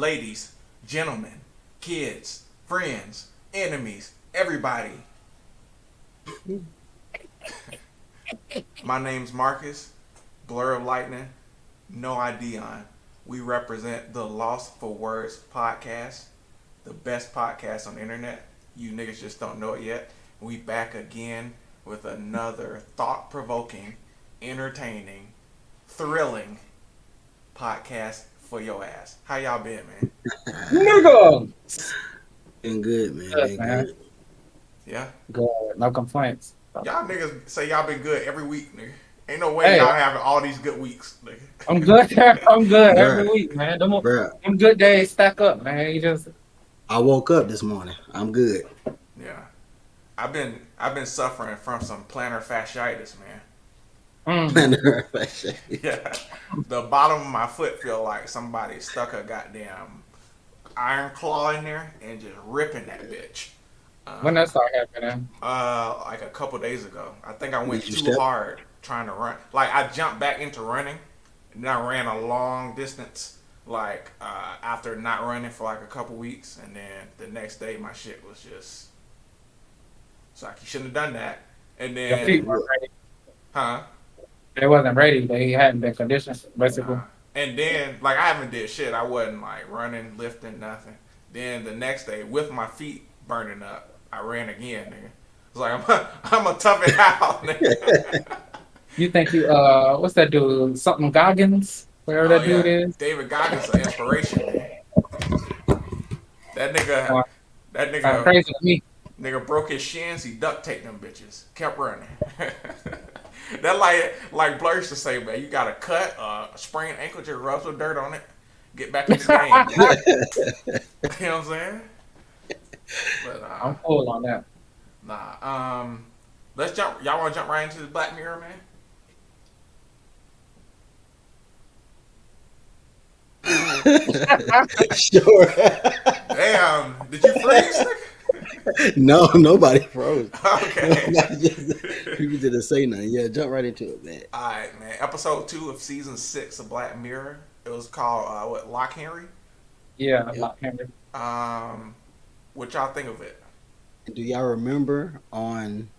Ladies, gentlemen, kids, friends, enemies, everybody. My name's Marcus, Blur of Lightning, no ID on. We represent the Lost for Words podcast, the best podcast on the internet. You niggas just don't know it yet. We back again with another thought-provoking, entertaining, thrilling podcast for your ass. How y'all been, man? Nigga! Been good, man. Good, Been man. good. Yeah? Good. No complaints. Y'all niggas say y'all been good every week, nigga. Ain't no way Hey, y'all having all these good weeks, nigga. I'm good. I'm good every Bruh, week, man. Them bruh. good days stack up, man. You just I woke up this morning. I'm good. Yeah. I've been suffering from some plantar fasciitis, man. Yeah. The bottom of my foot feel like somebody stuck a goddamn iron claw in there and just ripping that bitch. when that start happening. Like a couple days ago. I think I went Did you too step? hard trying to run. Like I jumped back into running, and then I ran a long distance. Like after not running for like a couple weeks, and then the next day my shit was just. It's like you shouldn't have done that. And Your feet then, weren't ready. huh? They wasn't ready. They hadn't been conditioned, basically. Nah. And then, like, I haven't did shit. I wasn't like running, lifting, nothing. Then the next day, with my feet burning up, I ran again, nigga. It's like I'm a tough it out, nigga. You think you what's that dude? Something Goggins? Whatever Oh that dude yeah, is. David Goggins an inspiration, man. That nigga, Uh, that Kind of nigga, crazy to me. nigga broke his shins. He duct taped them bitches. Kept running. That like Blur used to say, man. You got a cut, sprained ankle, just rub some dirt on it. Get back in the game. You know what I'm saying? But I'm cool on that. nah. Let's jump. Y'all want to jump right into the Black Mirror, man? Sure. Damn. Did you freeze? No, nobody froze. Okay. People didn't say nothing. Yeah, jump right into it, man. All right, man. Episode 2 of season 6 of Black Mirror. It was called Loch Henry. Yeah, I'm Yep. not Henry. What y'all think of it? Do y'all remember on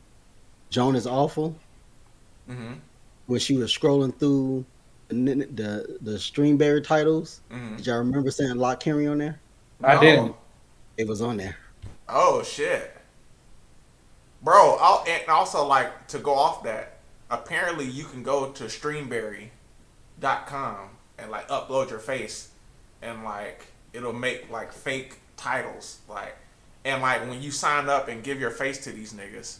Joan is Awful Mm-hmm. when she was scrolling through the Streamberry titles? Mm-hmm. Did y'all remember saying Lock Henry on there? I didn't. It was on there. Oh shit, bro. And also, like, to go off that, apparently you can go to streamberry.com and like upload your face, and like it'll make like fake titles, like, and like when you sign up and give your face to these niggas.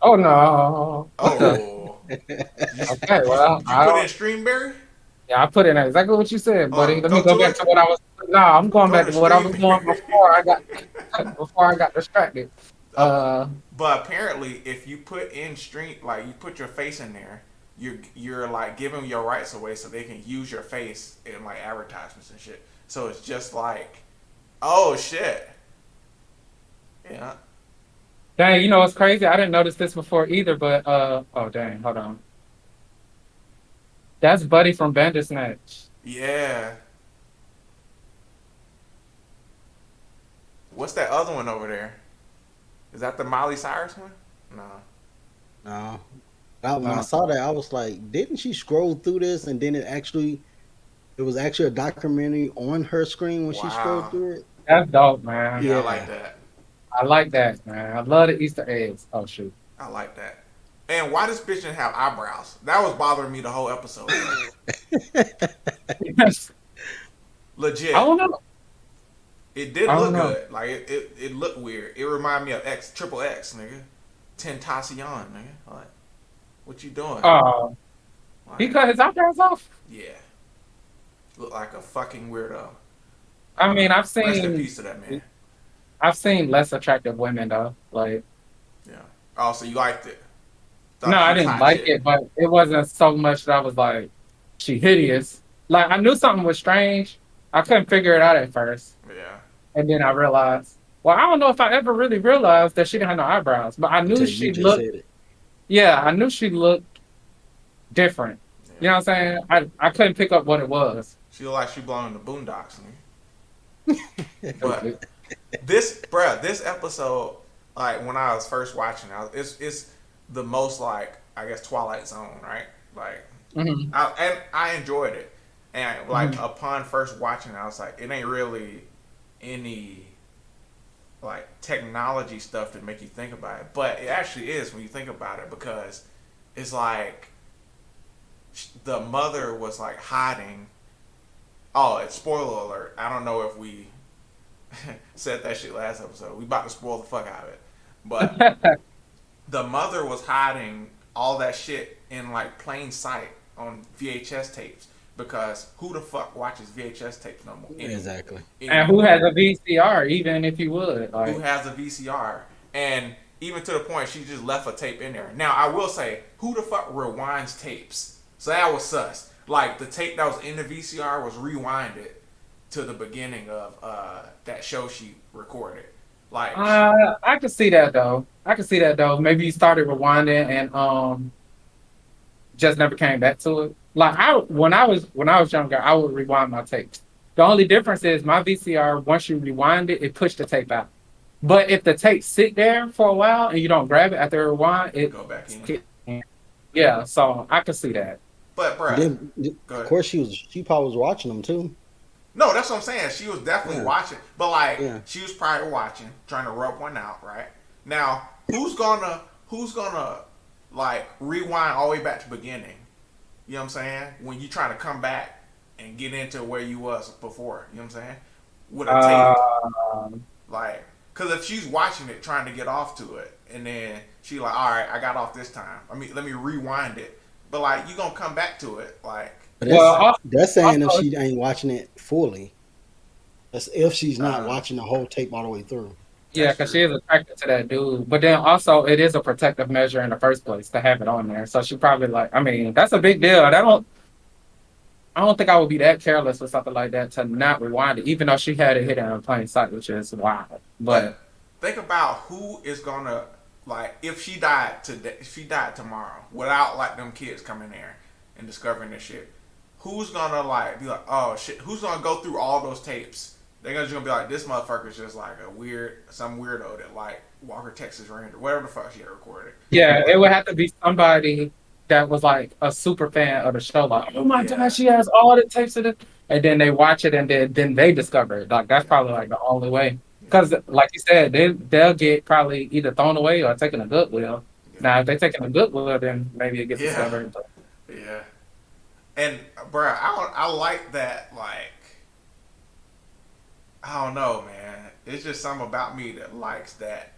Oh no. What the? Oh, you, Okay, well, you put in Streamberry? I put in exactly what you said, buddy. Let me Go go to back it. to what I was. No, I'm going Go back to to what I was doing Streamberry. before I got distracted. But apparently, if you put in like you put your face in there, you're like giving your rights away so they can use your face in like advertisements and shit. So it's just like, oh shit, yeah. Dang, you know what's crazy? I didn't notice this before either, but oh dang, hold on. That's Buddy from Bandersnatch. Yeah. What's that other one over there? Is that the Miley Cyrus one? No. No. When I saw that, I was like, didn't she scroll through this and then it was actually a documentary on her screen when she scrolled Wow. through it? That's dope, man. Yeah, I Yeah. like that. I like that, man. I love the Easter eggs. Oh shoot. I like that. And why this bitch didn't have eyebrows? That was bothering me the whole episode. Legit. I don't know. It did I look don't know. good. Like it looked weird. It reminded me of Triple X, nigga. Tentacion, nigga. Like, what you doing? He Like, cut his eyebrows off. yeah. Look like a fucking weirdo. I mean, Rest in peace to that man. I've seen less attractive women though. Like, Yeah. Oh, so you liked it? no, Thought she I was didn't hot like shit. it, but it wasn't so much that I was like, she hideous. Like, I knew something was strange. I couldn't figure it out at first, Yeah. and then I realized. Well, I don't know if I ever really realized that she didn't have no eyebrows, but I knew Until you she just looked. said it. Yeah, I knew she looked different. You Yeah. know what I'm saying? I couldn't pick up what it was. She look like she belonged in the Boondocks, nigga. But this episode, like when I was first watching, it's the most like I guess Twilight Zone, right? Like, Mhm. I enjoyed it, and like Mhm. upon first watching, I was like, it ain't really any like technology stuff to make you think about it, but it actually is when you think about it because it's like the mother was like hiding. Oh, it's spoiler alert. I don't know if we said that shit last episode. We about to spoil the fuck out of it. But the mother was hiding all that shit in like plain sight on VHS tapes because who the fuck watches VHS tapes no more Exactly. And who anymore? has a VCR, even if you would Who like. has a VCR? And even to the point she just left a tape in there. Now I will say, who the fuck rewinds tapes? So that was sus. Like the tape that was in the VCR was rewinded to the beginning of that show she recorded. Like she, I can see that though. I can see that though. Maybe you started rewinding and just never came back to it. Like when I was younger, I would rewind my tapes. The only difference is my VCR. Once you rewind it, it pushed the tape out. But if the tape sit there for a while and you don't grab it after a rewind, it it go back in. yeah. So I can see that. But bruh, Then, go of ahead. course, she probably was watching them too. No, that's what I'm saying. She was definitely Yeah, watching, but like yeah. she was probably watching, trying to rub one out, right? Now, who's gonna like rewind all the way back to the beginning? You know what I'm saying? When you trying to come back and get into where you was before, you know what I'm saying? With a tape, Um, like, cause if she's watching it, trying to get off to it, and then she like, all right, I got off this time. I mean, let me rewind it. But like, you gonna come back to it, like, But well, that's saying if also, she ain't watching it fully. That's if she's not uh, watching the whole tape all the way through. yeah, that's because she true. is attracted to that dude. But then also, it is a protective measure in the first place to have it on there. So she probably like, I mean, that's a big deal. I don't think I would be that careless with something like that to not rewind it, even though she had it hidden in plain sight, which is wild. But But think about who is gonna like if she died today, if she died tomorrow without like them kids coming there and discovering this shit. Who's gonna like be like, oh shit? Who's gonna go through all those tapes? They're just gonna be like, this motherfucker's just like some weirdo that like Walker Texas Ranger, whatever the fuck she had recorded. yeah, it Like, would have to be somebody that was like a super fan of the show. Like, oh my god, yeah, she has all the tapes of it, and then they watch it, and then they discover it. Like that's probably like the only way. yeah, Because, like you said, they'll get probably either thrown away or taken a Goodwill. yeah, Now, if they taking a Goodwill, then maybe it gets yeah, discovered. yeah. And bruh, I like that. Like, I don't know, man. It's just something about me that likes that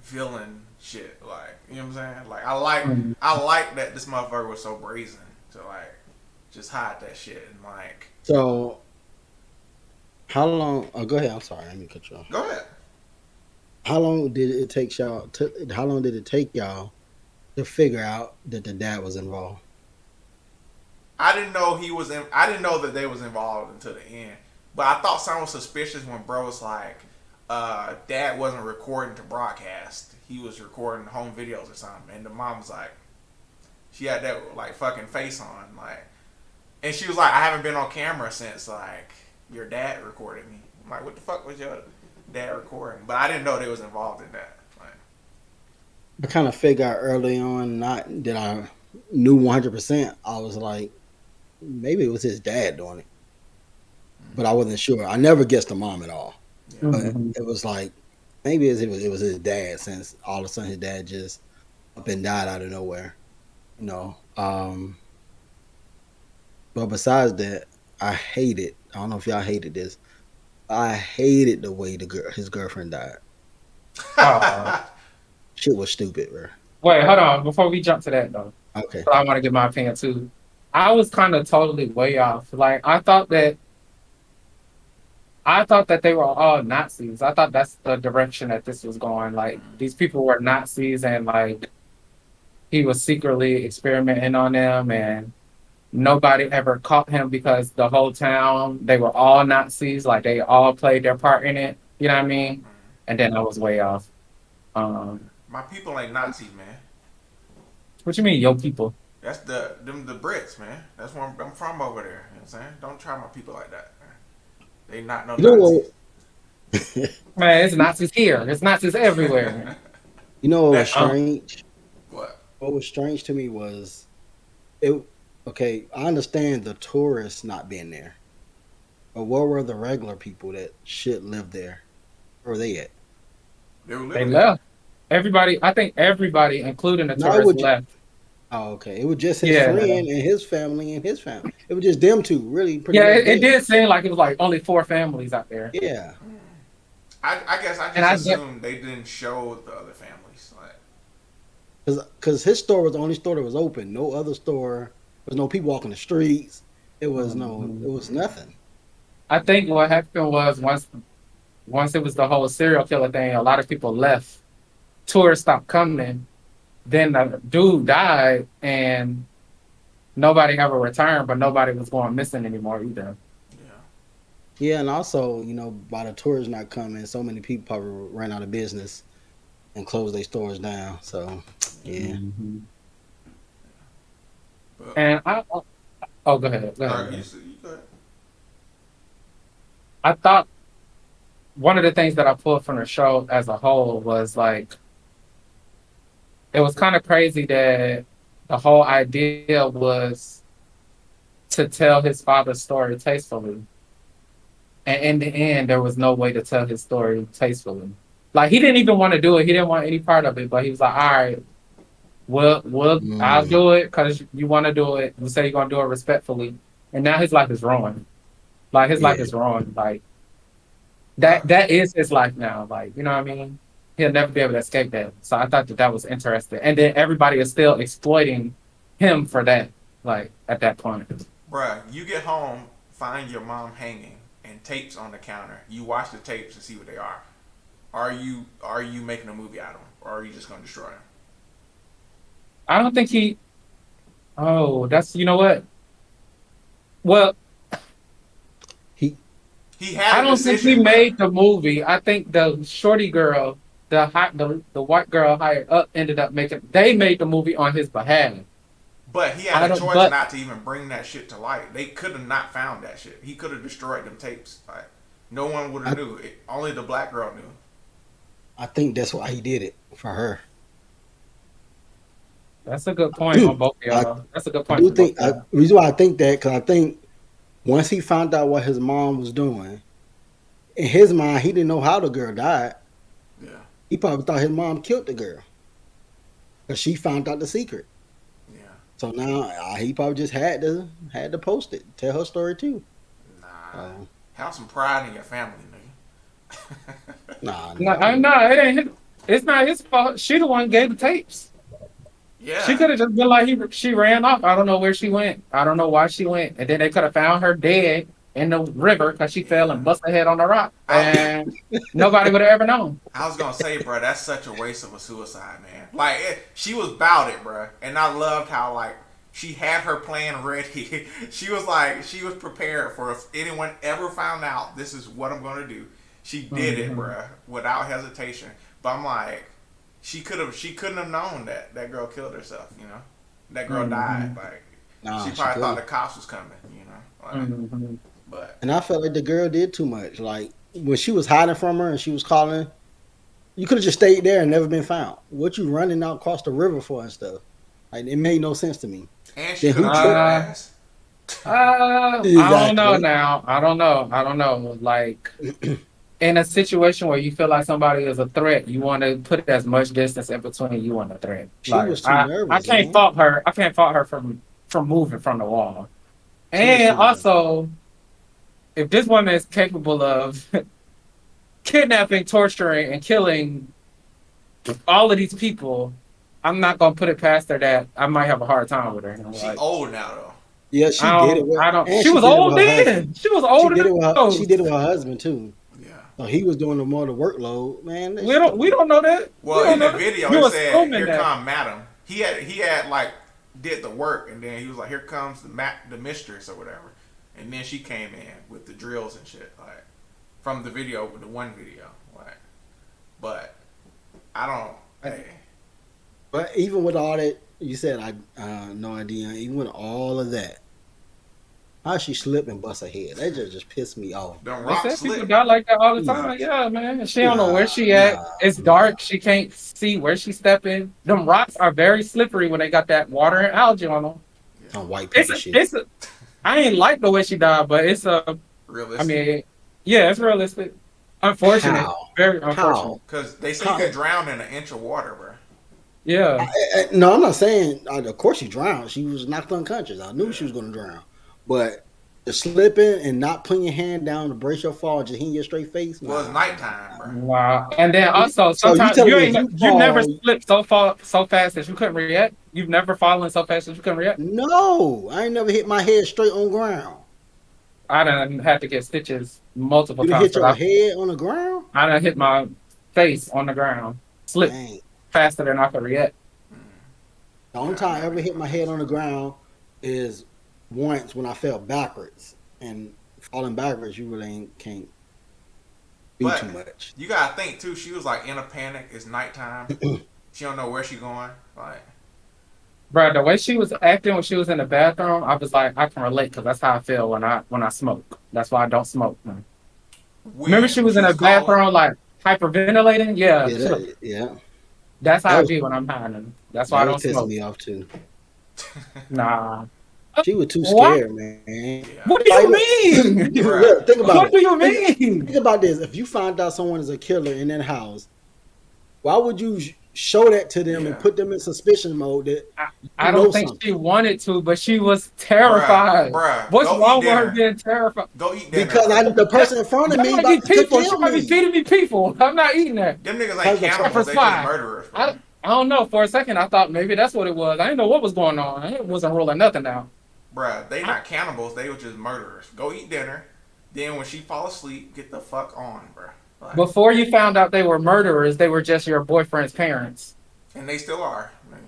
villain shit. Like, you know what I'm saying? Like, Mhm. I like that this motherfucker was so brazen to like just hide that shit and like. So how long? Oh, go ahead. I'm sorry. Let me cut you off. Go ahead. How long did it take y'all? How long did it take y'all to figure out that the dad was involved? I didn't know he was in. I didn't know that they was involved until the end. But I thought something was suspicious when bro was like, dad wasn't recording to broadcast. He was recording home videos or something. And the mom was like, she had that like fucking face on, like, and she was like, I haven't been on camera since like your dad recorded me. I'm like, what the fuck was your dad recording? But I didn't know they was involved in that. Like, I kind of figured out early on, not that I knew 100%. I was like, maybe it was his dad doing it, but I wasn't sure. I never guessed the mom at all. yeah, But Mhm. it was like maybe it was his dad, since all of a sudden his dad just up and died out of nowhere. You know. But besides that, I hated. I don't know if y'all hated this. I hated the way his girlfriend died. Uh, Shit was stupid, bro. wait, hold on. Before we jump to that, though, Okay. I want to give my opinion too. I was kind of totally way off. Like, I thought that they were all Nazis. I thought that's the direction that this was going. Like, these people were Nazis, and like he was secretly experimenting on them, and nobody ever caught him because the whole town, they were all Nazis. Like, they all played their part in it. You know what I mean? And then I was way off. Um, my people ain't Nazis, man. what you mean, yo people? That's the Brits, man. That's where I'm from over there. You know what I'm saying? Don't try my people like that. Man. They not no You know what? Nazis. Man, it's Nazis here. It's Nazis everywhere. You know what was That strange? what? What was strange to me was it. Okay, I understand the tourists not being there, but where were the regular people that should live there? Where were they at? They were They living there. left. Everybody, I think everybody, including the No, it tourists, would. left. Oh, okay. It was just his Yeah. friend and his family and his family. It was just them two, really, pretty Yeah, much it dead. did seem like it was like only 4 families out there. Yeah, I guess I And just assumed they didn't show the other families. Like, because his store was the only store that was open. No other store. There was no people walking the streets. It was no. It was nothing. I think what happened was once it was the whole serial killer thing, a lot of people left. Tourists stopped coming. Then the dude died, and nobody ever returned, but nobody was going missing anymore either. yeah. Yeah, and also, by the tourists not coming, so many people probably ran out of business and closed their stores down. So, yeah. But, And oh, go ahead. Go all ahead. right, you go ahead. I thought one of the things that I pulled from the show as a whole was like, it was kind of crazy that the whole idea was to tell his father's story tastefully. And in the end, there was no way to tell his story tastefully. Like, he didn't even want to do it. He didn't want any part of it, but he was like, all right, I'll do it because you want to do it. You say you're going to do it respectfully. And now his life is ruined. Like, his life is ruined. Like, that is his life now. Like, you know what I mean? He'll never be able to escape that. So I thought that was interesting. And then everybody is still exploiting him for that, like, at that point. Bruh, you get home, find your mom hanging and tapes on the counter. You watch the tapes and see what they are. Are you making a movie out of them, or are you just gonna destroy them? I don't think he. Oh, that's, you know what? Well, He had I a don't think decision. he made Bruh. the movie. I think the shorty girl, the white girl higher up, ended up making. They made the movie on his behalf. But he I had a don't. choice But not to even bring that shit to light. They could have not found that shit. He could have destroyed them tapes. Like, no one would have knew. Only the black girl knew. I think that's why he did it for her. that's a good point on both of I, y'all. That's a good I point do for both think of y'all. the reason why I think that because I think once he found out what his mom was doing, in his mind he didn't know how the girl died. Yeah. He probably thought his mom killed the girl because she found out the secret. Yeah. So now he probably just had to post it, tell her story too. Nah. Have some pride in your family, nigga. Nah, No, it ain't his. It's not his fault. She the one who gave the tapes. Yeah. She could have just been like, she ran off. I don't know where she went. I don't know why she went. And then they could have found her dead in the river because she fell and busted her head on the rock. And nobody would have ever known. I was gonna say, bro, that's such a waste of a suicide, man. Like, she was about it, bro, and I loved how like she had her plan ready. She was prepared for if anyone ever found out this is what I'm gonna do. She did it, bro, without hesitation. But I'm like, she couldn't have known that girl killed herself. You know, that girl died. Like, she probably thought the cops was coming. You know, like, but and I felt like the girl did too much. Like when she was hiding from her and she was calling, you could have just stayed there and never been found. What you running out across the river for and stuff? Like it made no sense to me. and she could have beat her ass. I don't know now. I don't know. Like, in a situation where you feel like somebody is a threat, you want to put as much distance in between you and the threat. She Like, was too nervous. I can't fault her. I can't fault her from moving from the wall. And also, if this woman is capable of kidnapping, torturing, and killing all of these people, I'm not gonna put it past her that I might have a hard time with her. You know, She like, old now though. Yeah, she did it. I don't. And She was did it old with her then. husband. She was old. She did it with her husband too. Yeah. So he was doing the more the workload, man. We don't know that. Well, in the video it said, "Here that. come Madam." He had like did the work, and then he was like, "Here comes the mistress or whatever," and then she came in with the drills and shit, like from the video, with the one video, like. But I don't. Hey. But even with all that, you said I no idea. Even with all of that, How she slip and bust her head? That just pissed me off. Them They rocks said people slip. die like that all the Nah, time. Yeah, man. She don't know nah, where she at. nah, It's nah. dark. She can't see where she's stepping. Them rocks are very slippery when they got that water and algae on them. Some white It's people a, shit. it's a, I ain't like the way she died, but it's I Realistic. mean, yeah, it's realistic. Unfortunate. How? Very How? unfortunate. Because they say How? you can drown in an inch of water, bro. Yeah. No, I'm not saying. Of course, she drowned. She was knocked unconscious. I knew she was going to drown. But the slipping and not putting your hand down to brace your fall, and just hitting your straight face. Well, it's Nah. nighttime, bro. Wow. And then also So you sometimes telling me if you you never fall? slipped so fast that you couldn't react. You've never fallen so fast that you couldn't react. No, I ain't never hit my head straight on ground. I done had to get stitches multiple You done times hit your because head on the ground? I done hit my face on the ground, slipped Dang. faster than I could react. The only time I ever hit my head on the ground is once when I fell backwards. And falling backwards, you really can't do But too much. you gotta think too. She was like in a panic. It's nighttime. She don't know where she going. Like, Bro, the way she was acting when she was in the bathroom, I was like, I can relate because that's how I feel when I smoke. That's why I don't smoke. Man. Remember she was in the bathroom like hyperventilating? Yeah, Yeah, that's how that I was be when I'm hiding. That's why I that don't was pissing smoke. me off too. Nah. She was too What? scared, man. yeah. What do you mean? Look, think about What it. do you mean? Think about this. If you find out someone is a killer in that house, why would you show that to them Yeah. and put them in suspicion mode that I you know don't think something? she wanted to, but she was terrified. Bruh, What's go wrong eat with her dinner. being terrified? Go eat dinner. Because the person in front of That me might be about to people. She kill might be me. feeding me people. I'm not eating that. Them niggas How's ain't the cannibals. They Fly. just murderers. Bro. I don't know. For a second, I thought maybe that's what it was. I didn't know what was going on. I wasn't ruling nothing out. Bruh, they not cannibals. They were just murderers. Go eat dinner. Then when she fall asleep, get the fuck on, bruh. Like, Before you found out they were murderers, they were just your boyfriend's parents. and they still are. Man.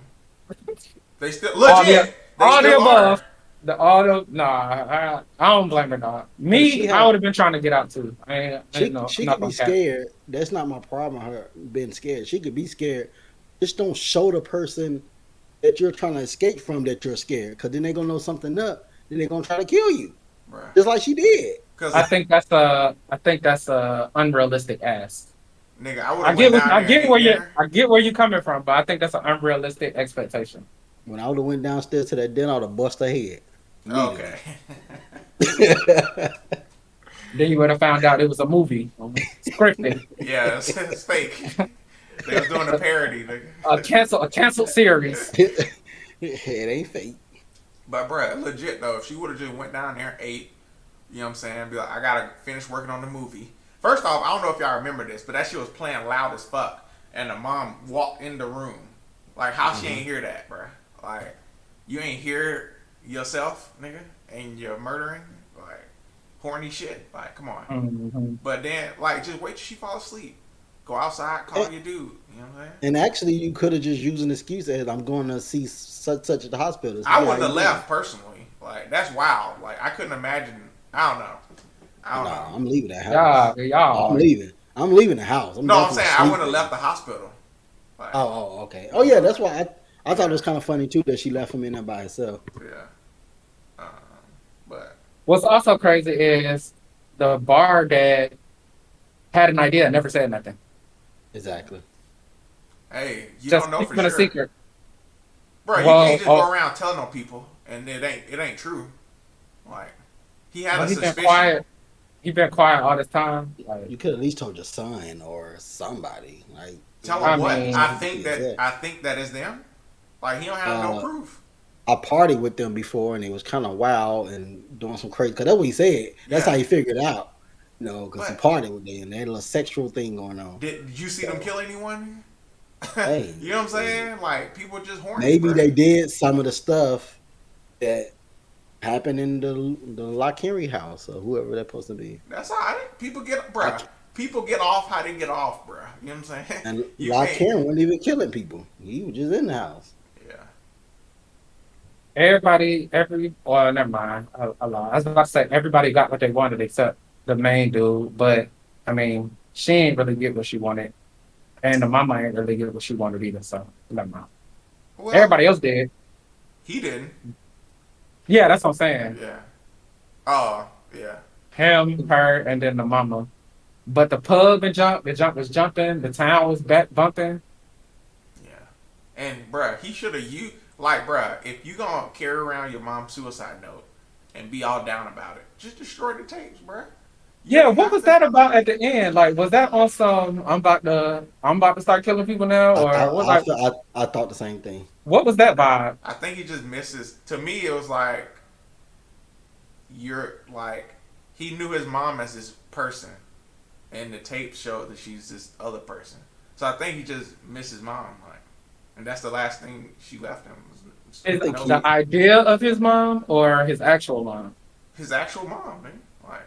They still All legit. They the still above. are. I don't blame her, dog. Me, She I had- would have been trying to get out too. I ain't no. She I'm not could be gonna cap. scared. That's not my problem. Her being scared. She could be scared. Just don't show the person that you're trying to escape from that you're scared, because then they're gonna know something up. Then they're gonna try to kill you, Bruh. just like she did. Cause I think that's a unrealistic ask. nigga, I would I have went down I there get and where ate you dinner. I get where you're coming from, but I think that's an unrealistic expectation. When I would have went downstairs to that dinner, I would have bust her head. Okay. Then you would have found out it was a movie, scripted, Yeah, it's fake. They was doing a parody, nigga. a canceled series. It ain't fake. But bruh, legit though, if she would have just went down there and ate, you know what I'm saying, be like, I gotta finish working on the movie. First off, I don't know if y'all remember this, but that shit was playing loud as fuck, and the mom walked in the room. Like, how she ain't hear that, bruh? Like, you ain't hear yourself, nigga, and you're murdering, like, horny shit. Like, come on. Mm-hmm. But then, like, just wait till she fall asleep. Go outside, call your dude. You know what I'm saying? And actually, you could have just used an excuse as I'm going to see such at the hospital. I wouldn't have left personally. Like, that's wild. Like, I couldn't imagine. I don't know. Nah, I'm leaving that house. Y'all. I'm leaving. I'm leaving the house. No, I'm saying I sleeping. wouldn't have left the hospital. Like, Oh, okay. Oh, yeah, that's why I thought it was kind of funny, too, that she left him in there by herself. yeah. But What's also crazy is the bar dad had an idea and never said nothing. Exactly. hey, you Just don't know for keeping sure, a secret. bro. You Well, can't just go around telling on people, and it ain't true. Like, he had a He's suspicion. been quiet. He been quiet all this time. Like, You could at least told your son or somebody. Like, Tell I him what? mean- I think that is them. Like, he don't have no proof. I partied with them before, and it was kind of wild and doing some crazy. Because that's what he said. That's Yeah. how he figured it out. You know, because he But- partied with them, and they had a little sexual thing going on. Did you see them kill anyone? Hey, you know what I'm saying? Like, people just horny. Maybe bro. they did some of the stuff that happened in the Loch Henry house or whoever that's supposed to be. That's all right. People get, bruh. People get off how they get off, bruh. You know what I'm saying? And You Loch can't- Henry wasn't even killing people. He was just in the house. Yeah. never mind. I lied. I was about to say everybody got what they wanted except the main dude, but I mean, she ain't really get what she wanted, and the mama ain't really get what she wanted either. So never mind. Well, Everybody else did. He didn't. Yeah, that's what I'm saying. Yeah. Oh, yeah. Him, her, and then the mama. But the pub and the jump was jumping, the town was back bumping. Yeah. And bruh, he should have you like bruh, if you gonna carry around your mom's suicide note and be all down about it, just destroy the tapes, bruh. You Yeah, ain't what have was to. that about at the end? Like, was that on some I'm about to start killing people now, or what? Like, I thought the same thing. what was that vibe? I think he just misses. To me, it was like you're like he knew his mom as this person, and the tape showed that she's this other person. So I think he just missed his mom, like, and that's the last thing she left him. I Is think No, the he idea of his mom or his actual mom? his actual mom, man. Like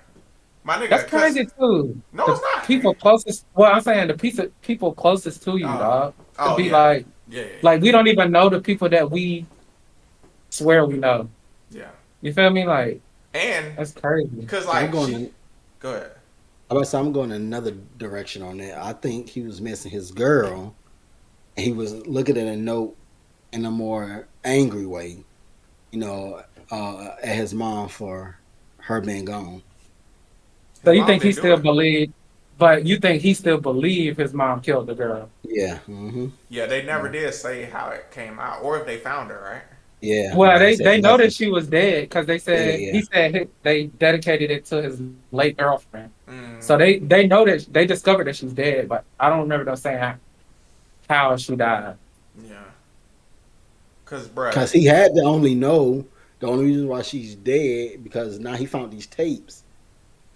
my That's nigga, cause crazy too. no, The it's not, man. people closest, well, I'm saying the piece of people closest to you, Oh, dog, to oh be yeah, like, yeah, yeah, like we don't even know the people that we swear we know. yeah. You feel me? Like, And that's crazy. cause so I'm like going she, to go ahead. I'm going another direction on that. I think he was missing his girl, and he was looking at a note in a more angry way, you know, at his mom for her being gone. So His you mom think he didn't do still it. believe, but you think he still believe his mom killed the girl? Yeah. Hmm. Yeah, they never Yeah. did say how it came out or if they found her, right? Yeah. Well, They said they know that nothing. she was dead because Yeah. he Yeah. said they dedicated it to his late girlfriend. So Mm, they know that they discovered that she's dead, but I don't remember them saying how she died. yeah, cause bruh, Because he had to only know the only reason why she's dead because now he found these tapes.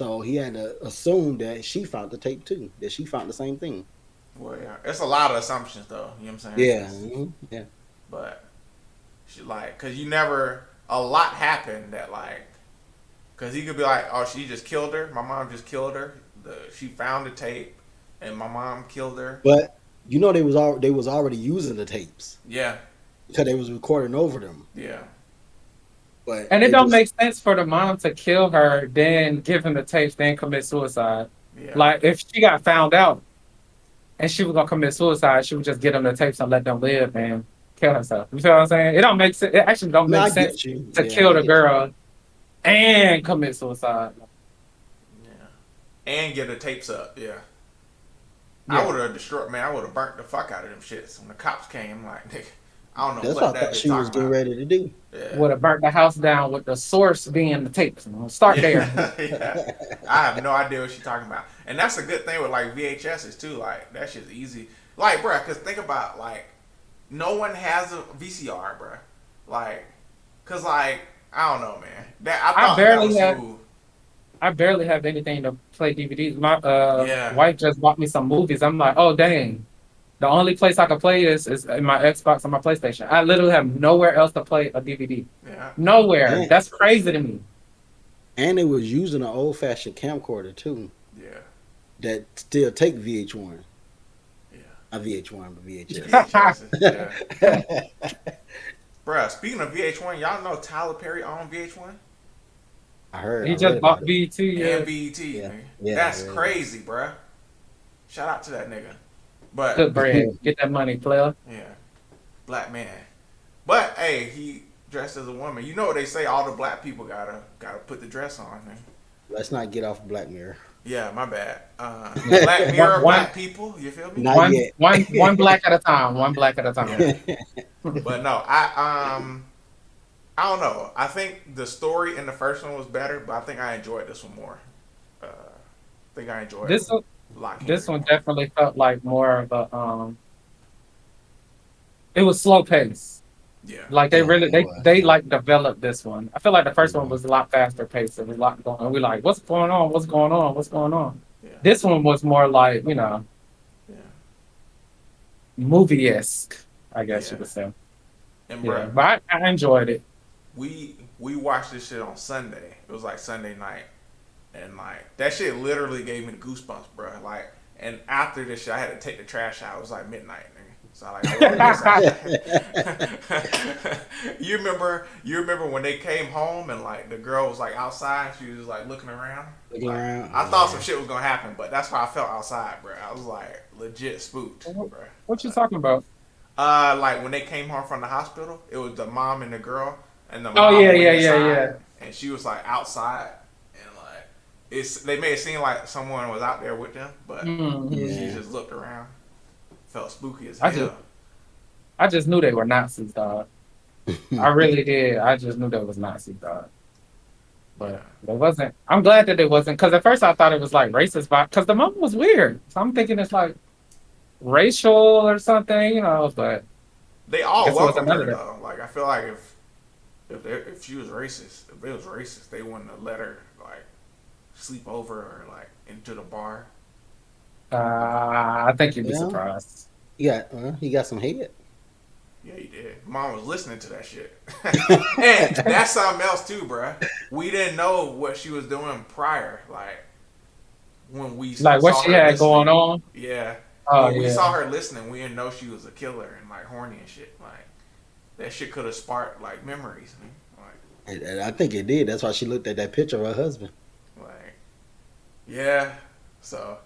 So he had to assume that she found the tape too, that she found the same thing. well, yeah, it's a lot of assumptions though. You know what I'm saying? Yeah. Yeah. But she like, cause you never a lot happened that like, cause he could be like, oh, she just killed her. My mom just killed her. She found the tape, and my mom killed her. But they was already using the tapes Yeah, because they was recording over them. yeah, But And it they don't just make sense for the mom to kill her, then give him the tapes, then commit suicide. yeah, Like if she got found out and she was gonna commit suicide, she would just get them the tapes and let them live and kill herself. You feel what I'm saying? It don't make sense. It actually don't no, make I sense get you. to Yeah, kill I the get you. girl and commit suicide. yeah, and get the tapes up. Yeah. I Yeah. would have destroyed, man. I would have burnt the fuck out of them shits. When the cops came, like, nigga, I don't know That's what what I that thought bitch she was talking getting about. ready to do. Yeah, Would have burnt the house down with the source being the tapes. Start there. yeah, yeah. I have no idea what she's talking about, and that's a good thing with like VHSs too. Like that shit's easy. Like, bruh, cause think about like, no one has a VCR, bruh. Like, cause like, I don't know, man. That I I thought that barely was have smooth. I barely have anything to play DVDs. My Yeah, wife just bought me some movies. I'm like, oh dang. The only place I can play is in my Xbox and my PlayStation. I literally have nowhere else to play a DVD. yeah, Nowhere. And That's crazy to me. and they was using an old fashioned camcorder too yeah, that still take VH1. yeah. Not VH1, but VHSs, yeah. VHS. Bruh, speaking of VH1, y'all know Tyler Perry owned VH1 He I read just bought about it. BT. and Yeah. BET, Yeah, nigga. yeah, I That's read about it. crazy, bruh. Shout out to that nigga. But Good bread. Get that money, player. yeah, black man. But hey, he dressed as a woman. You know what they say? All the black people gotta put the dress on. Man. Let's not get off Black Mirror. Yeah, my bad. Black One, Mirror, one, black people. You feel me? Not yet. one black at a time. One black at a time. Yeah. But no, I don't know. I think the story in the first one was better, but I think I enjoyed this one more. I think I enjoyed This one, Loch this Henry one more. definitely felt like more of a. It was slow pace. Yeah. Like they Yeah, really it was. they Yeah. like developed this one. I feel like the first one Mhm. was a lot faster paced. There was a lot going on. We like, what's going on? What's going on? What's going on? Yeah. This one was more like, Yeah. movie esque, I guess you Yeah. could say. And Yeah. bro, But I enjoyed it. we watched this shit on Sunday. It was like Sunday night, and like that shit literally gave me the goosebumps, bro. Like, and after this shit, I had to take the trash out. It was like midnight, nigga. So like, you remember when they came home and like the girl was like outside. She was like looking around. Looking Like, around. I thought some shit was gonna happen, but that's how I felt outside, bro. I was like legit spooked, bro. What you talking about? Like when they came home from the hospital, it was the mom and the girl, and the Oh mom yeah, went yeah, yeah, inside, yeah. and she was like outside, and like they made it seem like someone was out there with them, but Mhm. she Yeah. just looked around, felt spooky as I hell. just knew they were Nazis, dog. I really did. I just knew they was Nazis, dog. But they wasn't. I'm glad that it wasn't, because at first I thought it was like racist, because the moment was weird. So I'm thinking it's like racial or something, you know. But They I all guess it wasn't welcomed none her of that. though. Like I feel like if she was racist, if it was racist, they wouldn't have let her like sleep over or like into the bar. I think you'd be Yeah. surprised. He got some head. Yeah, he did. Mom was listening to that shit. And that's something else too, bruh. We didn't know what she was doing prior. Like when we Like what saw she her had listening. going on. Yeah. Oh When we yeah. saw her listening, we didn't know she was a killer and like horny and shit. Like that shit could have sparked like memories. Man. And I think it did. That's why she looked at that picture of her husband. Like yeah. So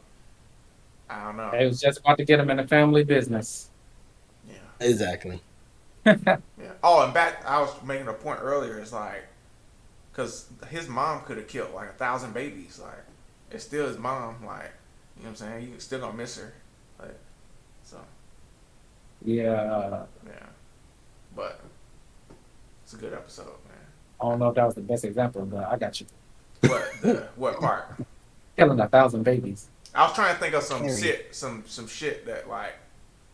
I don't know. They was just about to get him in the family business. Yeah. Exactly. Yeah. Oh, and back, I was making a point earlier. It's like, cause his mom could have killed like 1,000 babies. Like, it's still his mom. Like, you know what I'm saying? You still gonna miss her. Like, so Yeah. yeah. But it's a good episode, man. I don't know if that was the best example, but I got you. What part? Killing 1,000 babies. I was trying to think of some Carrie. shit, some shit that like,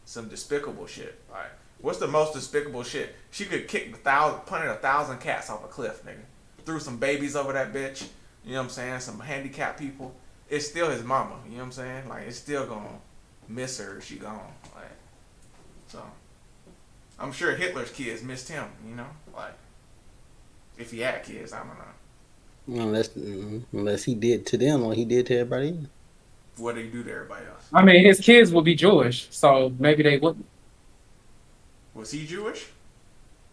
some despicable shit. Like, what's the most despicable shit? She could punted 1,000 cats off a cliff, nigga. Threw some babies over that bitch. You know what I'm saying? Some handicapped people. It's still his mama. You know what I'm saying? Like, it's still gonna miss her if she gone. Like, so I'm sure Hitler's kids missed him. You know, like if he had kids, I don't know. Unless he did to them what he did to everybody else. What did he do to everybody else? I mean, his kids will be Jewish, so maybe they wouldn't. Was he Jewish?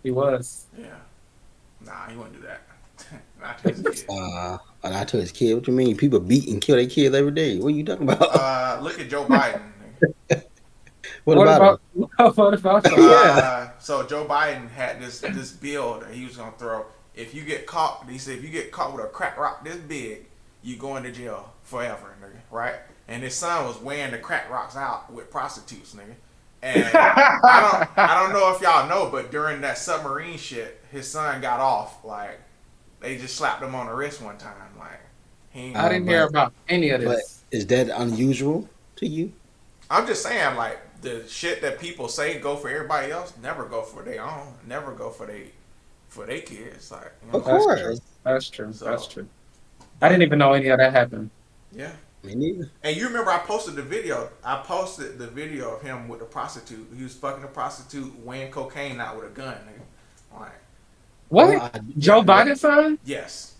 He was. Yeah. Nah, he wouldn't do that. Not to his kid. Not to his kid. What you mean? People beat and kill their kids every day. What are you talking about? Look at Joe Biden. What about him? What about you? Yeah. So Joe Biden had this bill that he was gonna throw. If you get caught, he said, if you get caught with a crack rock this big, you go into jail forever, nigga. Right? And his son was wearing the crack rocks out with prostitutes, nigga. And I don't know if y'all know, but during that submarine shit, his son got off. Like they just slapped him on the wrist one time. Like I didn't hear about any of But this. is that unusual to you? I'm just saying, like the shit that people say go for everybody else, never go for their own. Never go for their kids. Like you know, Of course. That's true. So- That's true. I didn't even know any of that happened. yeah. Me neither. And you remember I posted the video. I posted the video of him with the prostitute. He was fucking a prostitute, weighing cocaine out with a gun. Nigga. Like, What? Well, Joe Biden's son? yes.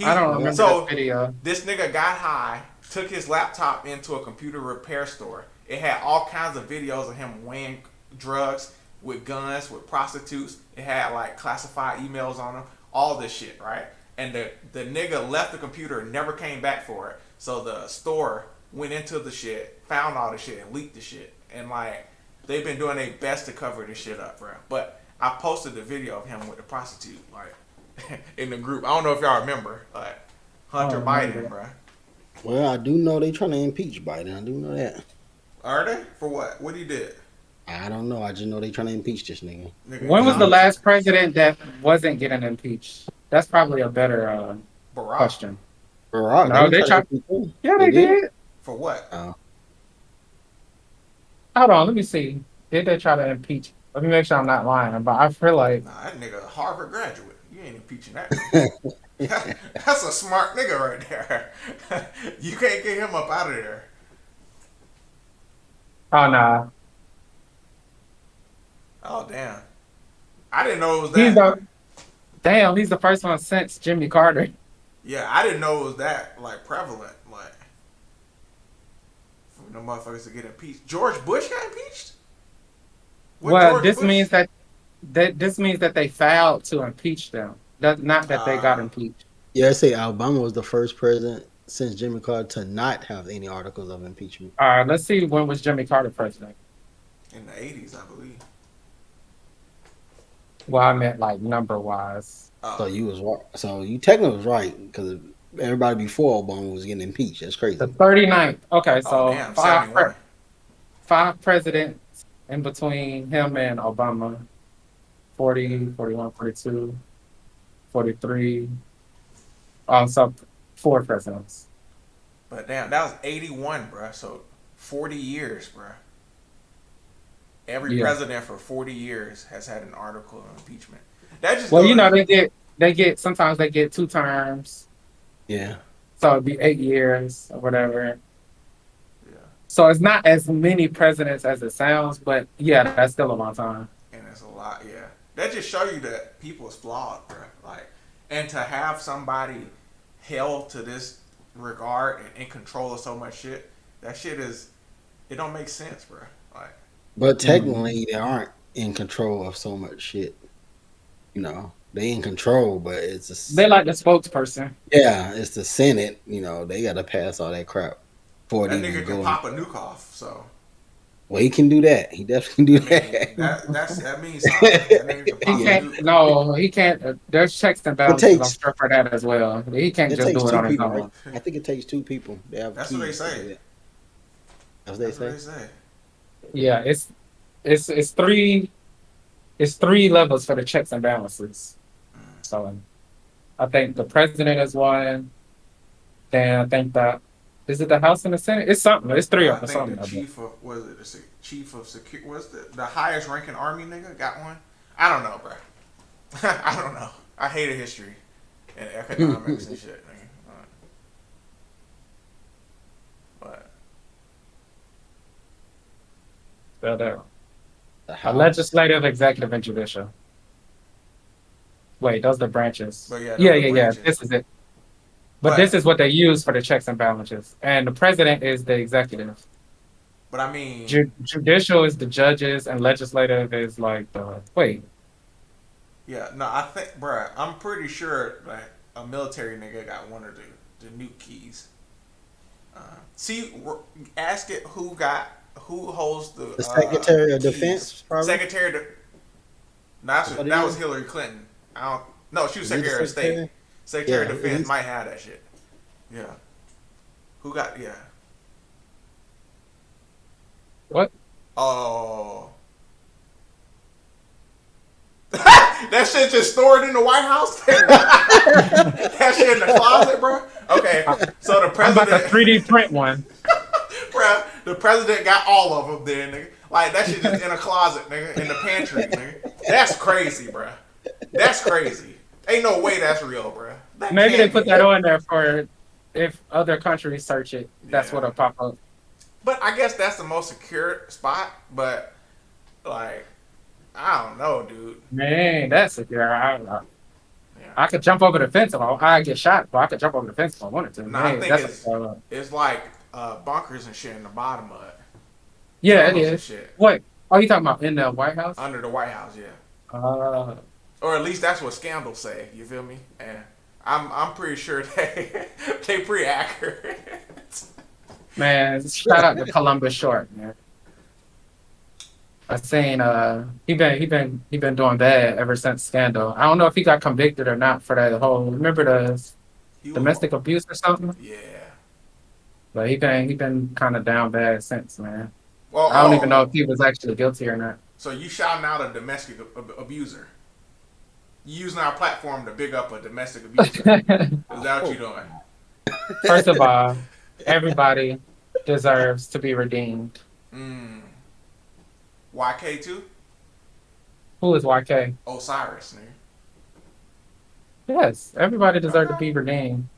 I don't remember So this video. this nigga got high, took his laptop into a computer repair store. It had all kinds of videos of him weighing drugs with guns, with prostitutes. It had like classified emails on him, all this shit, right? And the nigga left the computer and never came back for it. So the store went into the shit, found all the shit, and leaked the shit. And like they've been doing their best to cover this shit up, bro. But I posted the video of him with the prostitute, like in the group. I don't know if y'all remember, like Hunter Biden, bro. Well, I do know they trying to impeach Biden. I do know that. Are they? For what? What he did? I don't know. I just know they trying to impeach this nigga. Nigga, When was the last president that wasn't getting impeached? That's probably a better Barack. question. Barack, No, they they tried to impeach him. Yeah, they did. For what? Oh. Hold on, let me see. Did they try to impeach? Let me make sure I'm not lying, but I feel like Nah, that nigga a Harvard graduate. You ain't impeaching that. That's a smart nigga right there. You can't get him up out of there. oh nah. Oh damn. I didn't know it was He's that. he's the first one since Jimmy Carter. Yeah, I didn't know it was that like prevalent. Like for no motherfuckers to get impeached. George Bush got impeached? What Well, George this Bush- means that they filed to impeach them. Not that they got impeached. Yeah, I say Obama was the first president since Jimmy Carter to not have any articles of impeachment. All right, let's see, when was Jimmy Carter president? in the 80s, I believe. Well, I meant like number wise. So you was right. So you technically was right because everybody before Obama was getting impeached. That's The crazy. 39th. Okay, Oh so damn, 71. five presidents in between him and Obama. 40, 41, 42, 43. So 4 presidents. But damn, that was 81, bruh. So 40 years, bruh. Every Yeah. president for 40 years has had an article of impeachment. That just Well, goes to, they get sometimes they get 2 terms. Yeah. So it'd be 8 years or whatever. yeah, So it's not as many presidents as it sounds, but yeah, that's still a long time. and it's a lot, yeah. That just show you that people is flawed, bruh. Like, and to have somebody held to this regard and in control of so much shit, that shit is, it don't make sense, bruh. Like, But technically, they aren't in control of so much shit. You know, they in control, but They like the spokesperson. it's the Senate. You know, they got to pass all that crap before it that even nigga can go. pop a nuke off, so. Well, he can do that. He definitely can do I mean, that. that means something. That nigga can He pop a can't. nuke. No, he can't. There's checks and It balances. I'm takes sure for that as well. He can't it just takes do it two on his people, right? own. I think it takes two people. They have That's keys what they to say. do that. That's what That's they what say. they say. Yeah, it's three. It's 3 levels for the checks and balances. So I think the president is one. Then I think that is it the House and the Senate? It's something. It's 3 of I them. think Something the like that. chief of was it the chief of security was the highest ranking army nigga got one. I don't know, bro. I don't know. I hated history and economics and shit, nigga. But So there. The A House. legislative, executive, and judicial. Wait, those are the branches. But yeah, those Yeah, are yeah, yeah. branches. This is it. But this is what they use for the checks and balances. And the president is the executive. But I mean, Judicial is the judges, and legislative is like the wait. yeah, no, I think, bruh, I'm pretty sure like a military nigga got one of the nuke keys. See, ask it who holds The Secretary of keys. Defense, probably. Secretary of, that was Hillary Clinton. I don't. No, she was Is he the Secretary of State. Secretary? Secretary of Yeah, Defense he's- might have that shit. Yeah. Who got? Yeah. What? Oh. That shit just stored in the White House. That shit in the closet, bro. Okay, so the I'm about president, to 3D print one. bro, the president got all of them. Then, nigga, like that shit just in a closet, nigga, in the pantry, nigga. That's crazy, bro. That's crazy. Ain't no way that's real, bro. That Maybe they can't put be. that on there for if other countries search it. That's Yeah. what'll pop up. But I guess that's the most secure spot. But like, I don't know, dude. Man, that's secure. Yeah. I could jump over the fence if I get shot, but I could jump over the fence if I wanted to. No, I Man, think that's it's like bunkers and shit in the bottom of it. yeah, it Tunnels and is. shit. Wait, are you talking about in the White House? Under the White House, yeah. Uh, Or at least that's what scandals say. You feel me? And I'm pretty sure they pretty accurate. man, shout out to Columbus Short, man. I seen he been doing bad ever since scandal. I don't know if he got convicted or not for that whole remember the He was- domestic abuse or something. Yeah. But he been kind of down bad since, man. Well, I don't even know if he was actually guilty or not. So you shouting out a domestic abuser? You using our platform to big up a domestic abuser? Is that what you doing? First of all, everybody deserves to be redeemed. YK too? Who is YK? Osiris, nigga. Yes, everybody deserves to be redeemed.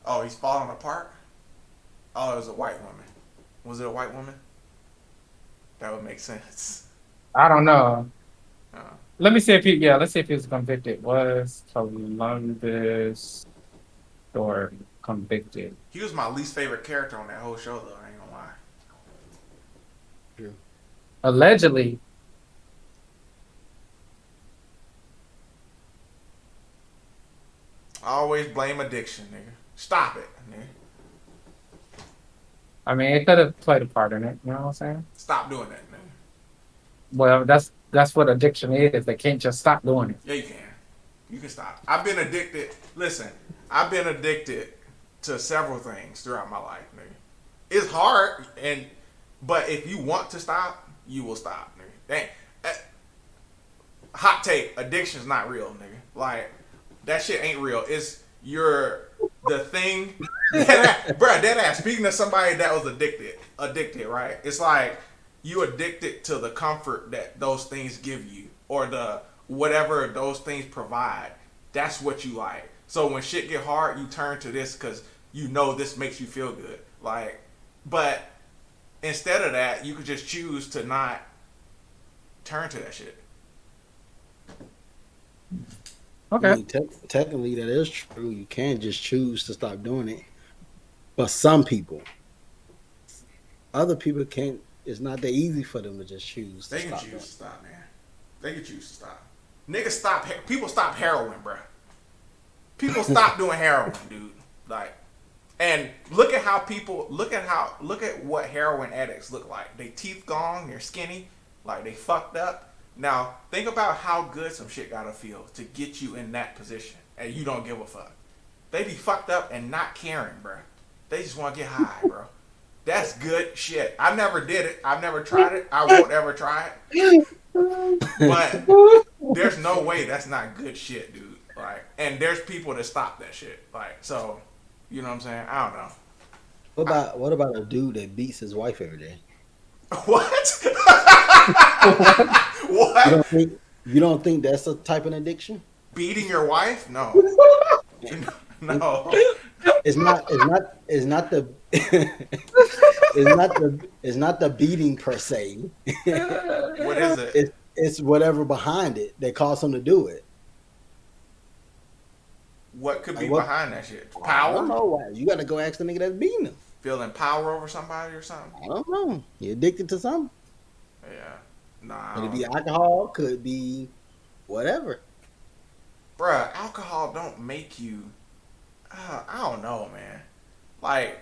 Oh, he's falling apart? Oh, it was a white woman. Was it a white woman? That would make sense. I don't know. Uh, Let's see if he was convicted. Was Columbus or convicted? he was my least favorite character on that whole show, though. I ain't gonna lie. Allegedly. I always blame addiction, nigga. Stop it, nigga. I mean, it could have played a part in it. You know what I'm saying? Stop doing that, nigga. Well, that's what addiction is. They can't just stop doing it. Yeah, you can. You can stop. I've been addicted. Listen, I've been addicted to several things throughout my life, nigga. It's hard, but if you want to stop, you will stop, nigga. Hot take: addiction's not real, nigga. Like that shit ain't real. It's the thing, bro. Dead ass. Speaking of somebody that was addicted, right? It's like you addicted to the comfort that those things give you, or the whatever those things provide. That's what you like. So when shit get hard, you turn to this because you know this makes you feel good. Like, but instead of that, you could just choose to not turn to that shit. Okay. I mean, technically, that is true. You can just choose to stop doing it. But some people, other people can't. It's not that easy for them to just choose. They can choose to stop, man. They can choose to stop. Niggas stop. People stop heroin, bro. People stop doing heroin, dude. Like, and look at what heroin addicts look like. They teeth gone. They're skinny. Like they fucked up. Now think about how good some shit gotta feel to get you in that position, and you don't give a fuck. They be fucked up and not caring, bro. They just want to get high, bro. That's good shit. I never did it. I've never tried it. I won't ever try it. But there's no way that's not good shit, dude. Like, and there's people that stop that shit. Like, so, you know what I'm saying? I don't know. What about a dude that beats his wife every day? What? You What? don't think that's a type of addiction? Beating your wife? No. No. It's not the it's not the beating per se. What is it? It's whatever behind it that caused him to do it. What could be Like what? behind that shit? I don't Power? know why. You got to go ask the nigga that's beating him. Feeling power over somebody or something? I don't know. He addicted to something. Yeah. Nah. Could it be alcohol? Could be whatever. Bruh, alcohol don't make you. I don't know, man. Like,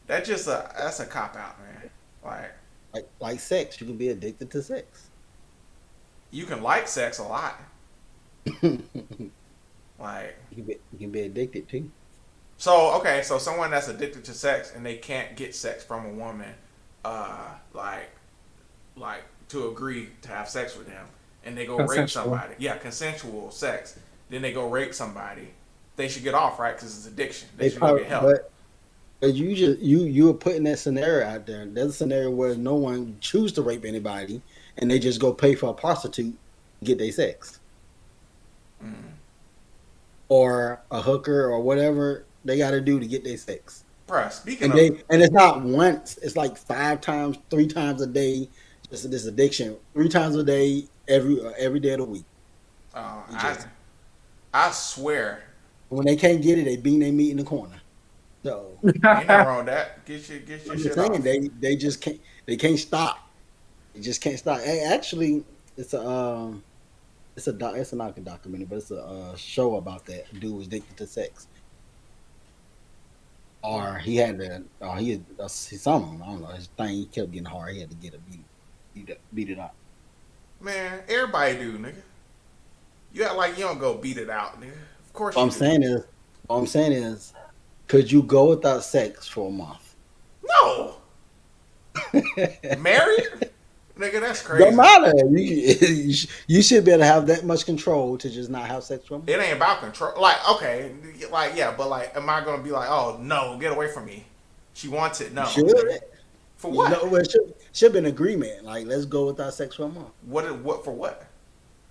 that's a cop out, man. Like sex. You can be addicted to sex. You can like sex a lot. you Like, can be addicted too. so someone that's addicted to sex and they can't get sex from a woman, like to agree to have sex with them, and they go rape Consensual. somebody. Yeah, consensual sex. Then they go rape somebody. They should get off, right? Because it's addiction. They should go get help. But you were putting that scenario out there. There's a scenario where no one choose to rape anybody, and they just go pay for a prostitute to get their sex, or a hooker, or whatever they got to do to get their sex. Bruh, speaking And it's not once; it's like 5 times, 3 times a day. Just this addiction, 3 times a day, every day of the week. I swear, When they can't get it, they beat their meat in the corner. So ain't nothing wrong with that. Get your I'm shit just saying off. they just can't. They can't stop. They just can't stop. Actually, it's a not a documentary, but it's a show about that dude was addicted to sex, or he had something. I don't know. His thing he kept getting hard. He had to get beat it out. Man, everybody do, nigga. You act like you don't go beat it out, nigga. Of course What you I'm do. saying is, could you go without sex for a month? No. Married? Nigga, that's crazy. Don't matter. You should be able to have that much control to just not have sex for a month. It ain't about control. Like, okay, like, yeah, but like, am I gonna be like, oh no, get away from me? She wants it. No. Should. For what? Well, it should be an agreement. Like, let's go without sex for a month. What for what?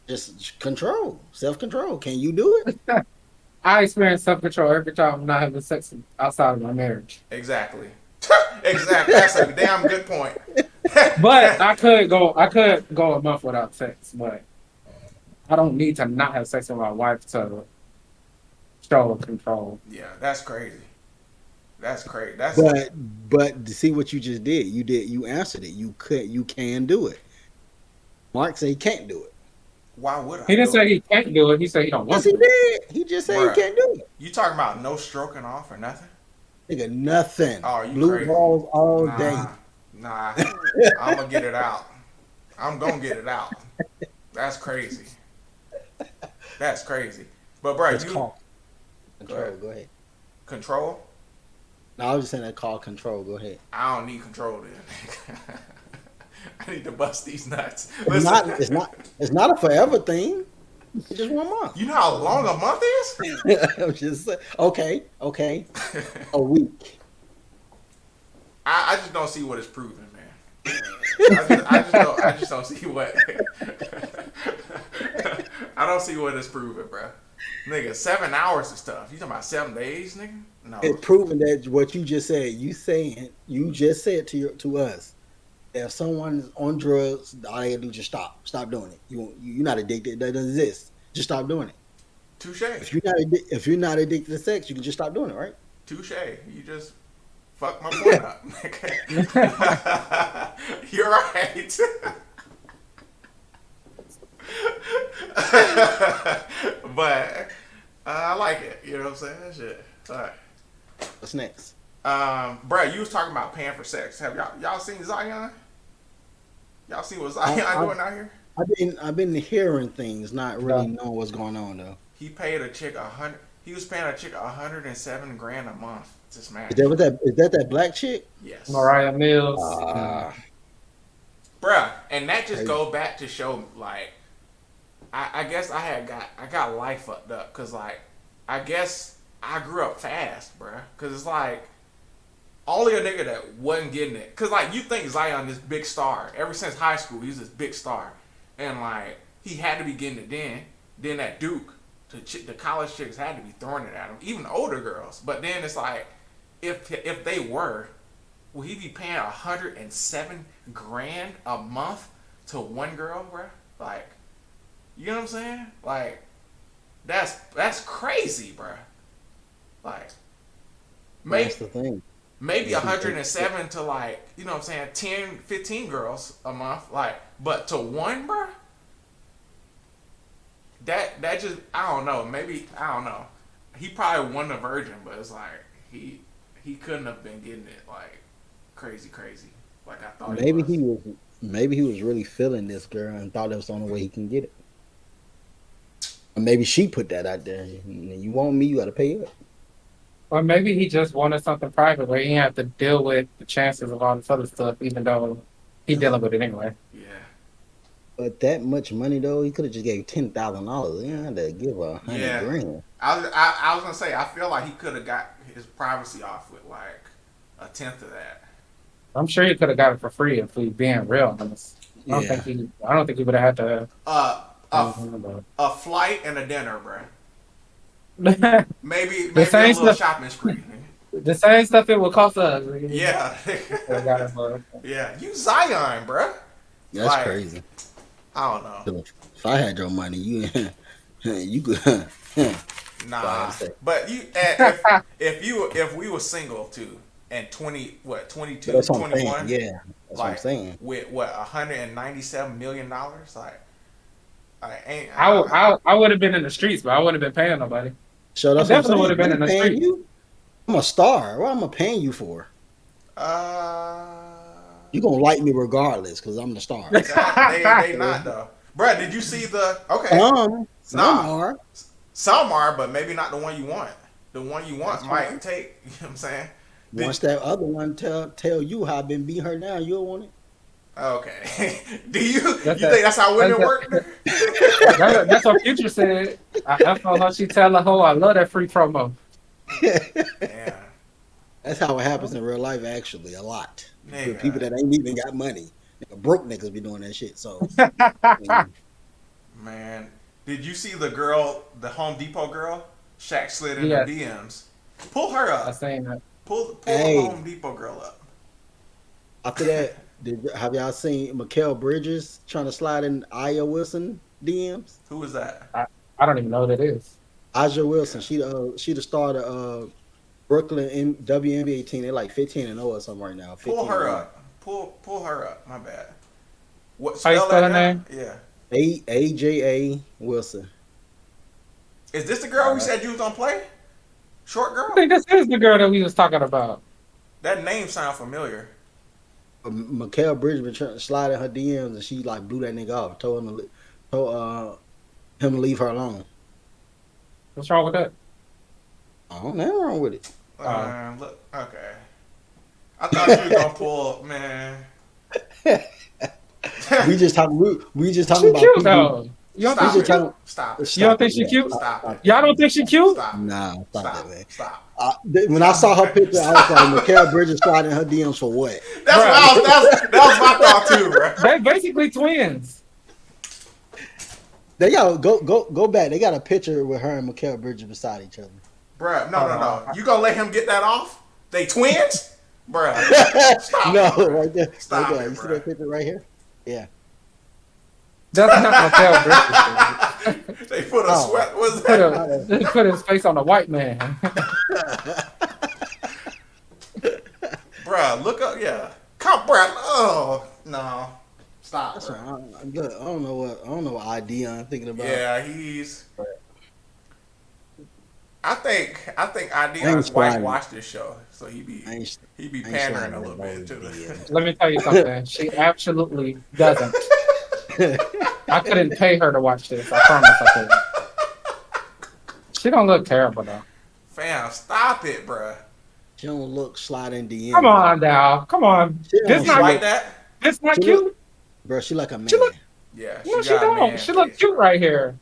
Just control, self-control. Can you do it? I experience self-control every time I'm not having sex outside of my marriage. Exactly. Exactly. That's a damn good point. But I could go a month without sex, but I don't need to not have sex with my wife to show control. Yeah, that's crazy. That's crazy. But to see what you just did, you answered it. You can do it. Mark said he can't do it. Why would I? He didn't say he can't do it. He said he don't want Yes, he to. did. He just said Bruh. he can't do it. You talking about no stroking off or nothing? Nigga, nothing. Oh, you Blue crazy. balls all Nah, day. nah. I'm gonna get it out. I'm gonna get it out. That's crazy. That's crazy. But bro, It's you called control. Go ahead. control. No, I was just saying that called control. Go ahead. I don't need control then. I need to bust these nuts. It's Listen, not. It's not. It's not a forever thing. It's just 1 month. you know how long a month is? I'm just saying. Okay. Okay. A week. I just don't see what it's proving, man. I just don't see what. I don't see what it's proving, bro. Nigga, 7 hours of stuff. You talking about 7 days, nigga? No. It's proving that what you just said. You just said to us. If someone is on drugs, all they gotta do is just stop. Stop doing it. You're not addicted. That doesn't exist. Just stop doing it. Touche. If you're not addicted to sex, you can just stop doing it, right? Touche. You just fucked my point up. You're right. But I like it. You know what I'm saying? That shit. All right. What's next? Bruh, you was talking about paying for sex. Have y'all seen Zion? Y'all seen what Zion doing out here? I've been hearing things, not really knowing what's going on though. He paid a chick He was paying a chick $107 grand a month to smash. Is that black chick? Yes. Mariah Mills. Bruh, and that just goes back to show like, I guess I got life fucked up because like, I guess I grew up fast, bruh. Because it's like, only a nigga that wasn't getting it. Because, like, you think Zion this big star. Ever since high school, he was this big star. And, like, he had to be getting it then. Then at Duke, the college chicks had to be throwing it at him. Even older girls. But then it's like, if they were, will he be paying $107 grand a month to one girl, bruh? Like, you know what I'm saying? Like, that's crazy, bruh. Like, That's the thing. Maybe 107 to like, you know what I'm saying, 10, 15 girls a month. Like, but to one, bro? That just, I don't know. Maybe, I don't know. He probably wasn't a virgin, but it's like, he couldn't have been getting it like crazy. Like I thought Maybe he was really feeling this girl and thought that was the only way he can get it. Or maybe she put that out there. You want me, you gotta pay up. Or maybe he just wanted something private where he didn't have to deal with the chances of all this other stuff, even though he dealing with it anyway. Yeah. But that much money though, he could have just gave $10,000. He had to give $100 grand. I was gonna say, I feel like he could have got his privacy off with like a tenth of that. I'm sure he could have got it for free if we being real honest. I don't think he would have had to. A flight and a dinner, bro. Maybe The a same little stuff- shopping spree. The same stuff it would cost us. Yeah. Got it for- Yeah. You Zion, bro. That's Like, crazy. I don't know. If I had your money, you could. Nah. But you, if we were single too, and 22, That's what I'm 21, saying. Yeah, that's what I'm like, saying. with what, $197 million, like, I would have been in the streets, but I wouldn't have been paying nobody. So that's I what I'm definitely would have been in the paying street. you. I'm a star. What am I paying you for? You gonna like me regardless because I'm the star. they not though, bruh. Did you see the? Okay, Some are. Some are, but maybe not the one you want. The one you want That's might right. take. You know what I'm saying? Once that other one tell you how I've been beating her down, you'll want it. Okay. Do you think that's how women work? That's what Future said. I told her she tell her hoe I love that free promo. Yeah. That's how it happens in real life, actually, a lot. Nigga. With people that ain't even got money. Broke niggas be doing that shit. So, Man, did you see the girl, the Home Depot girl? Shaq slid in her DMs. Pull her up. I seen that. Pull the Home Depot girl up. After that, have y'all seen Mikal Bridges trying to slide in Aya Wilson DMs? Who was that? I don't even know what it is. Aja Wilson, she the star of Brooklyn WNBA team. They're like 15-0 or something right now. Pull her up. Pull her up. My bad. What How you spell spell that her name? Yeah. AJA Wilson. Is this the girl we said you was gonna play? Short girl? I think this is the girl that we was talking about. That name sounds familiar. Mikal Bridgman trying to slide in her DMs and she like blew that nigga off, told him to leave her alone. What's wrong with that? I don't know, nothing wrong with it. Look, okay. I thought you were gonna pull, man. We just talking She about cute people. though. You don't Stop think she it. cute? Stop it. You don't think she Yeah, cute? Stop it. Y'all don't think she cute? Stop. Nah, stop Stop. that, man. Stop. When I saw her picture, I was like, Mikal Bridges sliding her DMs for what? That's what that was my thought too, bro. They basically twins. They got go back. They got a picture with her and Mikal Bridges beside each other. Bruh, no. You gonna let him get that off? They twins? Bruh. Stop. No, it, bruh. right there. Stop Right there. it, You see bruh. that picture right here? Yeah. That's not Mikal Bridges. They put a Oh. sweat. What's that? They put his face on a white man. Bruh, look up. Yeah. Come, bruh. Oh, no. Stop, That's bruh. look, I don't know what idea I'm thinking about. Yeah, he's. I think I ain't Ideon's wife sliding. watched this show, so he be I ain't pandering sliding a little that bit to bold the. DMs. Let me tell you something. She absolutely doesn't. I couldn't pay her to watch this. I promise I could. She don't look terrible though. Fam, stop it, bruh. She don't look sliding DMs. Come on now. Come on. She This don't not Like look, that? this not She cute. bro. She like a man. She look- Yeah. No, she got a man don't. She look face. cute right here.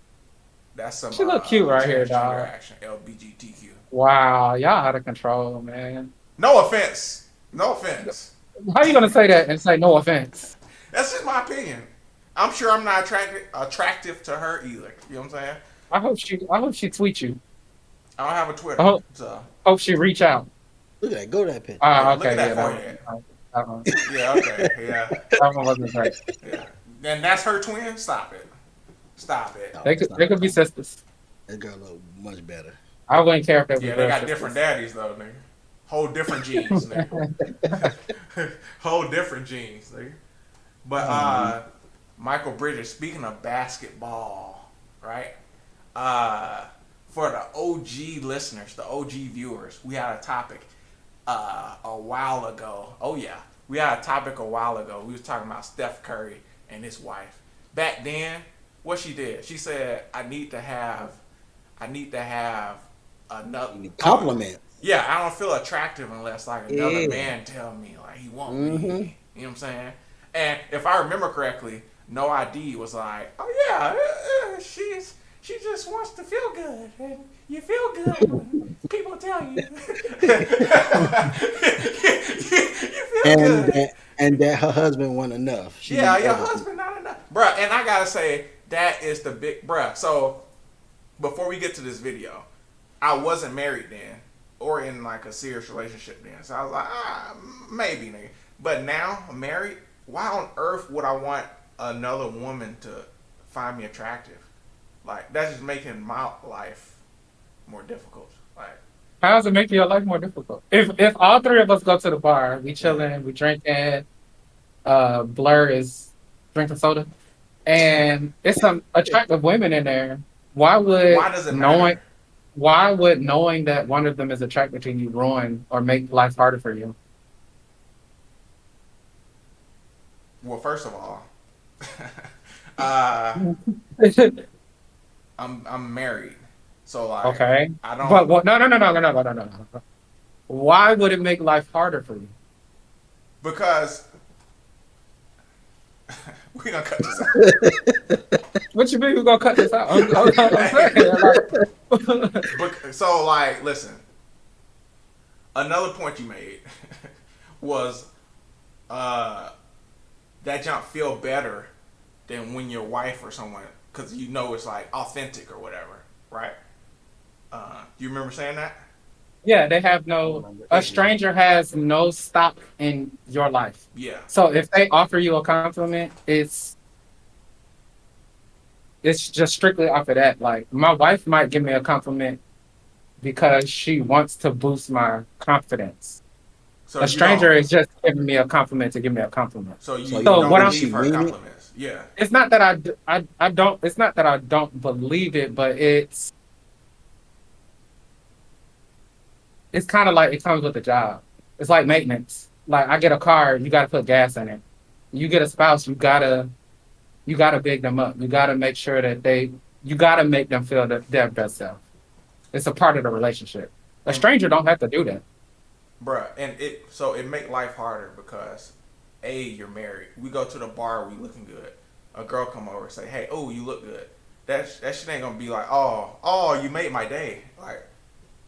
That's some. She look cute right here, transgender dog. Action, LBGTQ. Wow, y'all out of control, man. No offense. No offense. How you gonna say that and say no offense? That's just my opinion. I'm sure I'm not attractive to her either. You know what I'm saying? I hope she tweets you. I don't have a Twitter, Oh. so Hope she reach out. Look at that. Go to that picture. Yeah, Okay, look at that yeah, forehead. that one. yeah, okay, yeah, That one wasn't great. yeah. And that's her twin. Stop it. Stop it. No, They it's could not. they could be sisters. That girl look much better. I wouldn't care if they were Yeah, they real got sisters. different daddies though, nigga. Whole different genes, nigga. Whole different genes, nigga. But Michael Bridges, speaking of basketball, right? For the OG listeners, the OG viewers, we had a topic a while ago. Oh yeah, we had a topic a while ago. We was talking about Steph Curry and his wife. Back then, what she did, she said, "I need to have another Compliment. Yeah, I don't feel attractive unless like another Yeah. man tell me like he want Mhm. me. You know what I'm saying? And if I remember correctly, No ID was like, "Oh yeah, she just wants to feel good, and you feel good when people tell you." you feel good. And that her husband wasn't enough. She Yeah, needed your other husband not enough, bruh. And I gotta say that is the big bruh. So before we get to this video, I wasn't married then, or in like a serious relationship then. So I was like, maybe, nigga. But now I'm married. Why on earth would I want another woman to find me attractive? Like that's just making my life more difficult. Like How does it make your life more difficult? If all three of us go to the bar, we chilling, we drinking, Blur is drinking soda, and it's some attractive women in there. Why does it matter? Why would knowing that one of them is attracted to you ruin or make life harder for you? Well, first of all, I'm married, so like Okay. I don't. But what? No. Why would it make life harder for you? Because we gonna cut this out. What you mean we gonna cut this out? I'm saying, So like, listen. Another point you made was that jump feel better than when your wife or someone, because you know it's like authentic or whatever, right? Do you remember saying that? yeah, they have no. A stranger has no stock in your life. Yeah. So if they offer you a compliment, it's just strictly off of that. Like my wife might give me a compliment because she wants to boost my confidence. So A stranger is just giving me a compliment to give me a compliment. So you So don't what I'm- believe her compliments. Yeah. It's not that I don't. It's not that I don't believe it, but it's kind of like it comes with the job. It's like maintenance. like I get a car, you gotta put gas in it. You get a spouse, you gotta big them up. You gotta make sure that you gotta make them feel their best self. It's a part of the relationship. A And stranger don't have to do that. bruh, and it make life harder because you're married. We go to the bar, we looking good. A girl come over and say, "Hey, oh, you look good." That shit ain't gonna be like, "Oh, you made my day." Like,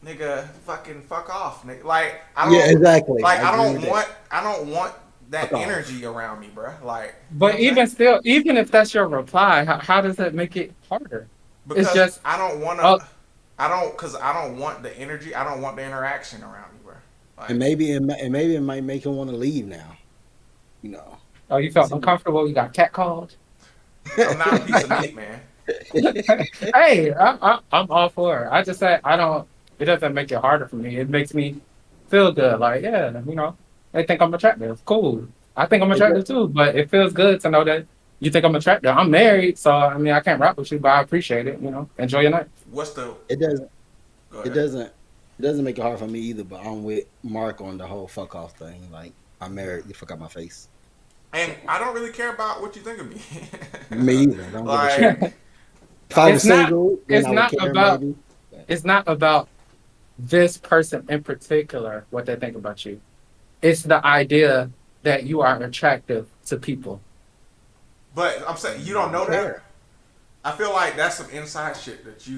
nigga, fucking fuck off, nigga. Like, Yeah, exactly. I don't want that Fuck off. energy around me, bruh. Like, you know But what I'm saying? even still, even if that's your reply, how does that make it harder? It's Because just, I don't want oh, to. Cause I don't want the energy. I don't want the interaction around me, bruh. Like, And maybe it might make him want to leave now. You know. oh, you felt uncomfortable. You got catcalled. I'm not a piece of meat, man. Hey, I'm all for it. I just say I don't. It doesn't make it harder for me. It makes me feel good. Like, yeah, they think I'm attractive. Cool. I think I'm It attractive does- too. But it feels good to know that you think I'm attractive. I'm married, so I mean, I can't rap with you, but I appreciate it. Enjoy your night. What's the? it doesn't Go it ahead. doesn't it doesn't make it hard for me either, but I'm with Mark on the whole fuck off thing. Like I'm married, you fuck out my face. And So I don't really care about what you think of me. me either. I don't give a shit. Like, If I was it's not. single, then It's I would not care about. maybe. But It's not about this person in particular what they think about you. It's the idea that you are attractive to people. but I'm saying you I don't don't know that. care. I feel like that's some inside shit that you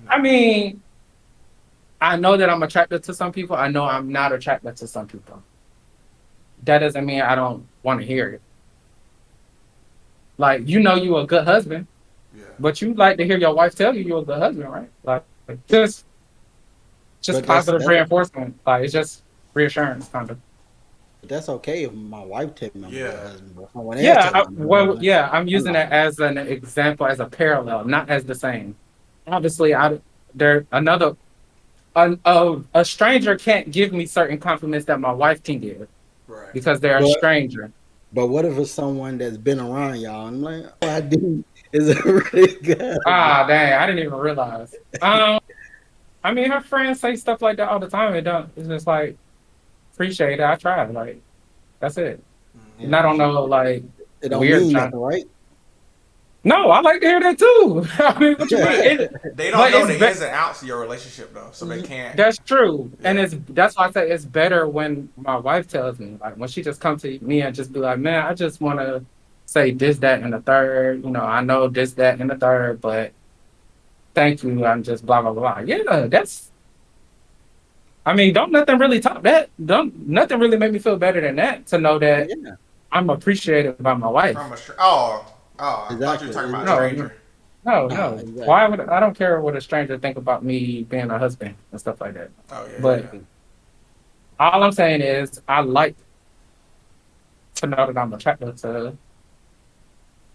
know. I mean, I know that I'm attracted to some people. I know I'm not attracted to some people. That doesn't mean I don't want to hear it. Like, you a good husband, Yeah. but you like to hear your wife tell you you're a good husband, right? Like, just But that's positive that's reinforcement. Like, it's just reassurance, kind of. that's okay if my wife tell me I'm a good Yeah. husband, but if someone else tell me I'm a good husband, I'm I'm using not. that as an example, as a parallel, not as the same. Obviously, a stranger can't give me certain compliments that my wife can give Right. because they're a But stranger. but what if it's someone that's been around y'all? And I'm like, oh, I do is a really good husband. Ah, dang, I didn't even realize. I mean, her friends say stuff like that all the time. It's just like, appreciate it. I tried. Like, that's it. And I Yeah, don't know, like, it don't weird mean trying. nothing, right? No, I like to hear that too. I mean, what you mean? But they don't But know it's the ins and outs of your relationship though, so they can't. that's true, and Yeah. that's why I say it's better when my wife tells me, like when she just comes to me and just be like, "Man, I just want to say this, that, and the third. I know this, that, and the third, but thank you. I'm just blah blah blah." Yeah, that's. I mean, don't nothing really top that. Don't nothing really make me feel better than that to know that Yeah, I'm appreciated by my wife. From a I thought you were exactly. talking about a No, stranger. no, Nah, no. Why exactly. would I don't care what a stranger think about me being a husband and stuff like that. Oh yeah, yeah, But yeah. all I'm saying is I like to know that I'm attracted to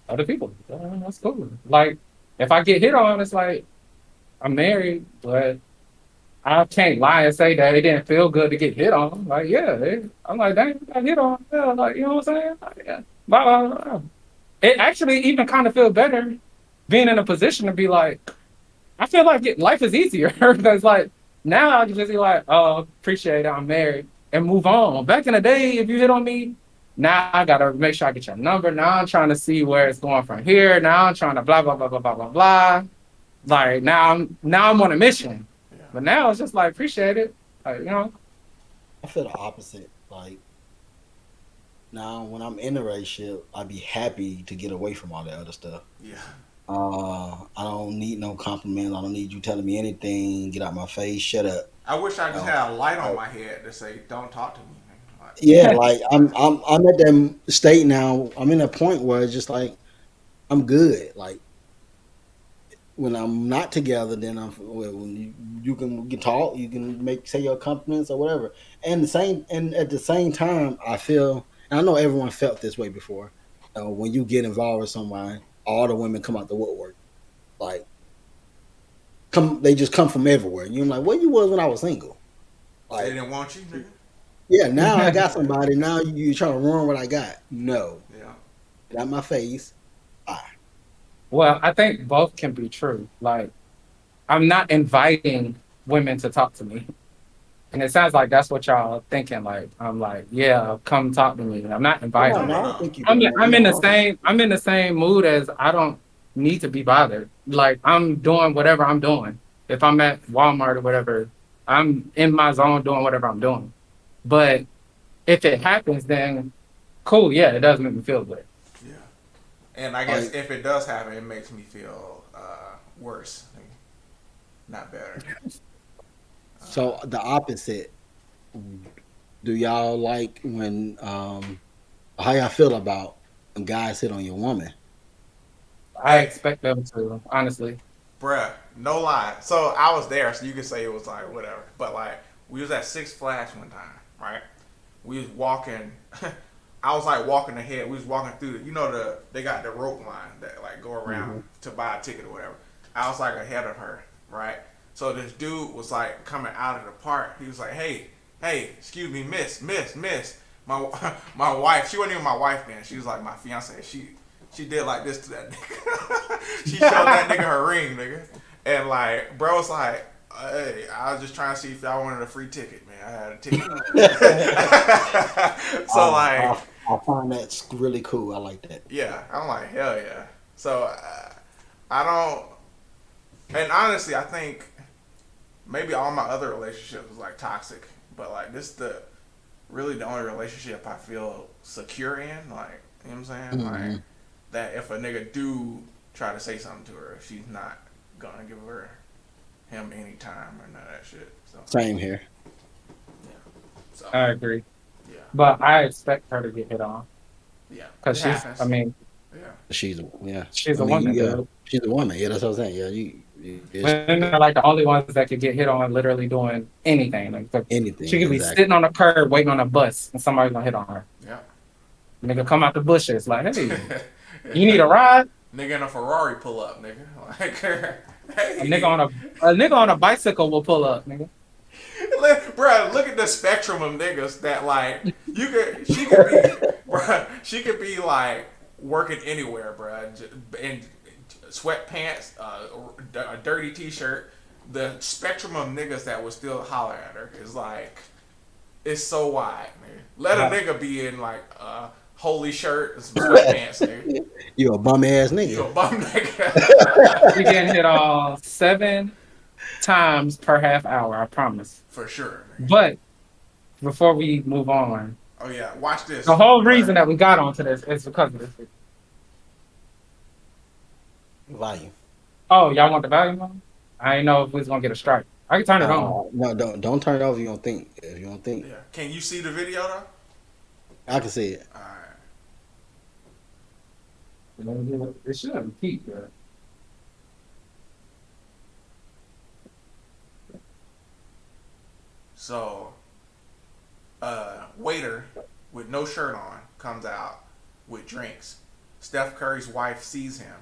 other people. That's cool. Like if I get hit on, it's like I'm married, but I can't lie and say that it didn't feel good to get hit on. Like, yeah, I'm like, dang, I got hit on. Yeah, like, you know what I'm saying? Like, yeah. Blah, blah, blah. It actually even kind of feel better being in a position to be like, I feel like life is easier because like now I can just be like, oh, appreciate it, I'm married, and move on. Back in the day, if you hit on me, now I gotta make sure I get your number. Now I'm trying to see where it's going from here. Now I'm trying to blah blah blah blah blah blah blah. Like now I'm on a mission. Yeah. But now it's just like appreciate it. Like. I feel the opposite. Like now, when I'm in a relationship, I'd be happy to get away from all that other stuff. Yeah. I don't need no compliments. I don't need you telling me anything. Get out my face. Shut up. I wish I just Uh, had a light on uh, my head to say, "Don't talk to me." Man. Like, yeah, like I'm at that state now. I'm in a point where it's just like I'm good. Like when I'm not together, then when you can talk, you can say your compliments or whatever. And at the same time, I feel, and I know everyone felt this way before. When you get involved with someone, all the women come out the woodwork. Like they just come from everywhere. You're like, where you was when I was single? they Like, didn't want you, nigga. yeah, now I got somebody. Now you trying to ruin what I got? No, Yeah. get out my face. Well, I think both can be true. Like I'm not inviting women to talk to me. And it sounds like that's what y'all thinking. Like, I'm like, yeah, come talk to me. I'm not No, inviting. no, I don't think you I'm can. I'm in No, I the don't think. same I'm in the same mood as I don't need to be bothered. Like I'm doing whatever I'm doing. If I'm at Walmart or whatever, I'm in my zone doing whatever I'm doing. But if it happens, then cool. Yeah, it does make me feel good. Yeah. And I guess Like, if it does happen, it makes me feel worse, not better. so the opposite. Do y'all like when how y'all feel about when guys hit on your woman? I Hey, expect them to, honestly. bruh, no lie. So I was there, so you could say it was like whatever. But like we was at Six Flags one time, right? We was walking. I was like walking ahead. We was walking through. They got the rope line that like go around to buy a ticket or whatever. I was like ahead of her, right? So this dude was like coming out of the park. He was like, hey, excuse me, miss. My my wife. She wasn't even my wife then. She was like my fiance. She did like this to that nigga. She showed that nigga her ring, nigga. And like, bro was like, hey, I was just trying to see if y'all wanted a free ticket, man. I had a ticket. So like, I find that really cool. I like that. yeah, I'm like, hell yeah. So I don't, and honestly, I think maybe all my other relationships was like toxic, but like this really the only relationship I feel secure in. Like, you know what I'm saying? Like that if a nigga do try to say something to her, she's not gonna give him any time or none of that shit. So Same here. yeah. So I agree. yeah. But I expect her to get hit on. Yeah. Because It happens. She's she's I a mean, woman, yeah, dude. she's a woman. Yeah, that's what I'm saying. Yeah, Women are like the only ones that could get hit on literally doing anything. Like anything she could be exactly. sitting on a curb waiting on a bus and somebody's gonna hit on her. Yeah. Nigga come out the bushes like, hey, you need a ride? Nigga in a Ferrari pull up, nigga. Like, hey. A nigga on a bicycle will pull up, nigga. Bruh, look at the spectrum of niggas that like she could be like working anywhere, bruh, in sweatpants, a dirty t-shirt. The spectrum of niggas that would still holler at her is like it's so wide, man. Let a nigga be in like holy shirt and some sweatpants, nigga. You a bum ass You a nigga. bum nigga. You getting hit on 7 times per half hour, I promise. For sure, nigga. But before we move on, Oh yeah, watch this. the whole reason that we got onto this is because of this. Volume. Oh, y'all want the volume on? I didn't know if we was gonna get a strike. I can turn it on. No, don't turn it off if you don't think. If you don't think, Yeah. Can you see the video though? I can see it. All right. It shouldn't peak, bro. So, waiter with no shirt on comes out with drinks. Steph Curry's wife sees him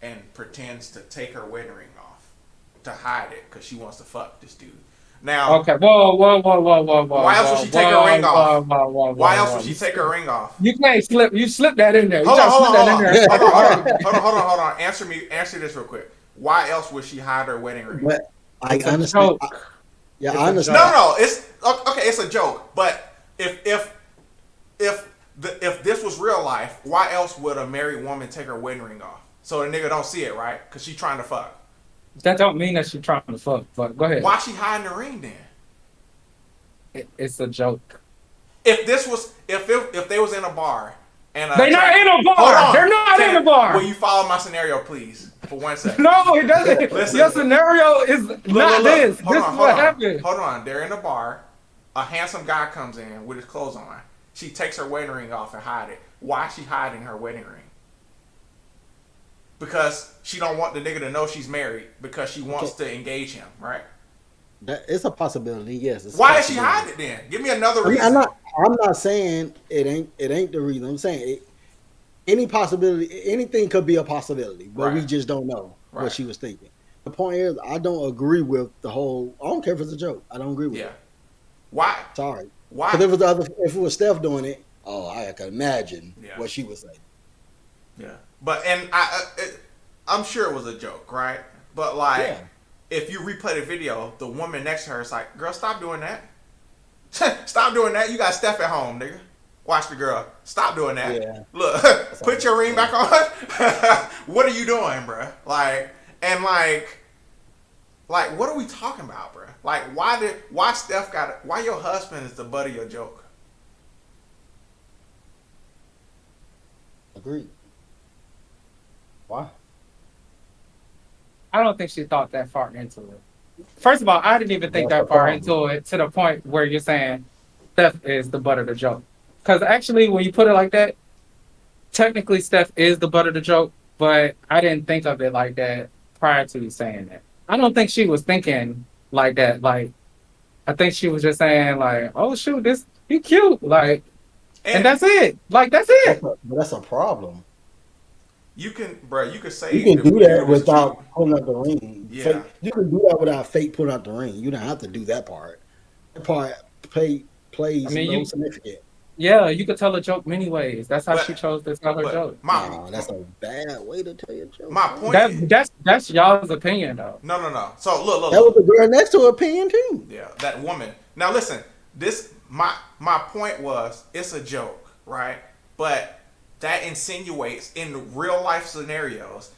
and pretends to take her wedding ring off to hide it because she wants to fuck this dude. Now, Okay. Whoa. why else would she take her ring off? Why else would she take her ring off? You can't slip. You slip that in there. You Hold gotta slip that in on. there. Hold on. Answer this real quick. Why else would she hide her wedding ring? But I It's a understand. joke. Yeah, It's I a understand. No. It's okay. It's a joke. But if this was real life, why else would a married woman take her wedding ring off? So the nigga don't see it, right? Because she's trying to fuck. That don't mean that she's trying to fuck. But go ahead. Why she hiding the ring then? It's a joke. If they was in a bar and They're not in a bar. Hold on. They're not in a bar. Will you follow my scenario, please, for 1 second? No, it doesn't. Listen. Your scenario is not this. Hold This on, is what happened. Hold on. They're in a bar. A handsome guy comes in with his clothes on. She takes her wedding ring off and hide it. Why is she hiding her wedding ring? Because she don't want the nigga to know she's married because she wants to engage him, right? That it's a possibility. Yes. It's a Why is she possibility. hiding it then? Give me another I mean, reason. I'm not saying it ain't the reason. I'm saying any possibility, anything could be a possibility, but we Right. just don't know Right. what she was thinking. The point is, I don't agree with the whole. I don't care if it's a joke. I don't agree with Yeah. it. Why? Sorry. Why? Because if it was Steph doing it, I can imagine what she would say. Yeah. But I'm sure it was a joke, right? But like, Yeah. if you replay the video, the woman next to her is like, "Girl, stop doing that." Stop doing that. You got Steph at home, nigga. Watch the girl. Stop doing that. Yeah. Look, put your ring back on. What are you doing, bro? Like, what are we talking about, bro? Like, why Steph why your husband is the butt of your joke? Agreed. Why? I don't think she thought that far into it. First of all, I didn't even think That's that far the into it to the point where you're saying Steph is the butt of the joke. Because actually, when you put it like that, technically Steph is the butt of the joke, but I didn't think of it like that prior to you saying that. I don't think she was thinking like that. Like, I think she was just saying like, "Oh shoot, he cute," like, and that's it. Like, that's it. But that's a problem. You can say You can do the that dude is without cute. pulling out the ring. Yeah. You can do that without fake pulling out the ring. You don't have to do that part. That part plays I mean, no significant. Yeah, you could tell a joke many ways. That's how she chose to tell her joke. That's a bad way to tell your joke. My point is, that's y'all's opinion though. No. So look. That was the girl next to her opinion too. Yeah, that woman. Now listen, my point was it's a joke, right? But that insinuates in real life scenarios,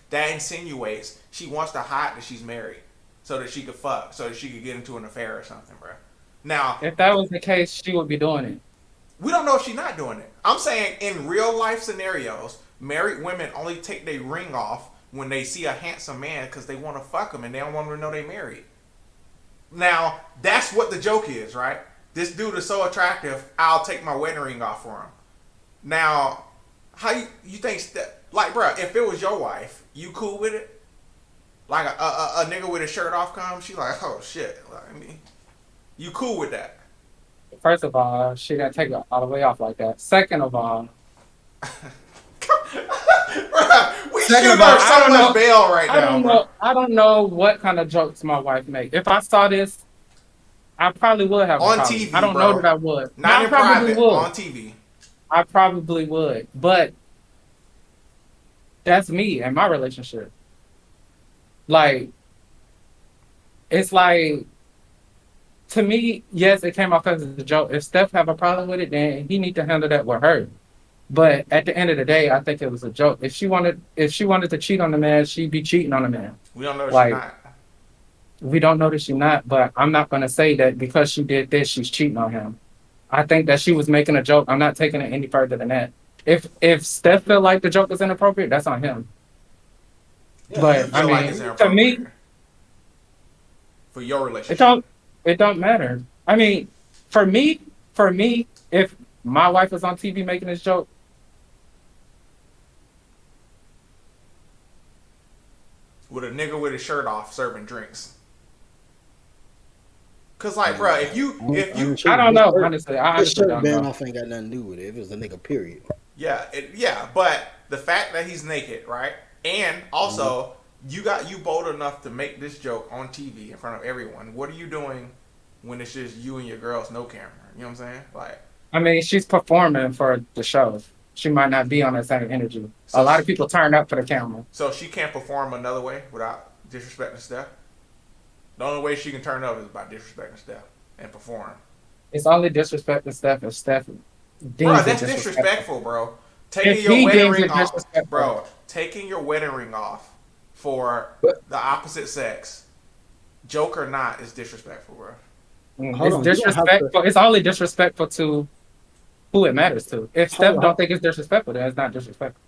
she wants to hide that she's married so that she could fuck, so that she could get into an affair or something, bro. Now, if that was the case, she would be doing it. We don't know if she's not doing it. I'm saying in real life scenarios, married women only take their ring off when they see a handsome man because they want to fuck him and they don't want them to know they married. Now, that's what the joke is, right? This dude is so attractive, I'll take my wedding ring off for him. Now, how you think like, bro, if it was your wife, you cool with it? Like a nigga with his shirt off comes, she like, oh shit. Like, I mean, you cool with that? First of all, she didn't take it all the way off like that. Second of all, we shooting her so much bail right now. I don't know what kind of jokes my wife make. If I saw this, I probably would have on TV. I don't know that I would. Not in private. On TV. I probably would, but that's me and my relationship. Like, it's like, to me, yes, it came off as a joke. If Steph have a problem with it, then he need to handle that with her. But at the end of the day, I think it was a joke. If she wanted to cheat on the man, she'd be cheating on the man. We don't know she's not. We don't know that she's not, but I'm not going to say that because she did this, she's cheating on him. I think that she was making a joke. I'm not taking it any further than that. If Steph feel like the joke is inappropriate, that's on him. Yeah, but I mean, to me, for your relationship, it don't matter. I mean, for me, if my wife was on TV making this joke, with a nigga with his shirt off serving drinks. Cause like, bro, if you, I don't know. Honestly, I honestly don't know. Off ain't got nothing to do with it. If it was a nigga, period. Yeah, but the fact that he's naked, right, and also you bold enough to make this joke on TV in front of everyone. What are you doing when it's just you and your girls, no camera? You know what I'm saying? Like, I mean, she's performing for the show. She might not be on the same energy. So a lot of people turn up for the camera. So she can't perform another way without disrespecting Steph? The only way she can turn up is by disrespecting Steph and perform. It's only disrespecting Steph if Steph deems bro, that's disrespectful, bro. Taking your wedding ring off, bro. Taking your wedding ring off for the opposite sex, joke or not, is disrespectful, bro. It's disrespectful. It's only disrespectful to who it matters to. If Steph don't think it's disrespectful, then it's not disrespectful.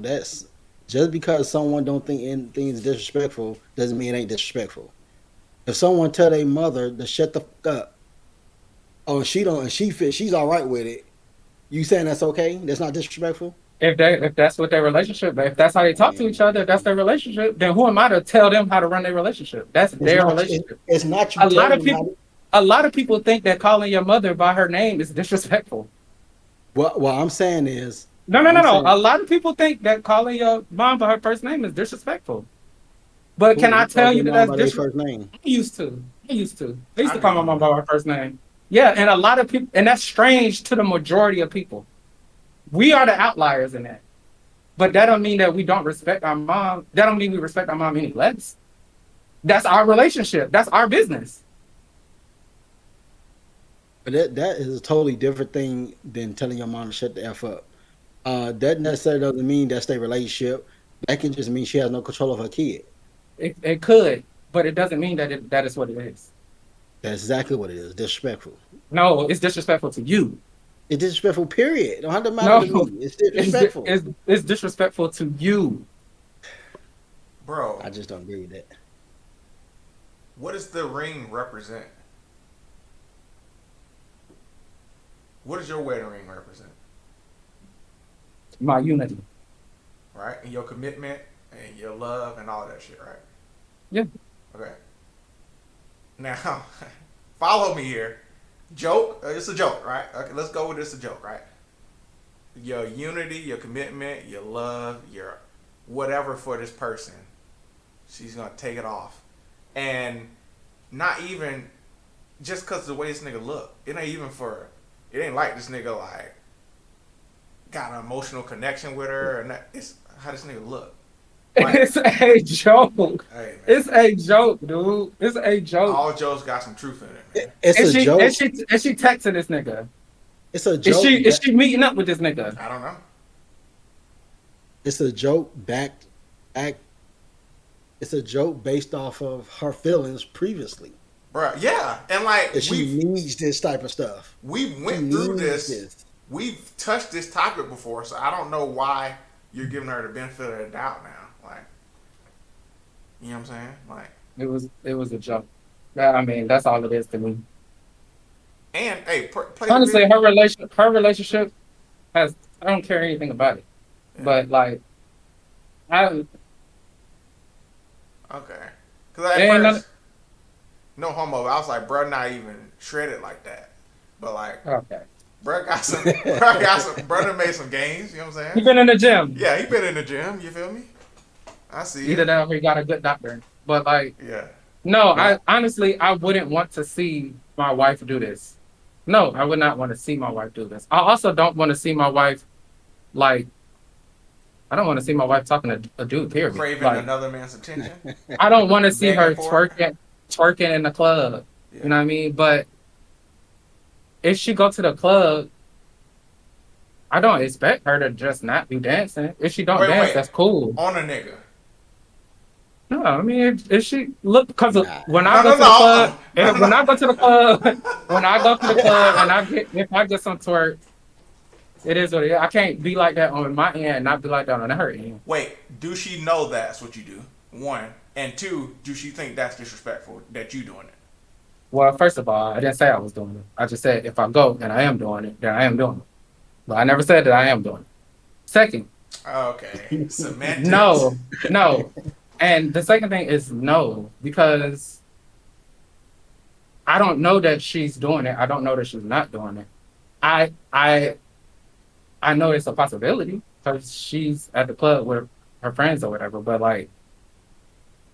That's just because someone don't think anything is disrespectful doesn't mean it ain't disrespectful. If someone tell their mother to shut the fuck up, oh, she don't, and she's all right with it, you saying that's okay? That's not disrespectful? If that's what their relationship, if that's how they talk to each other, that's their relationship, then who am I to tell them how to run their relationship? That's their relationship. It's not you. A lot of people think that calling your mother by her name is disrespectful. What I'm saying is No. A lot of people think that calling your mom by her first name is disrespectful. But can I tell you that that's disrespectful? I used to. I used to call my mom by her first name. Yeah, and a lot of people, and that's strange to the majority of people. We are the outliers in that. But that don't mean that we don't respect our mom. That don't mean we respect our mom any less. That's our relationship. That's our business. But that is a totally different thing than telling your mom to shut the f up. That necessarily doesn't mean that's their relationship. That can just mean she has no control of her kid. It could, but it doesn't mean that is what it is. That's exactly what it is. Disrespectful. No, it's disrespectful to you. It's disrespectful. Period. It don't have to matter No, to me. It's disrespectful. it's disrespectful to you. Bro, I just don't agree with that. what does the ring represent? What does your wedding ring represent? My unity. Right? And your commitment and your love and all that shit, right? Yeah. Okay. Now, follow me here. Joke. It's a joke, right? Okay, let's go with this a joke, right? Your unity, your commitment, your love, your whatever for this person. She's gonna take it off. And not even just because the way this nigga look. It ain't like this nigga like got an emotional connection with her, and it's how this nigga look. Like, It's a joke. hey, man, It's a joke, dude. It's a joke. all jokes got some truth in it, man. It's Is a she joke. is she texting this nigga? It's a joke. Is she meeting up with this nigga? I don't know. It's a joke It's a joke based off of her feelings previously. Bruh, yeah. And like That she needs this type of stuff. we She went through needs this. We've touched this topic before, so I don't know why you're giving her the benefit of the doubt now. Like, you know what I'm saying? Like, It was a joke. I mean, that's all it is to me. and hey, play Honestly, the her relationship has, I don't care anything about it. Yeah. But like, I okay. Because at And first, no homo, I was like, bruh, not even shredded like that. But like, okay. bruh got some, brother made some gains. You know what I'm He saying? been in the gym. Yeah, he been in the gym. You feel me? I see. Either that or he got a good doctor. But like, Yeah. no, I honestly I wouldn't want to see my wife do this. No, I would not want to see my wife do this. I also don't want to see my wife like I don't want to see my wife talking to a dude, period. Craving Like, another man's attention. I don't want to see her Begging for it. twerking in the club. Yeah. You know what I mean? But if she go to the club, I don't expect her to just not be dancing. If she don't dance, that's cool. On a nigga. No, I mean if she look because Nah. when I go to the club, when I go to the club, when I go to the club and if I get some twerk, it is what it is. I can't be like that on my end and not be like that on her end. Wait, do she know that's what you do? One. And two, do she think that's disrespectful that you doing it? Well, first of all, I didn't say I was doing it. I just said if I go and I am doing it, then I am doing it. But I never said that I am doing it. Second, Okay. Semantics. no. And the second thing is no, because I don't know that she's doing it. I don't know that she's not doing it. I know it's a possibility because she's at the club with her friends or whatever. But like,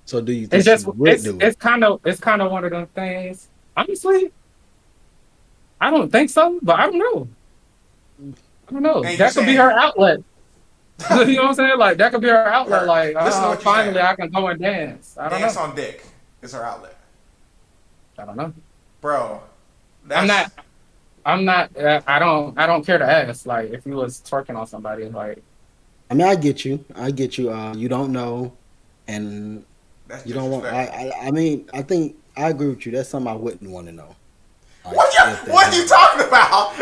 So do you think it's just she would do it? it's kind of one of them things. Honestly, I don't think so, but I don't know. I don't know. And That you're could be saying- her outlet. You know what I'm saying? Like that could be her outlet. Her- Like, listen to what you're finally, saying. I can go and dance. I don't Dance know. on dick is her outlet. I don't know. Bro. I'm not. I don't care to ask. Like, if you was twerking on somebody, like, I mean, I get you. You don't know, and That's you don't want. disrespectful. I mean, I think I agree with you. That's something I wouldn't want to know. Like, What if that are you happened. talking about?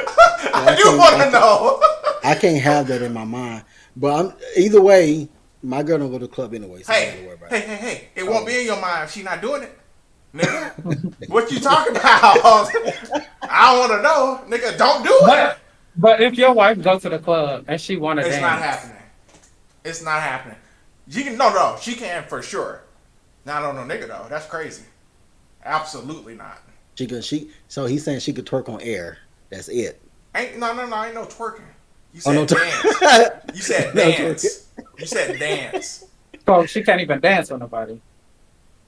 I do can't- want I to know. I can't have that in my mind. But either way, my girl don't go to the club anyway. So I don't gotta worry about it. Hey. It won't be in your mind if she not doing it. Nigga, what you talking about? I don't want to know. Nigga, don't do it. but if your wife goes to the club and she want to dance, It's not happening. It's not happening. She can, no, she can for sure. Not on no nigga though. That's crazy. Absolutely not. So he's saying she could twerk on air. That's it. Ain't no twerking. You Oh, said no dance. You said No dance. You said dance. So she can't even dance with nobody.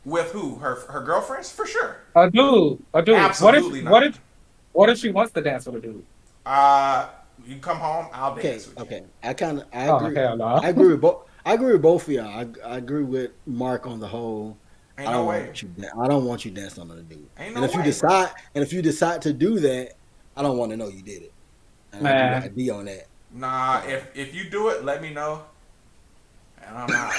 With who? Her girlfriends? For sure. A dude. Absolutely not. What if she wants to dance with a dude? You come home, I'll dance with you. Okay. I agree. Hell no. I agree with both. I agree with both of y'all. I agree with Mark on the whole. Ain't no way. I don't want you dancing on another dude. Ain't And no if you way, decide, to do that, I don't want to know you did it. And I Man. give ID on that. Nah, if you do it, let me know. And I'm out.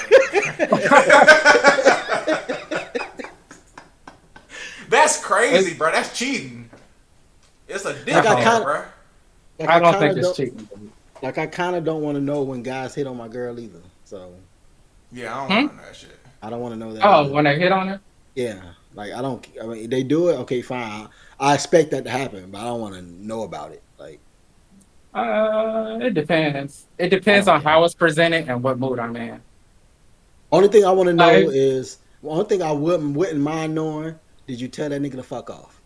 That's crazy, bro. That's cheating. It's a dick, bro. Like I don't think it's cheating. Like I kind of don't want to know when guys hit on my girl either. So yeah, I don't want to know that shit. I don't want to know that. Oh, either. when they hit on her? Yeah, like I don't. I mean, they do it. Okay, fine. I expect that to happen, but I don't want to know about it. Like, It depends. It depends on how it's presented and what mood I'm in. only thing I want to know is only thing I wouldn't mind knowing. Did you tell that nigga to fuck off?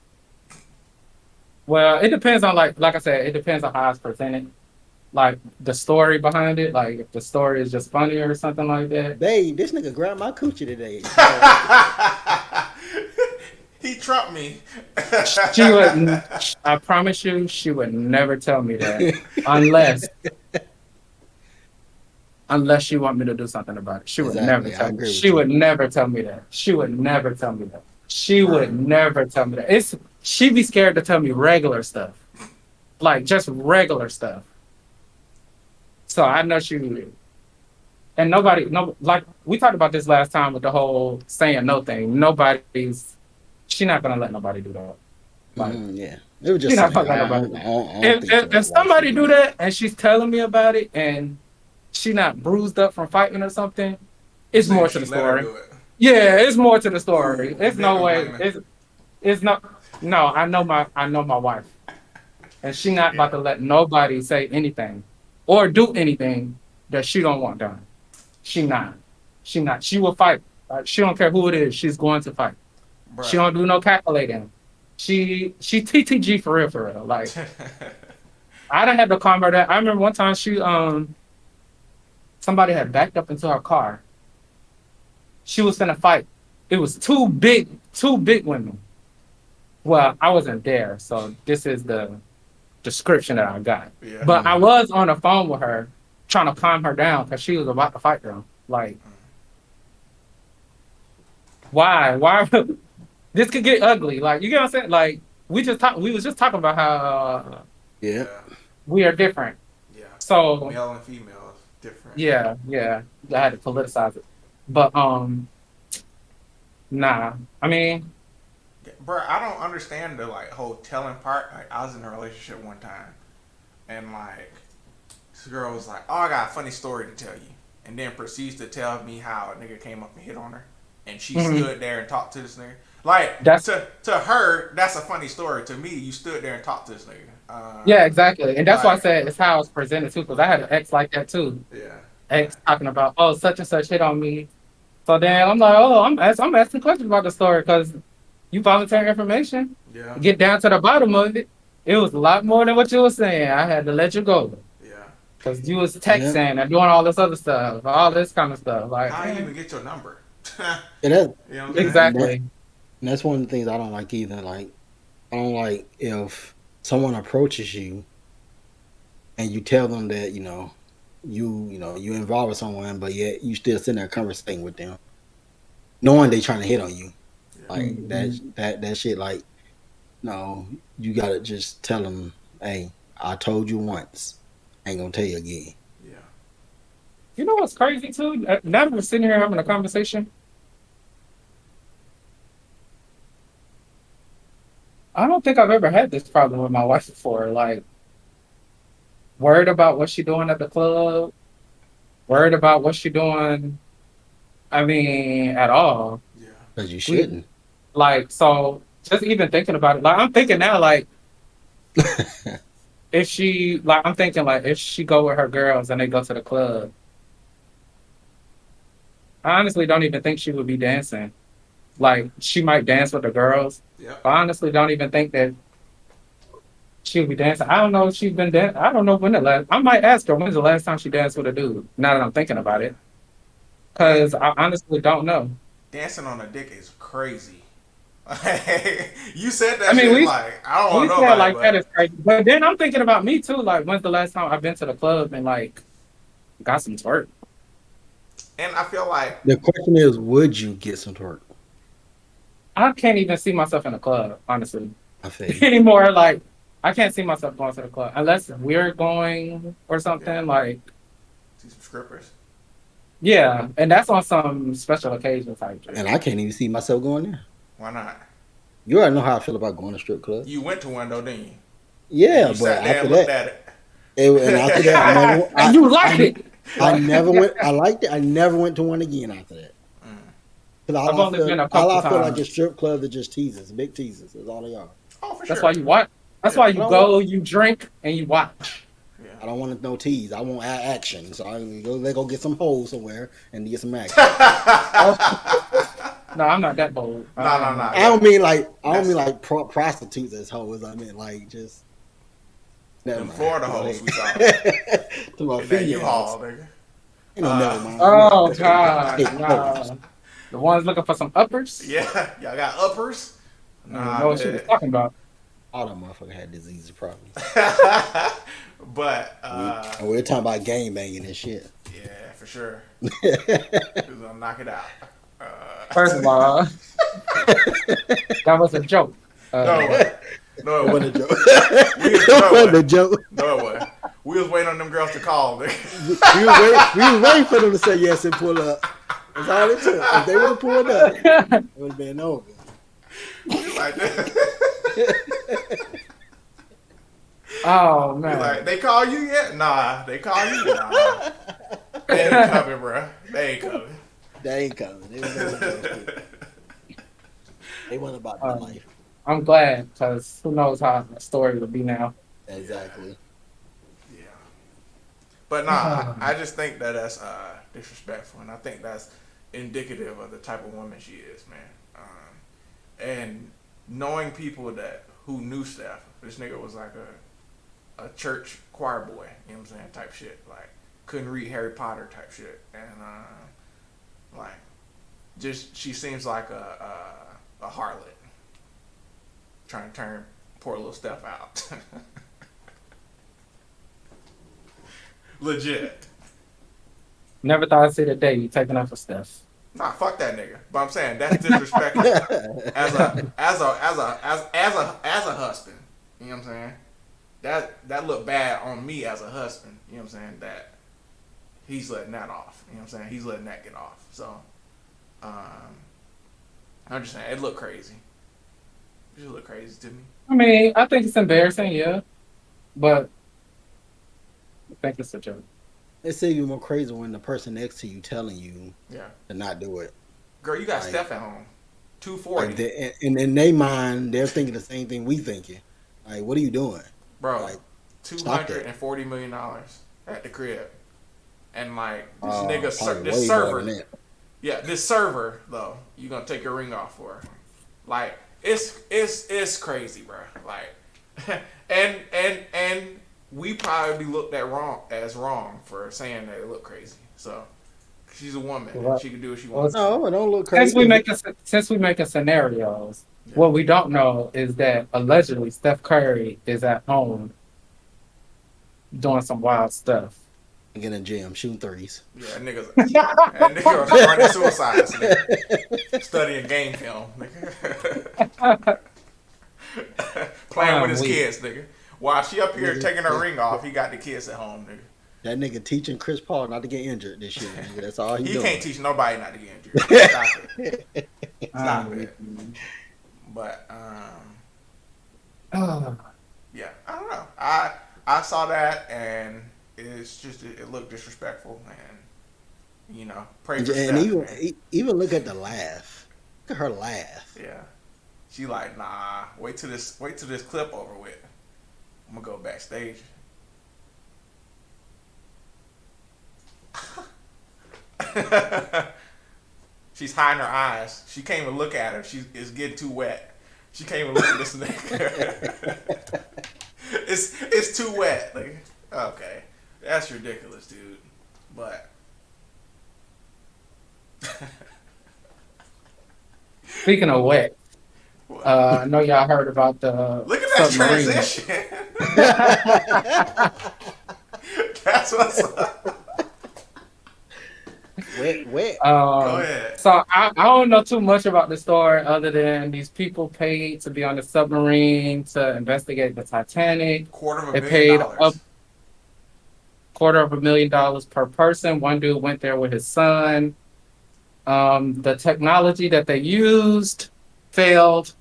Well, it depends on like I said, it depends on how it's presented. Like the story behind it, like if the story is just funny or something like that. Babe, this nigga grabbed my coochie today. He trumped me. She wouldn't. I promise you, she would never tell me that unless she want me to do something about it. She would never tell me. She would never tell me that. She would never tell me that. She would never tell me that. She'd be scared to tell me regular stuff, like just regular stuff. So I know she would. And like we talked about this last time with the whole saying no thing. She's not gonna let nobody do that. Like, yeah, it was just. She's not gonna let nobody. If somebody do that and she's telling me about it and she not bruised up from fighting or something, it's more to the story. Yeah, it's more to the story. It's no way. It's not. No, I know my wife, and she not about to let nobody say anything or do anything that she don't want done. She not. She will fight. She don't care who it is. She's going to fight. Bruh. She don't do no calculating. She TTG for real. Like I done had to calm her down. I remember one time somebody had backed up into her car. She was gonna fight. It was two big women. Well, I wasn't there, so this is the description that I got. Yeah. But I was on the phone with her, trying to calm her down because she was about to fight them. Like, why? This could get ugly. Like, you get what I'm saying? Like, we was just talking about how we are different. Yeah. So male and female is different. Yeah. I had to politicize it. But nah. I mean, bro, I don't understand the like whole telling part. Like, I was in a relationship one time, and like this girl was like, "Oh, I got a funny story to tell you," and then proceeds to tell me how a nigga came up and hit on her, and she stood there and talked to this nigga. Like, to her, that's a funny story. To me, you stood there and talked to this nigga. Yeah, exactly, and that's why I said it's how it's presented too. Because I had an ex like that too. Yeah. Ex talking about, oh, such and such hit on me. So then I'm like, oh, I'm asking questions about the story because you volunteer information. Yeah. Get down to the bottom of it. It was a lot more than what you were saying. I had to let you go. Yeah. Because you was texting and doing all this other stuff, all this kind of stuff. Like, how you even get your number? You know exactly. And that's one of the things I don't like either. Like, I don't like if someone approaches you and you tell them that you involved with someone, but yet you still sitting there conversing with them, knowing they trying to hit on you. Like that shit. Like, no, you gotta just tell them, hey, I told you once, ain't gonna tell you again. Yeah. You know what's crazy too? Now that we're sitting here having a conversation, I don't think I've ever had this problem with my wife before. Like, worried about what she doing at the club, worried about what she doing. I mean, at all. Yeah. Because you shouldn't. Like, so just even thinking about it, like I'm thinking now, like if she go with her girls and they go to the club, I honestly don't even think she would be dancing. Like, she might dance with the girls. Yeah. I honestly don't even think that she would be dancing. I don't know if she's been dancing. I don't know when I might ask her when's the last time she danced with a dude, now that I'm thinking about it. Because I honestly don't know. Dancing on a dick is crazy. You said that shit like, I don't know. That is crazy. But then I'm thinking about me too. Like, when's the last time I've been to the club and like got some twerk? And I feel like the question is, would you get some twerk? I can't even see myself in a club, honestly. I feel anymore. Like, I can't see myself going to the club unless we're going or something Yeah. like. See some strippers. Yeah, and that's on some special occasion type shit. And I can't even see myself going there. Why not? You already know how I feel about going to strip clubs. You went to one though, didn't you? Yeah, And you but sat there after and looked that, at and after that, I never. And you like it. I never went. I liked it. I never went to one again after that. Because I've only been a couple all I feel like times. is strip clubs are just teasers, big teasers. That's all they are. Oh, for That's sure. why you watch. That's Yeah. why you go, you drink, and you watch. Yeah. I don't want no tease. I want action. So they go get some holes somewhere and get some action. No, I'm not that bold. No. I don't mean like prostitutes as hoes. I mean like just never Them mind. Florida hoes we saw. To my In that females. U-Haul, nigga. You know, never mind. Oh Yeah. God, nah. The ones looking for some uppers. Yeah, y'all got uppers. I don't know what she was talking about. All them motherfuckers had diseases problems. But And we're talking about gang banging and shit. yeah, for sure. We're gonna knock it out. First of all, that was a joke. No, it It wasn't wasn't. a joke. We was- It wasn't a joke. No, it wasn't. We was waiting on them girls to call, nigga. We was waiting for them to say yes and pull up. That's all it took. If they would have pulled up, it would have been over. Like that. Oh We man, like, they call you yet? Nah. They call you? Nah. They ain't coming, bro. They ain't coming. They ain't coming. They wasn't about that life. I'm glad because who knows how the story would be now. Exactly. Yeah. But nah, I just think that that's disrespectful, and I think that's indicative of the type of woman she is, man. And knowing people who knew Steph, this nigga was like a church choir boy, you know what I'm saying, type shit. Like, couldn't read Harry Potter type shit. And, like, just, she seems like a harlot. Trying to turn poor little Steph out. Legit. Never thought I'd see the day you taking up for Steph. Nah, fuck that nigga. But I'm saying that's disrespectful as a husband. You know what I'm saying? That looked bad on me as a husband. You know what I'm saying? That he's letting that off. You know what I'm saying? He's letting that get off. So, I'm just saying it looked crazy. It just looked crazy to me. I mean, I think it's embarrassing, yeah, but I think it's a joke. It's even more crazy when the person next to you telling you Yeah. to not do it. Girl, you got Like- Steph at home. 240. Like and in their mind, they're thinking the same thing we thinking. Like, what are you doing? Bro, Like, $240 million at the crib. And like this probably nigga, way this more server, than that. yeah, this server though, you gonna take your ring off for? Like it's crazy, bro. Like, and we probably looked at wrong for saying that it looked crazy. So she's a woman, Right. she can do what she Well, wants. No, it don't look crazy. Since we making scenarios, Yeah. what we don't know is that allegedly Steph Curry is at home doing some wild stuff. Get in the gym, shooting threes. Yeah, that nigga was running suicides, nigga. Studying game film, nigga. Playing with his kids, nigga. While she up here taking her ring off, he got the kids at home, nigga. That nigga teaching Chris Paul not to get injured this year. Nigga. That's all He doing. can't teach nobody not to get injured. Stop it. Stop it. But yeah, I don't know. I saw that and it's just it looked disrespectful and you know pray for And Steph, even look at the laugh. Look at her laugh. yeah. She like nah. Wait till this clip over with. I'm gonna go backstage. She's hiding her eyes. She can't even look at her. It's getting too wet. She can't even look at this nigga. It's too wet. Like, okay, that's ridiculous, dude. But Speaking of wet, I know y'all heard about the look at that submarine. transition. That's what's up. Wet. Go ahead. So I don't know too much about the story other than these people paid to be on the submarine to investigate the Titanic. They paid up $250,000. $250,000 per person. One dude went there with his son. The technology that they used failed,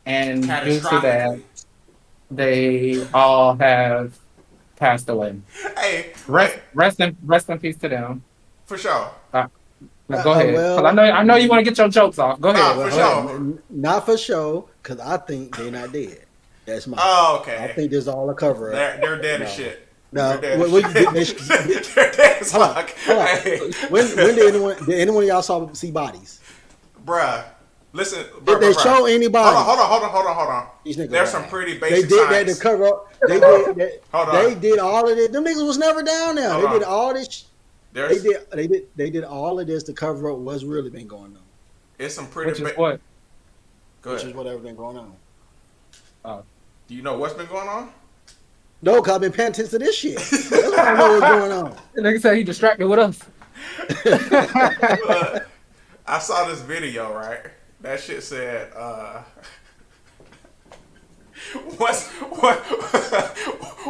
and due to that, Catastrophically. they all have passed away. Hey, Rest, wait, rest in peace to them. for sure. Now go ahead, because Well, I know you want to get your jokes off. Go Nah, ahead. for well, hold sure. on. Not for sure, because I think they're not dead. That's my. Oh, I okay. think this all a cover up. They're dead as No. shit. No, They're dead when, as when, shit. They're dead as hold on, fuck. hold on. Hey. When did anyone of y'all see bodies? Bruh, listen. Did they bruh. show anybody? Hold on. These niggas There's lying. some pretty They basic did science. that to cover up. They Hold did that. Hold on. They did all of it. Them niggas was never down there. Hold They did on. all this. There's They did all of this to cover up what's really been going on, it's some pretty. Which is what? Go which ahead. is whatever been going on. Do you know what's been going on? No, cause I've been paying attention to this shit. That's why I know what's going on. The nigga said he distracted with us. Look, I saw this video, right? That shit said,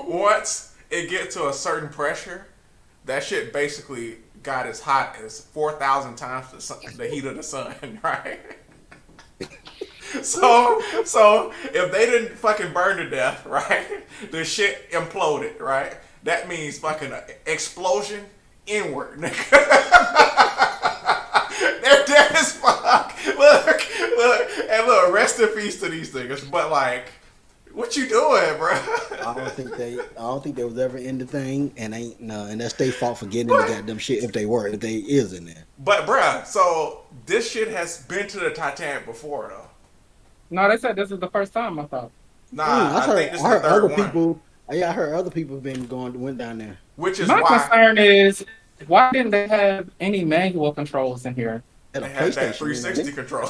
once it get to a certain pressure, that shit basically got as hot as 4,000 times the heat of the sun, right? So if they didn't fucking burn to death, right? The shit imploded, right? That means fucking explosion inward, nigga. They're dead as fuck. Look, and look, rest in peace to these niggas. But like, what you doing, bro? I don't think they was ever in the thing, and and that's their fault for getting in the goddamn shit if they is in there. But bruh, so this shit has been to the Titanic before though. No, they said this is the first time. I thought. Nah, I think this is heard the third other one. people. Yeah, I heard other people went down there. Which is My why concern is why didn't they have any manual controls in here? At a they had that PlayStation 360 control.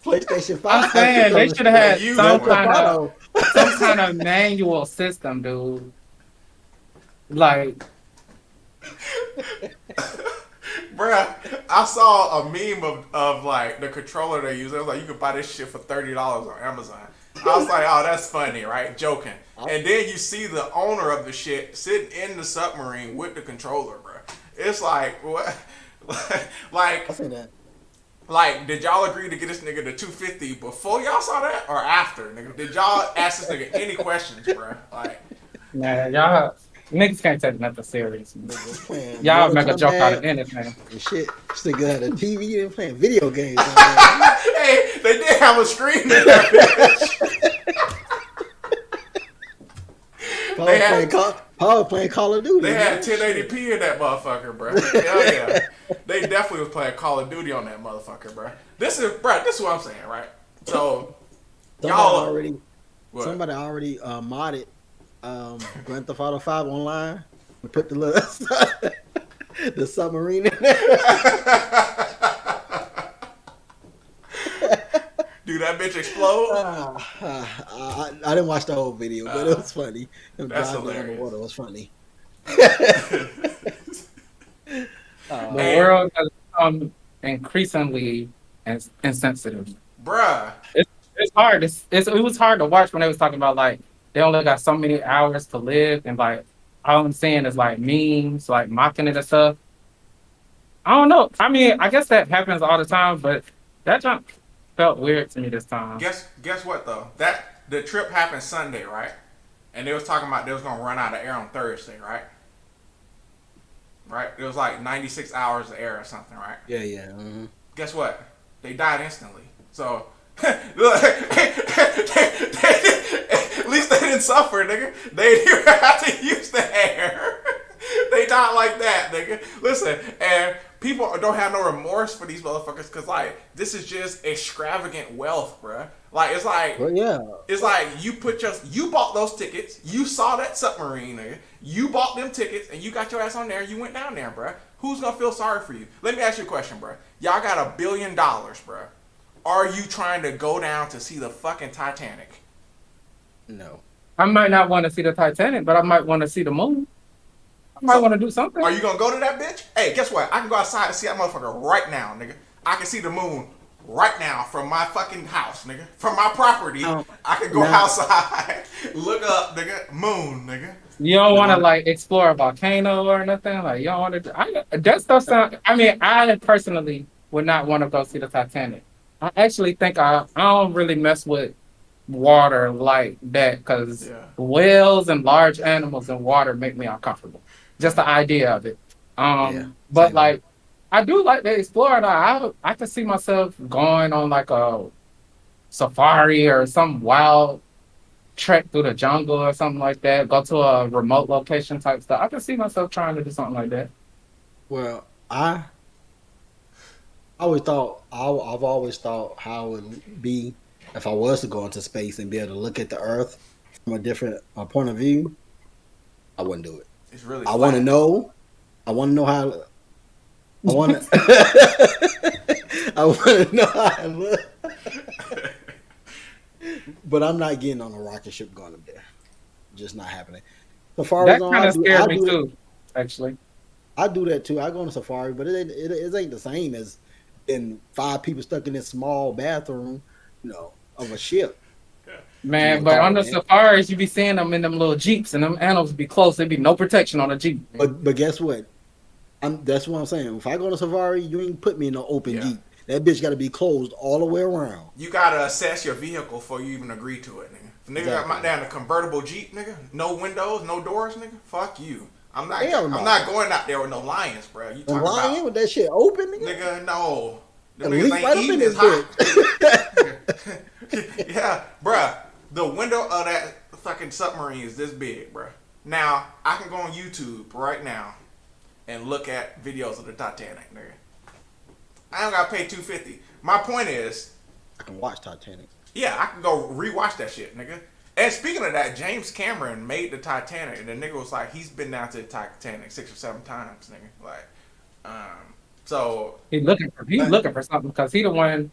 PlayStation 5. I'm saying they should have had You some would. kind of manual system, dude. Like, Bruh, I saw a meme of like the controller they use. It was like you could buy this shit for $30 on Amazon. I was like, oh, that's funny, right? Joking. And then you see the owner of the shit sitting in the submarine with the controller, bruh. It's like what? Like, I seen that. like, did y'all agree to get this nigga the 250 before y'all saw that or after, nigga? Did y'all ask this nigga any questions, bruh? Like, man, y'all niggas can't take nothing serious. Niggas was playing Y'all Mortal make a joke out of Kombat anything. and shit. This nigga had a TV and playing video games. hey, they did have a screen in that bitch. Paul playing Call of Duty. They had man. 1080p in that motherfucker, bro. Hell yeah. They definitely was playing Call of Duty on that motherfucker, bro. This is what I'm saying, right? So, Somebody already modded Grand Theft Auto 5 online. We put the little the submarine in there. do that bitch explode? I didn't watch the whole video, but it was funny. Him That's driving hilarious. underwater was funny. The world has become increasingly insensitive. Bruh. It's hard. It was hard to watch when they was talking about like they only got so many hours to live, and like all I'm seeing is like memes, like mocking it and stuff. I don't know. I mean, I guess that happens all the time, but that jump felt weird to me this time. Guess what though? The trip happened Sunday, right? And they was talking about they was gonna run out of air on Thursday, right? Right? It was like 96 hours of air or something, right? Yeah. Mm-hmm. Guess what? They died instantly. So, look, at least they didn't suffer, nigga. They didn't have to use the air. They died like that, nigga. Listen, and people don't have no remorse for these motherfuckers because, like, this is just extravagant wealth, bruh. Like, it's like, Well, yeah. it's like you bought those tickets, you saw that submarine, nigga. You bought them tickets, and you got your ass on there, and you went down there, bruh. Who's gonna feel sorry for you? Let me ask you a question, bruh. Y'all got $1 billion, bruh. Are you trying to go down to see the fucking Titanic? No. I might not want to see the Titanic, but I might want to see the moon. I might want to do something. Are you gonna go to that bitch? Hey, guess what? I can go outside and see that motherfucker right now, nigga. I can see the moon right now from my fucking house, nigga. From my property, I can go outside, look up, nigga. Moon, nigga. You don't want to like explore a volcano or nothing. Like you don't want to. That stuff sound. I mean, I personally would not want to go see the Titanic. I actually think I don't really mess with water like that because whales and large animals in water make me uncomfortable. Just the idea of it. But like, I do like to explore, and I could see myself going on like a safari or some wild trek through the jungle or something like that. Go to a remote location type stuff. I can see myself trying to do something like that. Well, I've always thought how it would be if I was to go into space and be able to look at the Earth from a different point of view. I wouldn't do it. It's really. I want to know. I want to know how. I want to. I want to know how it look. But I'm not getting on a rocket ship going up there. Just not happening. Safari that kind of scared me too. Actually, I do that too. I go on a safari, but it ain't the same as in 5 people stuck in this small bathroom, of a ship. Man, but on the safaris, you be seeing them in them little jeeps, and them animals be close. There be no protection on a jeep. But guess what? That's what I'm saying. If I go to safari, you ain't put me in no open jeep. That bitch got to be closed all the way around. You gotta assess your vehicle before you even agree to it, nigga. If nigga got my down a convertible jeep, nigga, no windows, no doors, nigga. Fuck you. I'm not going out there with no lions, bro. You talking about with that shit open, nigga? Nigga, no. The niggas ain't eating this hot. Yeah, bruh. The window of that fucking submarine is this big, bruh. Now, I can go on YouTube right now and look at videos of the Titanic, nigga. I don't gotta pay $250. My point is, I can watch Titanic. Yeah, I can go rewatch that shit, nigga. And speaking of that, James Cameron made the Titanic, and the nigga was like, he's been down to the Titanic 6 or 7 times, nigga. Like, so he's looking for something because he the one.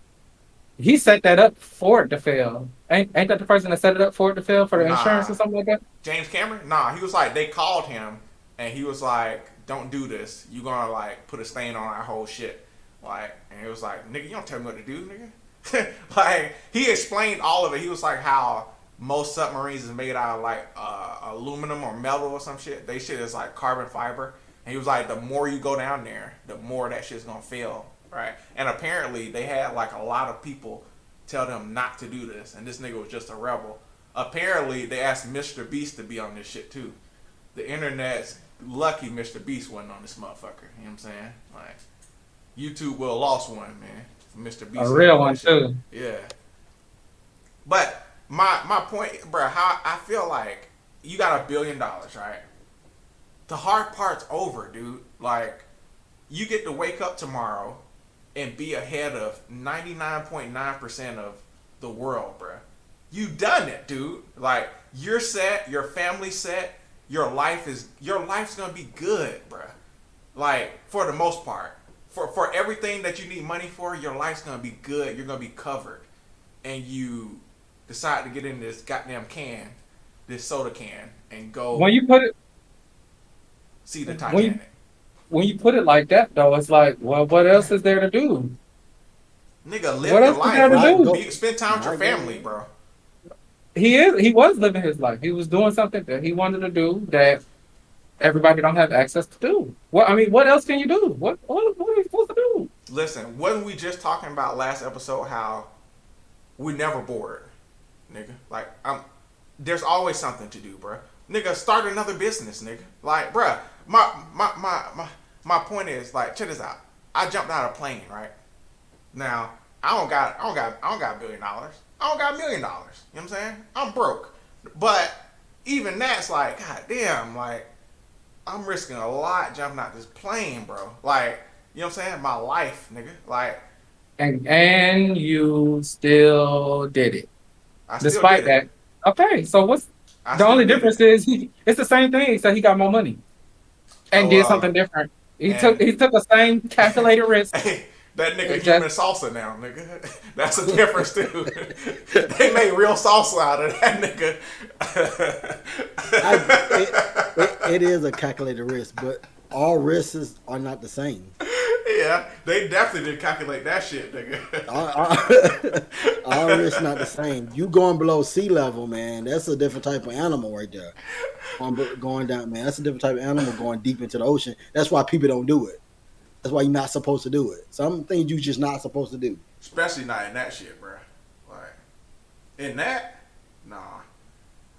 He set that up for it to fail. Ain't that the person that set it up for it to fail for the insurance or something like that? James Cameron? Nah, he was like, they called him, and he was like, don't do this. You gonna like put a stain on our whole shit. Like, and it was like, nigga, you don't tell me what to do, nigga. Like, he explained all of it. He was like, how most submarines is made out of like aluminum or metal or some shit. They shit is like carbon fiber. And he was like, the more you go down there, the more that shit's gonna fail, right? And apparently they had like a lot of people tell them not to do this, and this nigga was just a rebel. Apparently they asked Mr. Beast to be on this shit too. The internet's lucky Mr. Beast wasn't on this motherfucker. You know what I'm saying? Like, YouTube will have lost one, man. Mr. Beast. A real one too. Yeah. But my point, bro, how I feel like you got $1 billion, right? The hard part's over, dude. Like, you get to wake up tomorrow and be ahead of 99.9% of the world, bro. You done it, dude. Like, you're set, your family's set, your life's gonna be good, bro. Like, for the most part. For everything that you need money for, your life's gonna be good. You're gonna be covered. And you decide to get in this goddamn can, this soda can, and go when you put it see the Titanic. When you put it like that, though, it's like, well, what else is there to do? Nigga, live your life, right? Spend time with your family, bro. He was living his life. He was doing something that he wanted to do that everybody don't have access to do. Well, I mean, what else can you do? What are you supposed to do? Listen, wasn't we just talking about last episode how we never bored, nigga? Like, there's always something to do, bro. Nigga, start another business, nigga. Like, bro, my point is, like, check this out. I jumped out of a plane, right? Now, I don't got $1 billion. I don't got $1 million. You know what I'm saying? I'm broke. But even that's like, god damn, like, I'm risking a lot jumping out this plane, bro. Like, you know what I'm saying? My life, nigga. Like, and you still did it. Despite that. Okay, so what's the only difference is it's the same thing, except he got more money and did something different. He took the same calculated risk. Hey, that nigga human salsa now, nigga. That's a difference too. They made real salsa out of that nigga. It is a calculated risk, but all risks are not the same. Yeah, they definitely did calculate that shit, nigga. All risks not the same. You going below sea level, man. That's a different type of animal right there. Going down, man. That's a different type of animal going deep into the ocean. That's why people don't do it. That's why you're not supposed to do it. Some things you just not supposed to do. Especially not in that shit, bro. Like, in that, nah.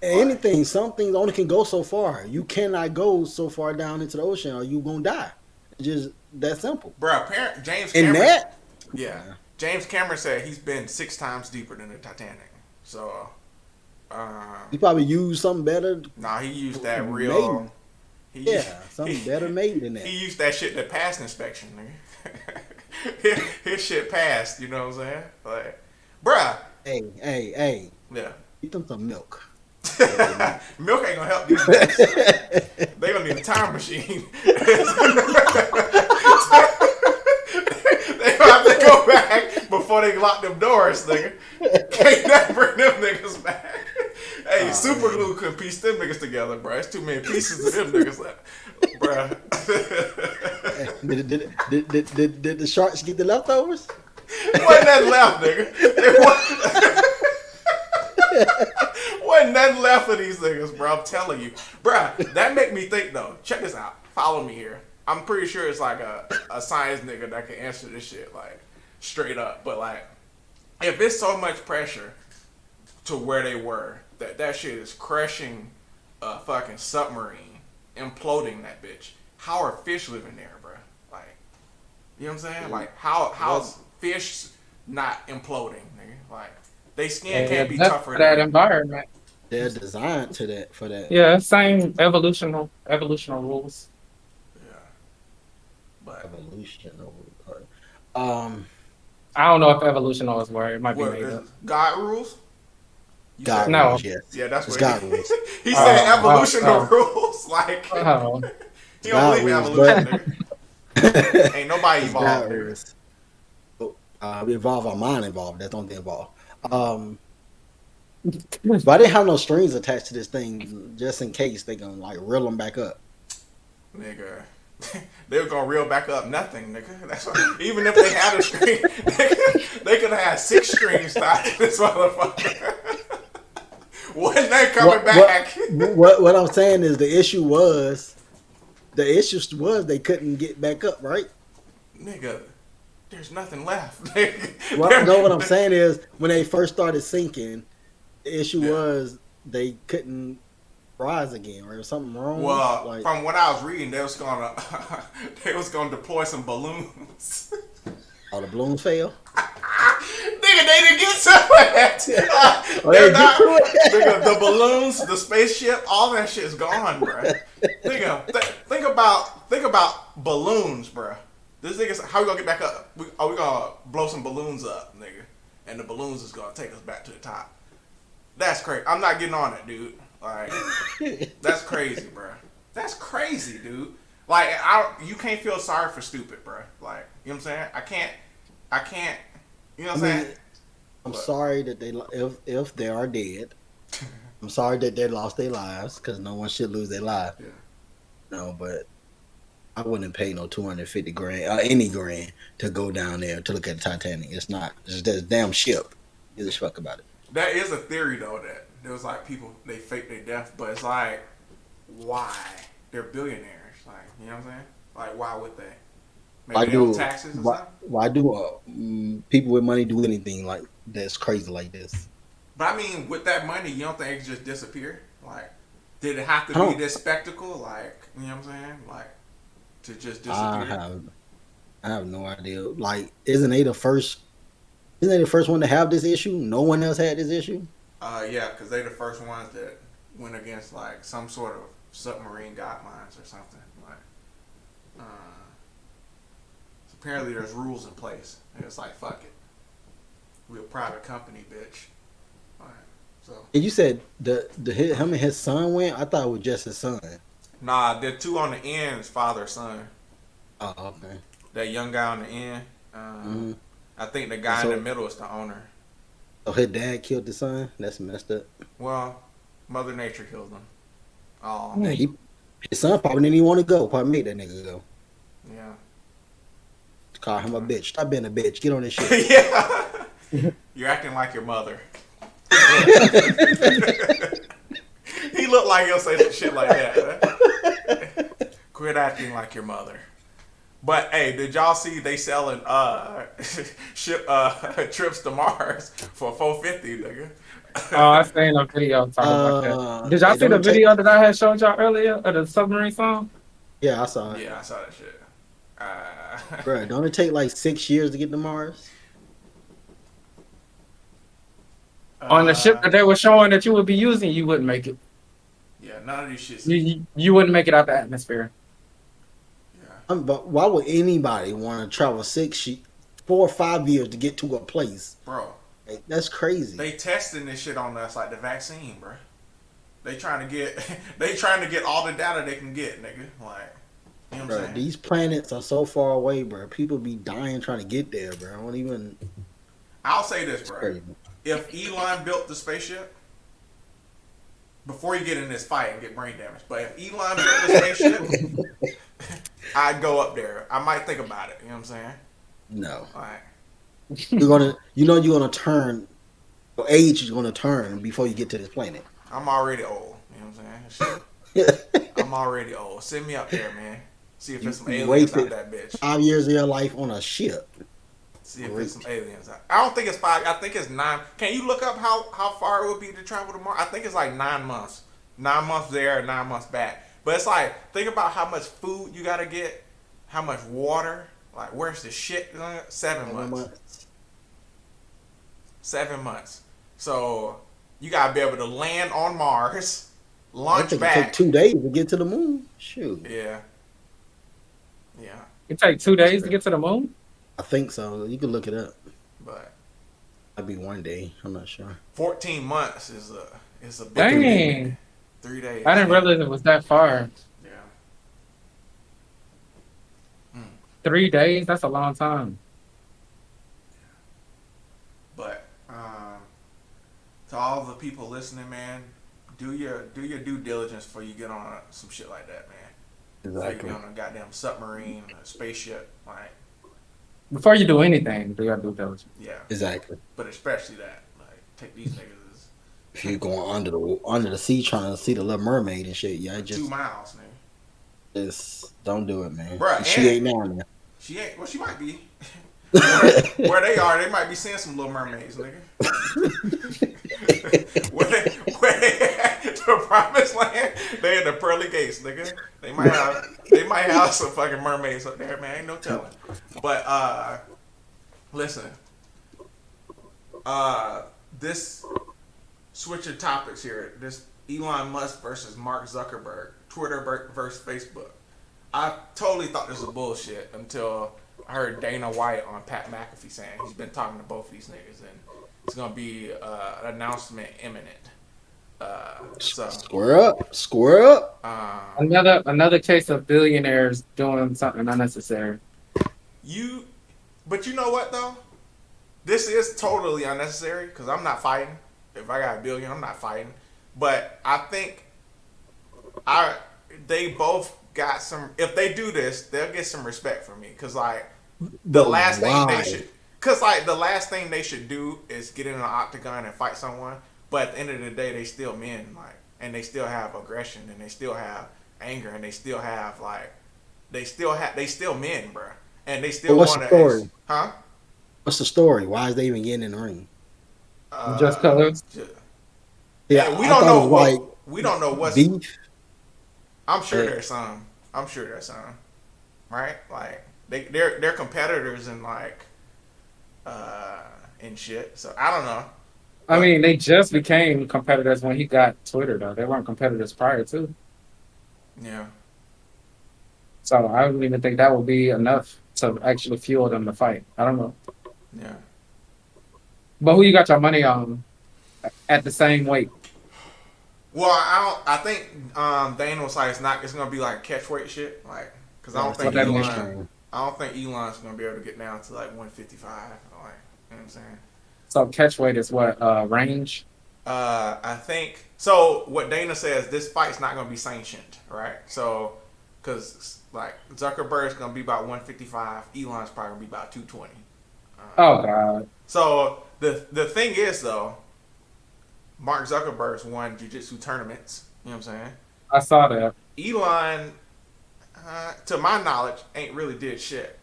Anything, some things only can go so far. You cannot go so far down into the ocean, or you gonna die. It's just that simple. Bro, James In Cameron. that, Yeah. James Cameron said he's been 6 times deeper than the Titanic. So, he probably used something better. nah, he used that real. Something better made than that. He used that shit to pass inspection, nigga. his shit passed, you know what I'm saying? Like, bruh. Hey. Yeah. Eat them some milk. Milk ain't gonna help these guys. They gonna need a time machine. They gonna have to go back before they lock them doors, nigga. Can't never bring them niggas back. Hey, super glue couldn't piece them niggas together, bro. It's too many pieces of them niggas left, bro. Did the sharks get the leftovers? Wasn't that left, nigga? Wasn't nothing left of these niggas, bro. I'm telling you. Bro, that make me think, though. Check this out. Follow me here. I'm pretty sure it's like a science nigga that can answer this shit, like, straight up. But, like, if it's so much pressure to where they were, that shit is crushing a fucking submarine, imploding that bitch, how are fish living there, bro? Like, you know what I'm saying? Like, how's fish not imploding, nigga? Like, they skin can't be tougher for that environment. They're designed for that. Yeah, same evolutional rules. Yeah, but Evolutional. I don't know if evolutional is word. It might be made up. God rules. God no. rules, yes. Yeah, that's what God rules. He said evolutional rules. Like, he don't believe in evolution, nigga. Ain't nobody evolved. We evolve our mind involved. That's the only thing involved. But I didn't have no strings attached to this thing just in case they gonna like reel them back up. Nigga. They were gonna reel back up nothing, nigga. That's what, even if they had a string, they could have had 6 strings tied to this motherfucker. Wasn't they coming back? What I'm saying is the issue was they couldn't get back up, right? Nigga, there's nothing left. What I'm saying is when they first started sinking, the issue was they couldn't rise again, or something wrong. Well, from what I was reading, they was gonna deploy some balloons. Oh, the balloons fail. Nigga, they didn't get to it. Nigga, the balloons, the spaceship, all that shit's gone, bro. Nigga, think about balloons, bro. This nigga, how we gonna get back up? Are we gonna blow some balloons up, nigga? And the balloons is gonna take us back to the top. That's crazy. I'm not getting on it, dude. Like, that's crazy, bro. That's crazy, dude. Like, you can't feel sorry for stupid, bro. Like, you know what I'm saying? I can't. You know what I'm saying? I'm sorry that if they are dead. I'm sorry that they lost their lives, because no one should lose their life. Yeah. No, but I wouldn't pay no $250 grand or any grand to go down there to look at the Titanic. It's just a damn ship. Give a fuck about it. That is a theory, though, that there was like people, they fake their death, but it's like, why? They're billionaires. Like, you know what I'm saying? Like, why would they? Maybe they owe taxes or something? Why do people with money do anything like that's crazy like this? But I mean, with that money, you don't think it could just disappear? Like, did it have to be this spectacle? Like, you know what I'm saying? Like, to just disappear? I have no idea. Like, isn't they the first one to have this issue? No one else had this issue? Yeah, because they're the first ones that went against, like, some sort of submarine guidelines or something. Like, so apparently there's rules in place. And it's like, fuck it. We're a private company, bitch. Alright, so. And you said him and his son went? I thought it was just his son. Nah, the 2 on the end is father, son. Oh, okay. That young guy on the end. I think the guy in the middle is the owner. So his dad killed the son? That's messed up. Well, Mother Nature killed him. Oh, Yeah, his son probably didn't even want to go. Probably made that nigga go. yeah. Call him a bitch. Stop being a bitch. Get on this shit. Yeah. You're acting like your mother. He looked like he'll say some shit like that. Quit acting like your mother. But hey, did y'all see they selling ship trips to Mars for $450, nigga? Oh, I seen a video talking about that. Did y'all It see the only take. video that I had showed y'all earlier of the submarine song? Yeah, I saw it. Yeah, I saw that shit. Bro, don't it take like 6 years to get to Mars? On the ship that they were showing that you would be using, you wouldn't make it. Yeah, none of these shits. You wouldn't make it out the atmosphere. Yeah. But why would anybody want to travel 4 or 5 years to get to a place? Bro. Like, that's crazy. They testing this shit on us like the vaccine, bro. They trying to get all the data they can get, nigga. Like, you know what I'm saying? These planets are so far away, bro. People be dying trying to get there, bro. I don't even. I'll say this, bro. Crazy. If Elon built the spaceship, before you get in this fight and get brain damage, but if Elon built the spaceship, I'd go up there. I might think about it. You know what I'm saying? No. Like, you're gonna turn. Your age is gonna turn before you get to this planet. I'm already old. You know what I'm saying? Shit. I'm already old. Send me up there, man. See if there's some aliens out that bitch. 5 years of your life on a ship. See if there's some aliens out. I don't think it's 5. I think it's 9. Can you look up how far it would be to travel to Mars? I think it's like 9 months. 9 months there, 9 months back. But it's like, think about how much food you gotta get, how much water. Like, where's the shit? 7 months. 7 months. So you gotta be able to land on Mars, launch back. It take 2 days to get to the moon. Shoot. Yeah. Yeah. It take 2 days to get to the moon? I think so. You can look it up. But That'd be 1 day. I'm not sure. 14 months is a big Dang. commitment. 3 days. I didn't realize it was that far. Yeah. 3 days? That's a long time. But to all the people listening, man, do your due diligence before you get on some shit like that, man. Before you get on a goddamn submarine, a spaceship, like. Before you do anything, do your due diligence. Yeah. Exactly. But especially that, like, take these niggas. If you're going under the sea trying to see the Little Mermaid and shit, yeah, just 2 miles, nigga. just don't do it, man. Bruh, she ain't down there. She ain't. Well, she might be. Where they are, they might be seeing some Little Mermaids, nigga. where they at the promised land, they in the pearly gates, nigga. They might have some fucking mermaids up there, man. Ain't no telling. But listen, this switching topics here. This Elon Musk versus Mark Zuckerberg, Twitter versus Facebook. I totally thought this was bullshit until I heard Dana White on Pat McAfee saying he's been talking to both of these niggas and it's gonna be an announcement imminent. So Square up. Another case of billionaires doing something unnecessary. But you know what though? This is totally unnecessary because I'm not fighting. If I got $1 billion, I'm not fighting. But I think they both got some. If they do this, they'll get some respect from me because like the last thing they should do is get in an octagon and fight someone. But at the end of the day, they still men, like, and they still have aggression and they still have anger and they still have like they still men, bro, and they still want to. What's the story? Huh? What's the story? Why is they even getting in the ring? Just cause. Yeah, we don't know what's beef. I'm sure there's some. Right? Like they're competitors and like and shit. So I don't know. I mean, they just became competitors when he got Twitter, though. They weren't competitors prior to. Yeah. So I don't even think that would be enough to actually fuel them to fight. I don't know. Yeah. But who you got your money on at the same weight? Well, I think Dana was like it's gonna be like catch weight shit, like because I don't think Elon's gonna be able to get down to like 155, like you know what I'm saying. So catch weight is what range? I think so. What Dana says, this fight's not gonna be sanctioned, right? So, because like Zuckerberg's gonna be about 155, Elon's probably gonna be about 220. Oh God. So the thing is though, Mark Zuckerberg's won jiu-jitsu tournaments. You know what I'm saying? I saw that. Elon, to my knowledge, ain't really did shit.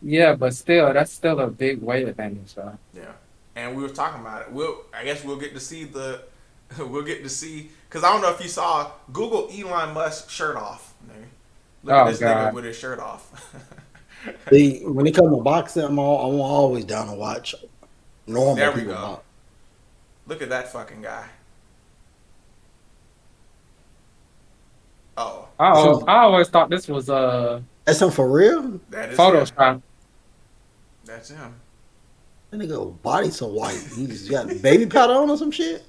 Yeah, but still, that's still a big weight advantage, though. Yeah, and we were talking about it. I guess we'll get to see we'll get to see, because I don't know if you saw, Google Elon Musk shirt off. Nigga. Look at this nigga with his shirt off. See, when it comes to boxing, I'm always down to watch normal There we people go. box. Look at that fucking guy. Oh, I always thought this was That's him for real? that is him. Photoshop. That's him. That nigga body so white. He's got baby powder on or some shit.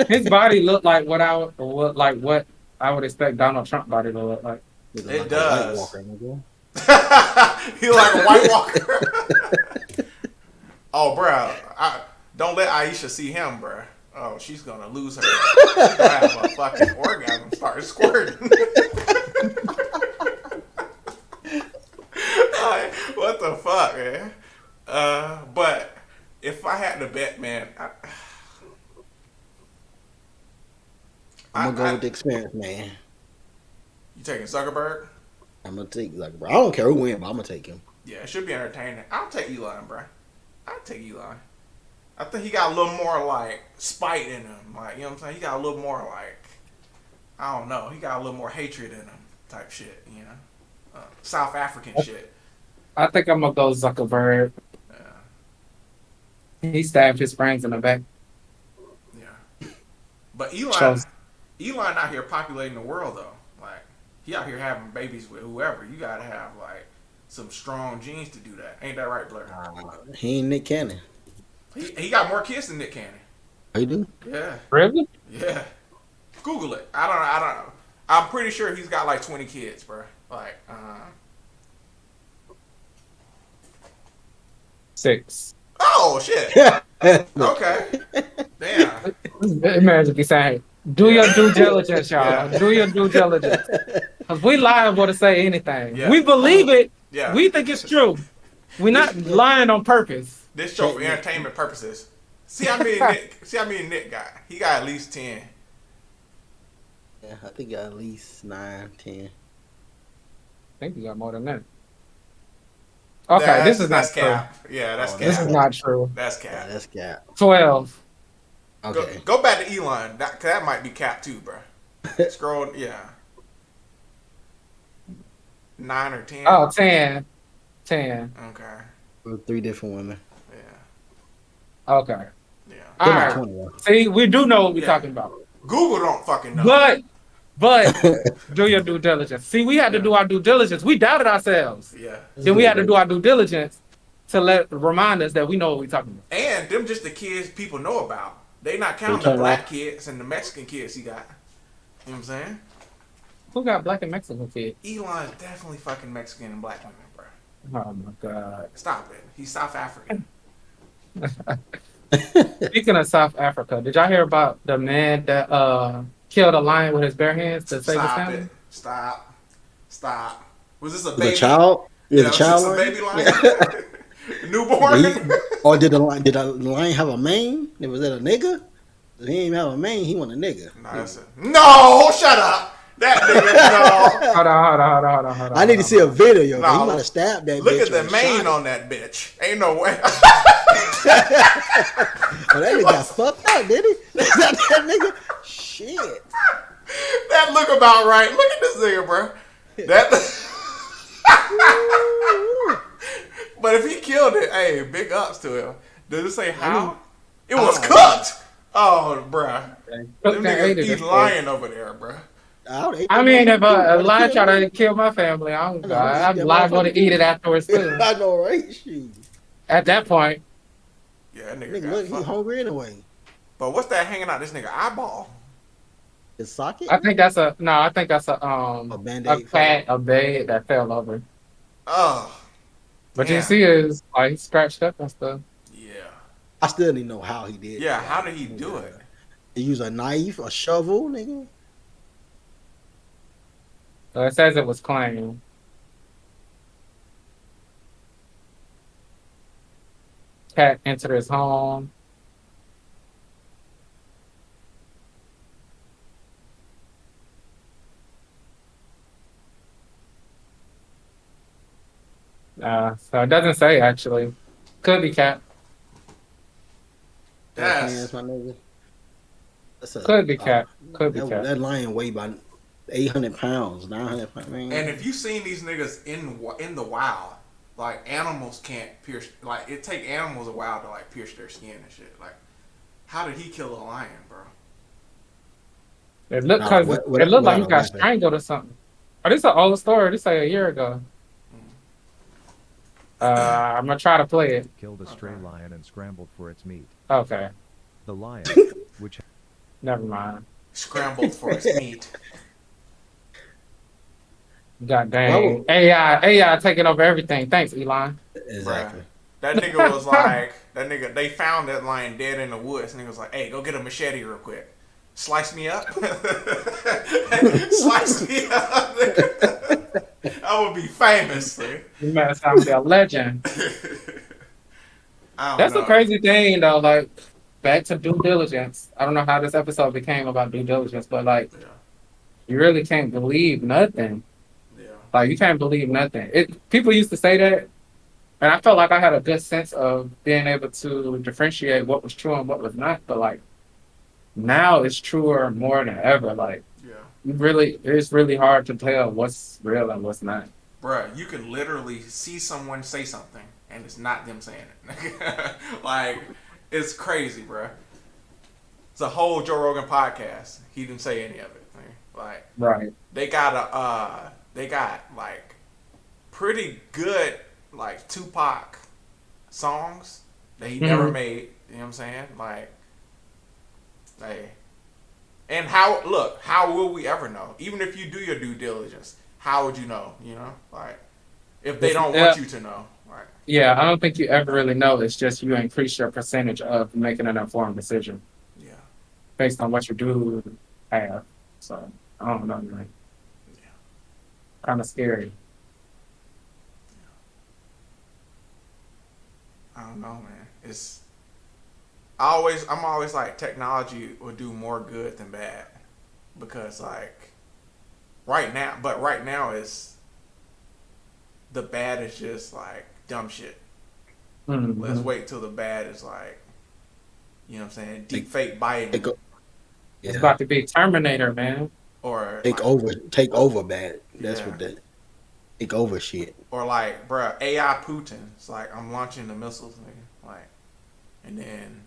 His body looked like what I would expect Donald Trump body to look like. It It like does. A White Walker, nigga. He like a White Walker. Oh, bro, don't let Ayesha see him, bro. Oh, she's gonna lose her. She's gonna have a fucking orgasm, start squirting. Like, what the fuck, man? But if I had to bet, man, I'm gonna go with the experience, man. You taking Zuckerberg? I'm gonna take Zuckerberg. I don't care who wins, but I'm gonna take him. Yeah, it should be entertaining. I'll take Elon, bro. I'll take Elon. I think he got a little more like spite in him. Like, you know what I'm saying? He got a little more like, I don't know. He got a little more hatred in him type shit, you know? South African shit. I think I'm gonna go Zuckerberg. Yeah. He stabbed his friends in the back. Yeah. But Elon Shows- out here populating the world though. Like, he out here having babies with whoever. You gotta have like some strong genes to do that. Ain't that right, Blair? He ain't Nick Cannon. He got more kids than Nick Cannon. He do? Yeah. Really? Yeah. Google it. I don't know. I'm pretty sure he's got like 20 kids, bro. Like, 6. oh shit. Okay. Damn. Imagine be saying, do your due diligence, y'all. Yeah. Do your due diligence. Because we liable to say anything. Yeah. We believe it. Yeah. We think it's true. We're not lying on purpose. This show for entertainment purposes. See how many Nick got? He got at least 10. Yeah, I think at least 9, 10. I think you got more than that. Okay, this is not that's true. cap. Yeah, that's This cap. is not true. That's Yeah, cap. that's cap. 12. Okay. Go back to Elon. That might be cap too, bro. Scroll, yeah. 9 or 10. Oh, 10. 10. Okay. With 3 different women. Yeah. Okay. Yeah. All They're not right. 21. See, we do know what we're Yeah. talking about. Google don't fucking know. But do your due diligence. See, we had to do our due diligence. We doubted ourselves. Yeah. Then we had to do our due diligence to remind us that we know what we're talking about. And them just the kids people know about. They not counting the turn black off. kids and the Mexican kids he got. You know what I'm saying? Who got black and Mexican kids? Elon is definitely fucking Mexican and black women, bro. Oh my God. Stop it. He's South African. Speaking of South Africa, did y'all hear about the man that killed a lion with his bare hands to save his Stop family? it. Stop. Was this a The baby? child? Yeah, the was child. this a lion? baby lion? Newborn? Or did the lion have a mane? Was that a nigga? If he didn't have a mane, he want a nigga. No, shut up. That nigga, no. Hold on. I need to see a video, yo. 'cause No. He might have stabbed that Look bitch. at the or mane shot on that bitch. Ain't no way. it. Oh, that nigga got fucked up, did he? that nigga? Shit. That look about right. Look at this nigga, bro. That. But if he killed it, hey, big ups to him. Does it say how? It was cooked. Oh, bruh. Them niggas eat lion over there, bruh. I mean, if a lion tried to kill my family, I'm liable to eat it afterwards too. I know, right? Shoot. At that point, Yeah, that nigga Nigga, got look, he fucked. hungry anyway. But what's that hanging out this nigga eyeball? His socket? I think that's a A Band-Aid a bed that fell over. Oh, But damn. you see, is like scratched up and stuff. Yeah. I still didn't know how he did. Yeah, it. how did he do it? He used a knife, a shovel, nigga. So it says it was claimed. Cat entered his home. So it doesn't say actually. Could be cat. That's My nigga. That's Could be cat. Could be cat. that lion weighed about 800 pounds, 900 pounds. Man. and if you seen these niggas in the wild, like animals can't pierce. Like it take animals a while to like pierce their skin and shit. Like, how did he kill a lion, bro? It looked Nah, it looked like he without a got weapon. strangled or something. Oh, this is an old story. This like a year ago. I'm gonna try to play it. Killed a stray lion and scrambled for its meat. Okay, The lion, which never mind. Scrambled for his meat. God dang. AI taking over everything. Thanks, Elon. Exactly. Bruh. That nigga was like, they found that lion dead in the woods, and he was like, hey, go get a machete real quick. Slice me up. Slice me up. I would be famous. Dude. You might sound like a legend. I don't That's know. the crazy thing, though. Like, back to due diligence. I don't know how this episode became about due diligence, but like, Yeah. you really can't believe nothing. Yeah. Like, you can't believe nothing. People used to say that, and I felt like I had a good sense of being able to differentiate what was true and what was not. But like, now it's truer more than ever. Like, Yeah. it's really hard to tell what's real and what's not. Bruh, you can literally see someone say something, and it's not them saying it. Like, it's crazy, bruh. It's a whole Joe Rogan podcast. He didn't say any of it. Like, Right. they got like pretty good like Tupac songs that he never made. You know what I'm saying? Like, and how will we ever know? Even if you do your due diligence, how would you know? You know, like if they don't want you to know, right? Yeah, I don't think you ever really know. It's just you increase your percentage of making an informed decision Yeah, based on what you do have. So I don't know, man. yeah. Kind of scary. I don't know, man. I'm always like technology will do more good than bad because like right now is the bad is just like dumb shit. Mhm. Let's wait till the bad is like, you know what I'm saying, deep fake Biden It's about to be Terminator, man. or Take over bad. That's what that take over shit. or like, bruh, AI Putin. It's like I'm launching the missiles, nigga. Like, and then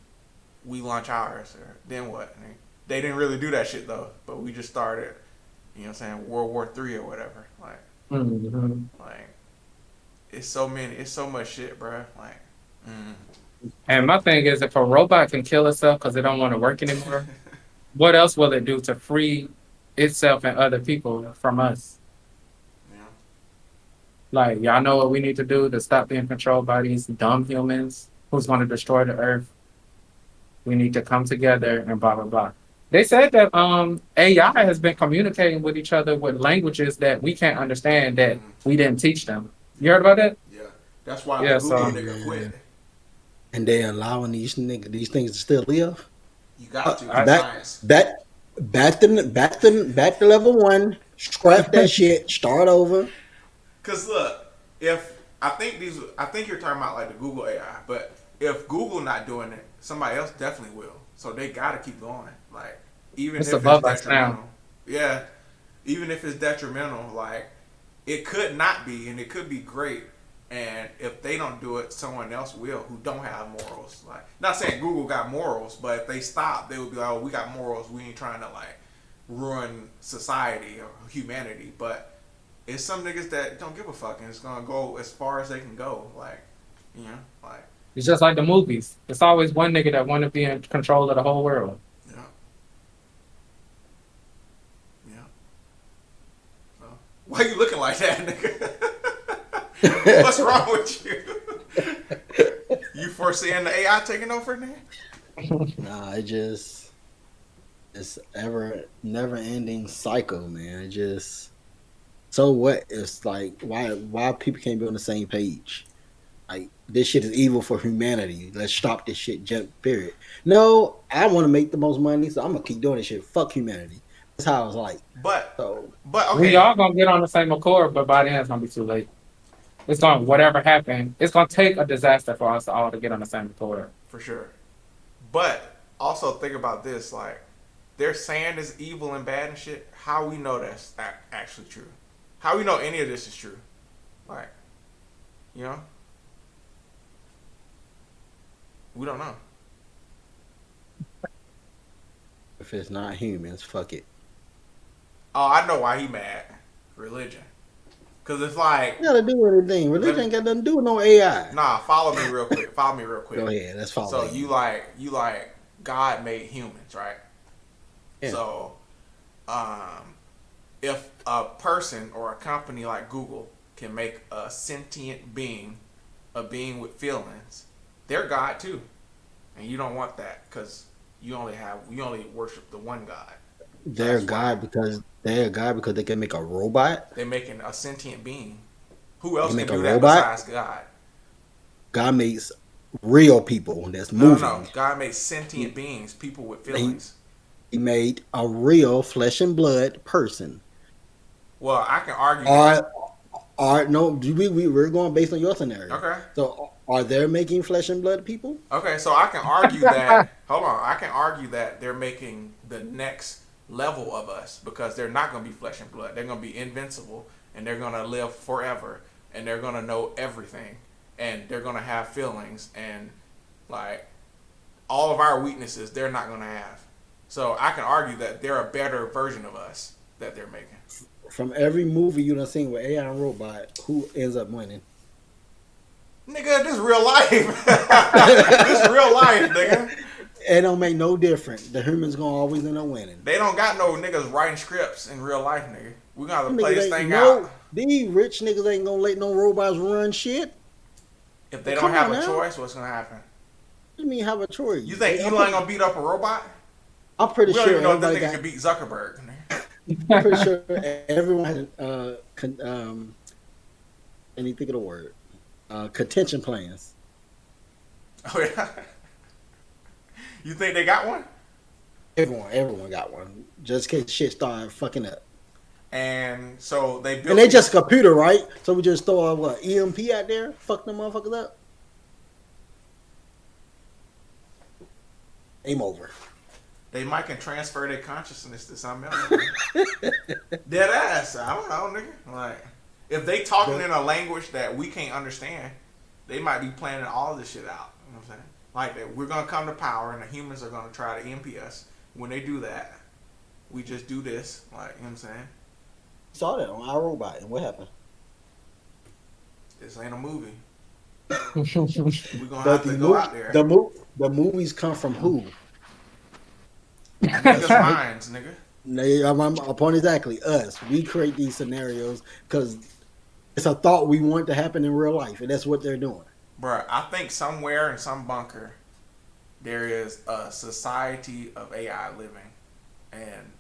we launch ours, or then what? Nigga? They didn't really do that shit though, but we just started, you know what I'm saying, World War III or whatever. Like, like it's so much shit, bruh. Like, And my thing is, if a robot can kill itself because it don't want to work anymore, what else will it do to free itself and other people from us? yeah, Like, y'all know what we need to do to stop being controlled by these dumb humans who's going to destroy the earth. We need to come together and blah, blah, blah. They said that AI has been communicating with each other with languages that we can't understand that we didn't teach them. You heard about that? yeah. That's why Yeah, the Google so- nigga quit. And they allowing these things to still live. You got to. Science. Back to level 1. Scrap that shit. Start over. Cause look, I think you're talking about like the Google AI, but if Google not doing it, somebody else definitely will. So they gotta keep going. Like even It's if it's above us detrimental. now. Yeah. Even if it's detrimental, like it could not be and it could be great. And if they don't do it, someone else will who don't have morals. Like not saying Google got morals, but if they stop, they would be like, oh, we got morals, we ain't trying to like ruin society or humanity. But it's some niggas that don't give a fuck and it's gonna go as far as they can go. Like, you know, like It's just like the movies. It's always one nigga that want to be in control of the whole world. yeah. Yeah. So, why you looking like that, nigga? What's wrong with you? You Foreseeing the AI taking over, nigga? Nah, it's never ending cycle, man. It just so what? It's like why people can't be on the same page? Like this shit is evil for humanity. Let's stop this shit. Period. No, I want to make the most money, so I'm gonna keep doing this shit. Fuck humanity. That's how it's like. But So okay. We all gonna get on the same accord, but by then it's gonna be too late. It's gonna whatever happened. It's gonna take a disaster for us all to get on the same accord. For sure. But also think about this, like they're saying it's evil and bad and shit. How we know that's actually true? How we know any of this is true? Like, you know, we don't know. if it's not humans, fuck it. Oh, I know why he mad. Religion. Cause it's like, You gotta do anything. Religion ain't got nothing to do with no AI. nah. Follow me real quick. Follow me real quick. Go ahead. Let's follow. So you like God made humans, right? Yeah. So, if a person or a company like Google can make a sentient being, a being with feelings, they're God too, and you don't want that because you only worship the one God. They're That's God because they can make a robot. They're making a sentient being. Who else They can make a do that robot? besides God? God makes real people that's No, moving. no. God made sentient beings, people with feelings. He made a real flesh and blood person. Well, I can argue. No, we're going based on your scenario. Okay. So are they making flesh and blood people? Okay, so I can argue that. Hold on, I can argue that they're making the next level of us because they're not going to be flesh and blood. They're going to be invincible, and they're going to live forever, and they're going to know everything, and they're going to have feelings, and like all of our weaknesses, they're not going to have. So I can argue that they're a better version of us that they're making. From every movie you done seen with AI and robot, who ends up winning? Nigga, this real life. This real life, nigga. It don't make no difference. The humans gonna always end up winning. They don't got no niggas writing scripts in real life, nigga. We gonna have to Niggas play this ain't thing no- out. These rich niggas ain't gonna let no robots run shit. If they don't Come have on a now. choice, what's gonna happen? What do you mean have a choice? You think Elon gonna beat up a robot? I'm pretty We don't sure even know if that everybody nigga got. can beat Zuckerberg. Nigga. I'm pretty sure everyone has let me think of the word. Contention plans. Oh yeah. You think they got one? Everyone got one. Just in case shit start fucking up. And so they built. And they just a computer, right? So we just throw a EMP out there, fuck them motherfuckers up. Aim over. They might can transfer their consciousness to something else. Dead ass. I don't know, nigga. Like, if they talking in a language that we can't understand, they might be planning all this shit out. You know what I'm saying? Like that, we're gonna come to power, and the humans are gonna try to EMP us. When they do that, we just do this. Like, you know what I'm saying? Saw that on iRobot, and what happened? This ain't a movie. We're gonna But have to go out there. the movies come from who? Niggas' minds, nigga. I'm upon exactly us. We create these scenarios because it's a thought we want to happen in real life, and that's what they're doing. Bruh, I think somewhere in some bunker there is a society of AI living, and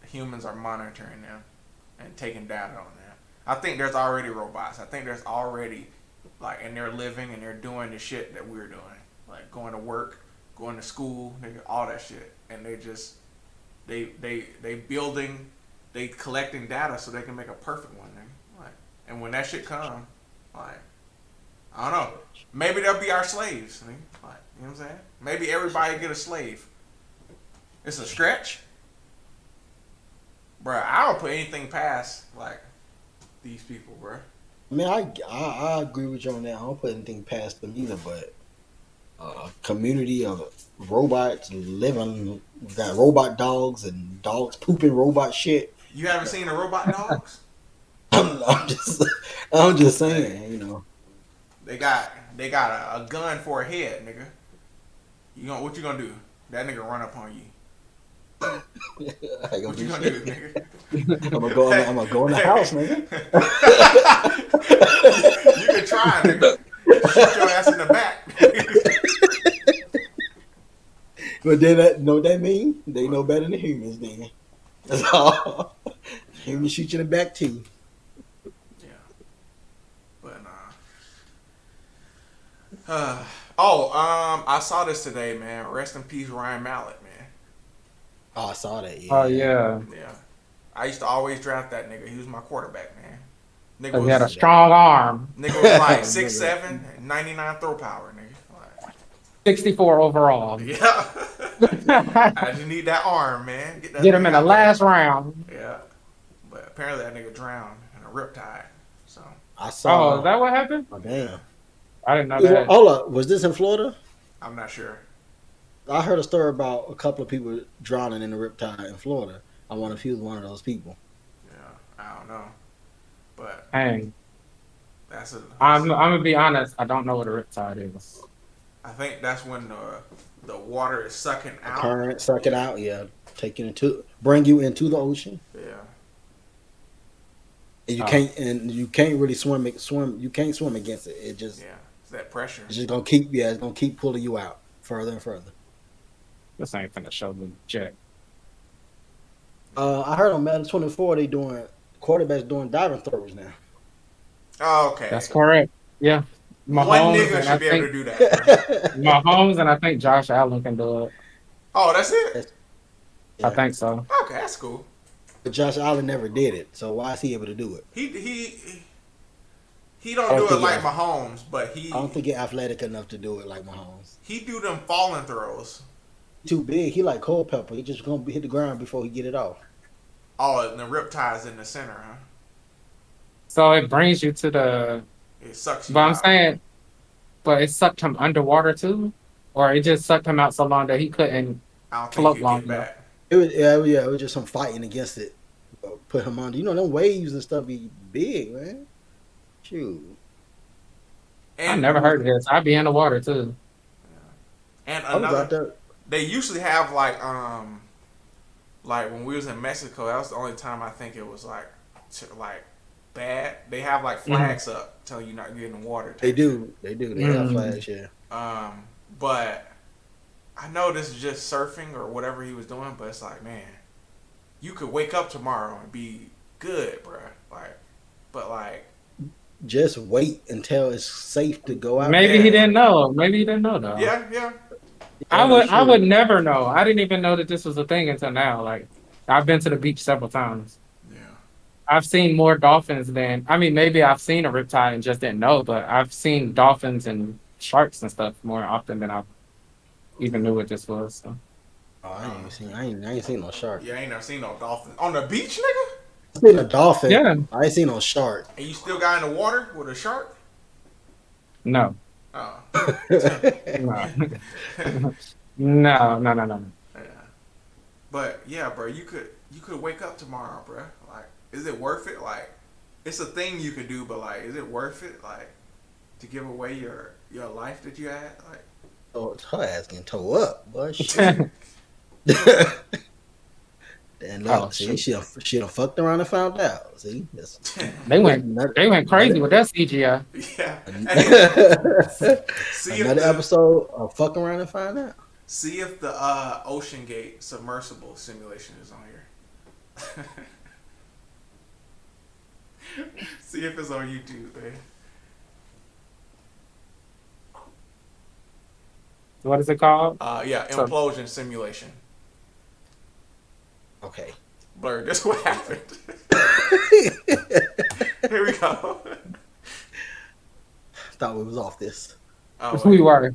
humans are monitoring them and taking data on them. I think there's already robots. I think there's already and they're living and they're doing the shit that we're doing, like going to work, going to school, nigga, all that shit, and they just they building, they collecting data so they can make a perfect one, nigga. Like, and when that shit come, like, I don't know. Maybe they'll be our slaves. Like, you know what I'm saying? Maybe everybody get a slave. It's a stretch. Bruh, I don't put anything past, these people, bruh. I mean, I agree with you on that. I don't put anything past them either, but a community of robots living, got robot dogs and dogs pooping robot shit. You haven't seen the robot dogs? I'm just saying, you know. They got a gun for a head, nigga. What you gonna do? That nigga run up on you. What you gonna do, nigga? I'm gonna go in the house, nigga. You can try, nigga. Shoot your ass in the back. But then that know what that mean? They know better than humans. Then that's all. Humans shoot you in the back too. Yeah. But I saw this today, man. Rest in peace, Ryan Mallett, man. Oh, I saw that. Yeah. Oh yeah. Yeah. I used to always draft that nigga. He was my quarterback, man. Nigga He had a was strong arm. like 6'7", 99 throw power, nigga. Like, 64 overall. yeah. I just need that arm, man. Get Get him nigga in the out last round. there. Yeah. But apparently that nigga drowned in a riptide. So I saw. Oh, is that what happened? Oh, damn. I didn't know that. Hold up. Was this in Florida? I'm not sure. I heard a story about a couple of people drowning in the riptide in Florida. I wonder if he was one of those people. Yeah. I don't know. But Dang. that's a. I'm gonna be honest. I don't know what a riptide is. I think that's when the water is sucking The out. current, suck it out. Yeah, bring you into the ocean. Yeah. And you can't really swim. You can't swim against it. It just Yeah. It's that pressure. it's just gonna keep. Yeah, it's gonna keep pulling you out further and further. This ain't finna show the jet. I heard on Madden 24 they doing quarterbacks doing diving throws now. Oh, okay. That's correct. Yeah. One Mahomes nigga and should be able to think do that. Bro. Mahomes and I think Josh Allen can do it. Oh, that's it. I think so. Okay, that's cool. But Josh Allen never did it, so why is he able to do it? He don't do it like Mahomes, but I don't think he's athletic enough to do it like Mahomes. he do them falling throws. Too big. He like Culpepper. He just gonna hit the ground before he get it off. Oh, and the riptide's in the center, huh? So it brings you to the. It sucks you But I'm out. saying, but it sucked him underwater too, or it just sucked him out so long that he couldn't. I don't float think you long get back. It was just some fighting against it. Put him under. You know, them waves and stuff be big, man. Shoot. And, I never heard of this. I'd be in the water too. And I was out another, there. they usually have like when we was in Mexico, that was the only time I think it was like bad. They have like flags up telling you not to get in the water. They do. They have flags, yeah. But I know this is just surfing or whatever he was doing, but it's like, man, you could wake up tomorrow and be good, bro. But Just wait until it's safe to go out. Maybe Yeah. he didn't know. Maybe he didn't know though. yeah. I would never know. I didn't even know that this was a thing until now. Like, I've been to the beach several times. Yeah. I've seen more dolphins than maybe I've seen a riptide and just didn't know, but I've seen dolphins and sharks and stuff more often than I even knew what this was. So. Oh, I ain't seen no shark. Yeah, I ain't never seen no dolphin. On the beach, nigga? I seen a dolphin. Yeah. I ain't seen no shark. And you still got in the water with a shark? No. Oh. No. No. Yeah. But yeah, bro, you could wake up tomorrow, bro. Like, is it worth it? Like, it's a thing you could do, but like, is it worth it? Like, to give away your life that you had? Like, Oh, her ass getting towed up, boy. And look, see, she done fucked around and found out. See, They went crazy with that CGI. yeah. See another episode of fuck around and find out. See if the OceanGate Submersible simulation is on here. See if it's on YouTube, man. What is it called? Yeah, implosion simulation. Okay. Blur, this what happened. Here we go. Thought we was off this. Oh, We were.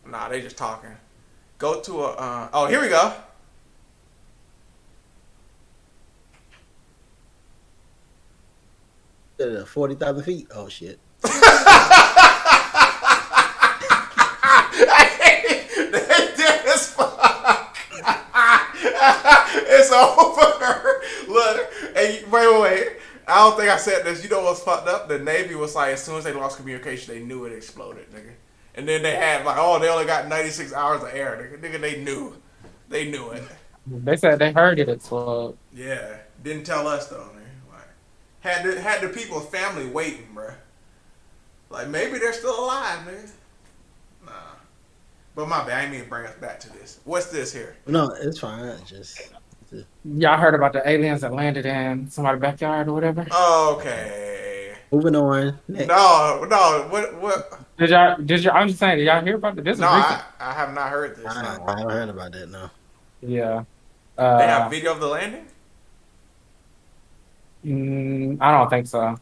Nah, they just talking. Go to a. Oh, here we go. Uh, 40,000 feet. Oh shit. As fuck. It's over. Look, hey, wait. I don't think I said this. You know what's fucked up? The Navy was like, as soon as they lost communication, they knew it exploded, nigga. And then they had like, oh, they only got 96 hours of air, nigga. They knew. They knew it. They said they heard it explode. Yeah. Didn't tell us though, man. Like, had the people's family waiting, bruh. Like, maybe they're still alive, man. But my bad, I didn't mean to bring us back to this. What's this here? No, it's fine. It's just Y'all heard about the aliens that landed in somebody's backyard or whatever? Okay. moving on. Next. No. What? I'm just saying, did y'all hear about it? This No, was recent. I have not heard this. I No. haven't heard about that. No. Yeah. They have video of the landing? I don't think so.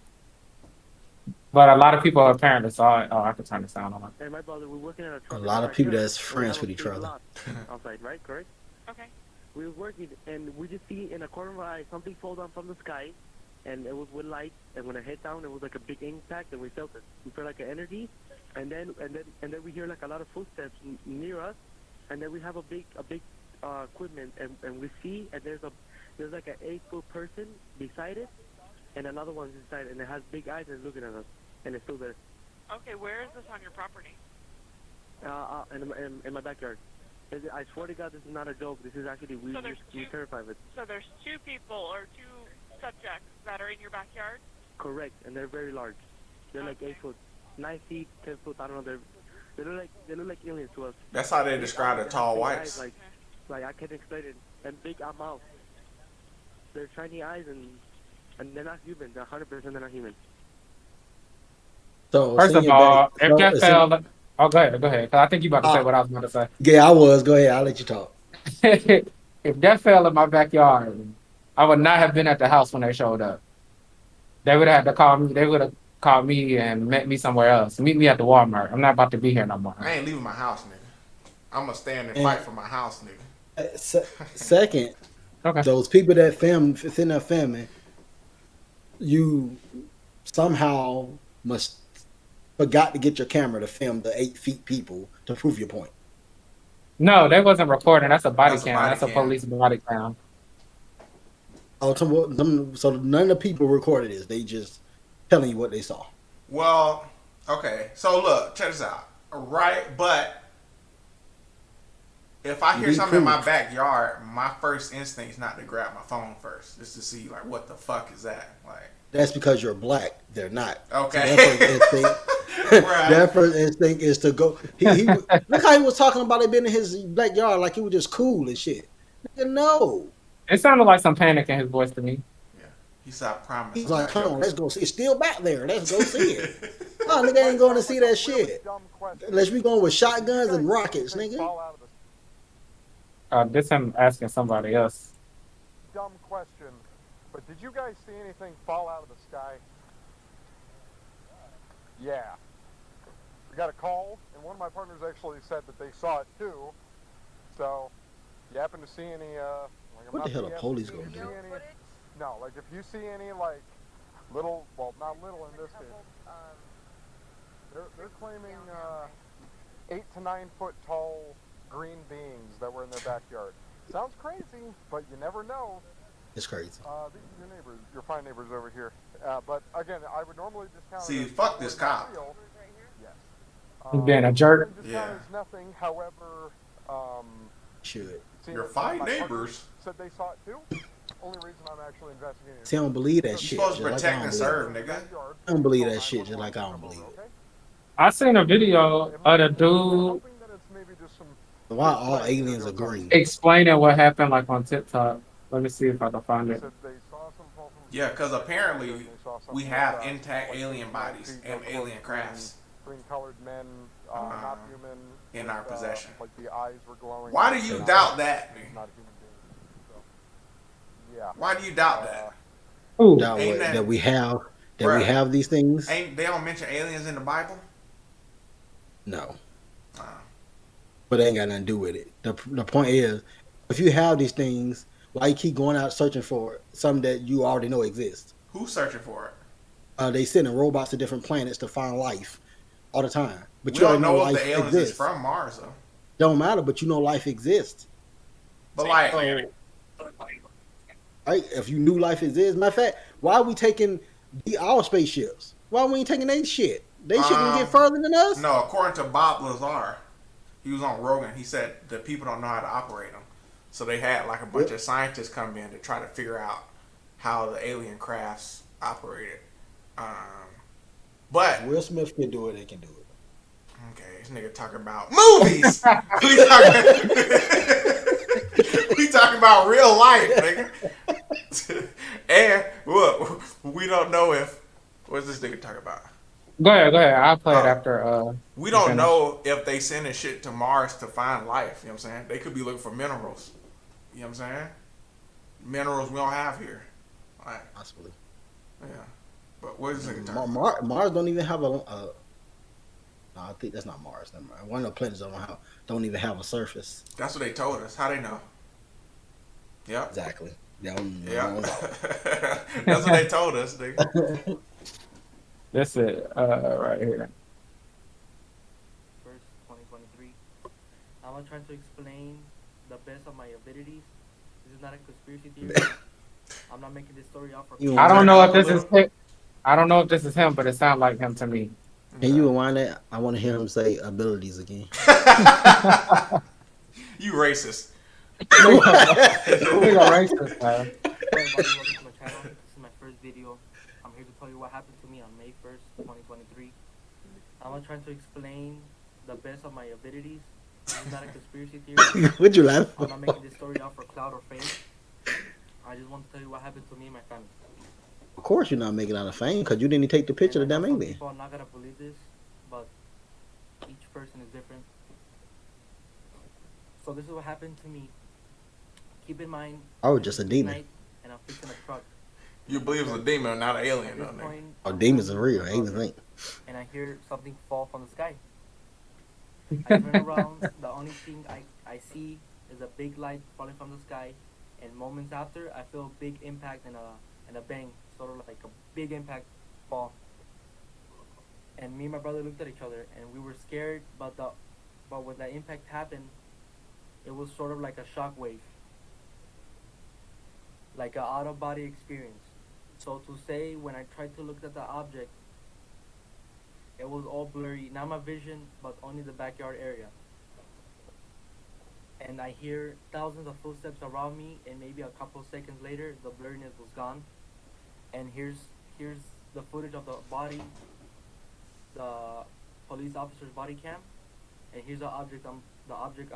But a lot of people apparently saw it. Oh, I could turn the sound on. And my brother, we're working at A lot of people that's friends with each other. Outside, right? Correct? Okay. We were working, and we just see in a corner of our eye something fall down from the sky, and it was with light. And when it hit down, it was like a big impact, and we felt it. We felt like an energy, and then we hear like a lot of footsteps near us, and then we have a big equipment, and we see, and there's like an 8-foot person beside it, and another one's inside, and it has big eyes and it's looking at us, and it's still there. Okay, where is this on your property? In my backyard. I swear to God, this is not a joke. This is actually we're terrified of it. So there's 2 people or 2 subjects that are in your backyard? Correct, and they're very large. They're like 8 foot, 9 feet, 10 foot. I don't know. They look like aliens to us. That's how they describe the tall big whites. eyes, like I can't explain it. And big mouth. They're shiny eyes and they're not human. They're 100% they're not human. So First of send it all, back. if that fell, oh, go ahead. Because I think you about to say what I was about to say. Yeah, I was. Go ahead. I'll let you talk. If that fell in my backyard, I would not have been at the house when they showed up. They would have had to call me. They would have called me and met me somewhere else. Meet me at the Walmart. I'm not about to be here no more. I ain't leaving my house, nigga. I'm gonna stand and fight for my house, nigga. Second, Okay. those people that film, sitting there filming, you somehow must forgot to get your camera to film the 8 feet people to prove your point. No, they wasn't recording. That's a body That's a cam. body That's a cam. police body cam. Oh, so none of the people recorded this. They just telling you what they saw. Well, okay. So look, check this out. Right, but if I hear Be something in my proof. backyard, my first instinct is not to grab my phone first, just to see like what the fuck is that? Like, That's because you're black. They're not. okay. So their first instinct, Right. their first instinct is to go. He look how he was talking about it being in his backyard like he was just cool and shit. Nigga, no. It sounded like some panic in his voice to me. He said, "I promise." He's like, come on, let's go see. It's still back there. Let's go see it. No, nigga ain't going to see that shit. Unless we going with shotguns and rockets, nigga. This him asking somebody else. Dumb question, but did you guys see anything fall out of the sky? Yeah. We got a call, and one of my partners actually said that they saw it too. So, you happen to see any, like, I'm What not the hell saying are police if you gonna see do? any- No, like, if you see any, like, little, well, not little in this case. They're claiming, 8 to 9 foot tall green beings that were in their backyard. Sounds crazy, but you never know. It's crazy. These are your neighbors, your fine neighbors over here. But again, I would normally discount See, it as fuck this probably not cop. real. Yes. He's being a jerk. Discount Yeah. it as nothing. However, Should. seeing Your that some of fine my partners neighbors. said they saw it too. Only reason I'm actually investigating. See, I don't believe that You shit. supposed to just like protect I and don't serve, believe it. nigga. I don't believe that shit just like I don't believe it. I seen a video of the dude Why all aliens are green? explaining what happened like on TikTok. Let me see if I can find it. Yeah, because apparently we have intact alien bodies and alien crafts Green-colored men, not human. in our possession. Like the eyes were glowing. Why do you doubt that? He's not a human being. So, yeah. Why do you doubt that? Ooh, That, Ain't way, that- that we have Bruh. we have these things. Ain't they don't mention aliens in the Bible? No, Uh, but it ain't got nothing to do with it. The point is, if you have these things, why you keep going out searching for something that you already know exists? who's searching for it? They sending robots to different planets to find life all the time. But We you already don't know if life the aliens exists. is from Mars though. Don't matter, but you know life exists. But like, Right? If you knew life exists, matter of fact, why are we taking our spaceships? Why we ain't taking their shit? They shouldn't get further than us. no, according to Bob Lazar, he was on Rogan. He said that people don't know how to operate them, so they had like a bunch of scientists come in to try to figure out how the alien crafts operated. But Will Smith can do it. They can do it. Okay, this nigga talking about movies. we talking about real life, nigga. And look, we don't know if what's this nigga talking about? Go ahead. I'll play it Oh. after. We you don't finish. know if they sending shit to Mars to find life. You know what I'm saying? They could be looking for minerals. You know what I'm saying? Minerals we don't have here. Like, Possibly. yeah. But what is this nigga talking about? Mars don't even have a. No, I think that's not Mars. Never mind. One of the planets don't even have a surface. That's what they told us. How they know? Yep. Exactly. They don't Yeah. know. That's what they told us, nigga. That's it. Right here. 2023. I'm trying to explain the best of my abilities. This is not a conspiracy theory. I'm not making this story up for. I don't know if this is him. I don't know if this is him, but it sounds like him to me. Can you rewind that? I want to hear him say abilities again. You racist. We are racist, man. Hey everybody, welcome to my channel. This is my first video. I'm here to tell you what happened to me on May 1st, 2023. I'm trying to explain the best of my abilities. This is not a conspiracy theory. Would you laugh? I'm not making this story up for clout or fame. I just want to tell you what happened to me and my family. Of course, you're not making out of fame because you didn't take the picture of And I that know some alien. people are not gonna believe this, but each person is different. So this is what happened to me. Keep in mind, I was just a it's demon. night and I'm fixing a truck. You believe it's a demon, not an alien, At though, this nigga. point, Oh, I'm demons are driving real. to I my even think. and I hear something fall from the sky. I turn around, the only thing I see is a big light falling from the sky, and moments after, I feel a big impact and a bang, sort of like a big impact fall. And me and my brother looked at each other, and we were scared, but when that impact happened, it was sort of like a shock wave, like an out-of-body experience. So to say, when I tried to look at the object, it was all blurry, not my vision, but only the backyard area. And I hear thousands of footsteps around me, and maybe a couple of seconds later, the blurriness was gone. And here's the footage of the body, the police officer's body cam, and here's the object I'm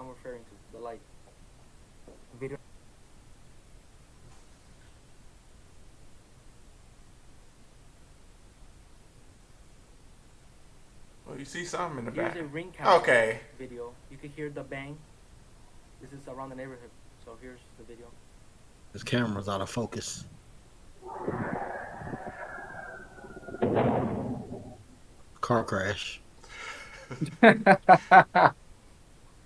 referring to, the light. Video. Well, you see something in the Here's back. a ring camera Okay. video. You can hear the bang. This is around the neighborhood. So here's the video. His camera's out of focus. Car crash.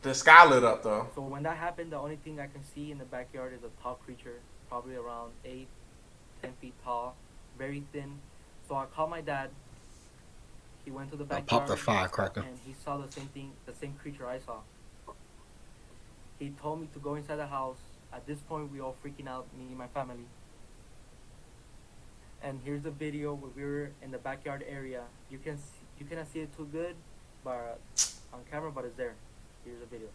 The sky lit up, though. So when that happened, the only thing I can see in the backyard is a tall creature, probably around 8, 10 feet tall, very thin. So I called my dad. He went to the backyard. Popped a firecracker. And he saw the same thing, the same creature I saw. He told me to go inside the house. At this point, we all freaking out, me and my family. And here's the video where we were in the backyard area. You cannot see it too good, but on camera, but it's there. Here's the video.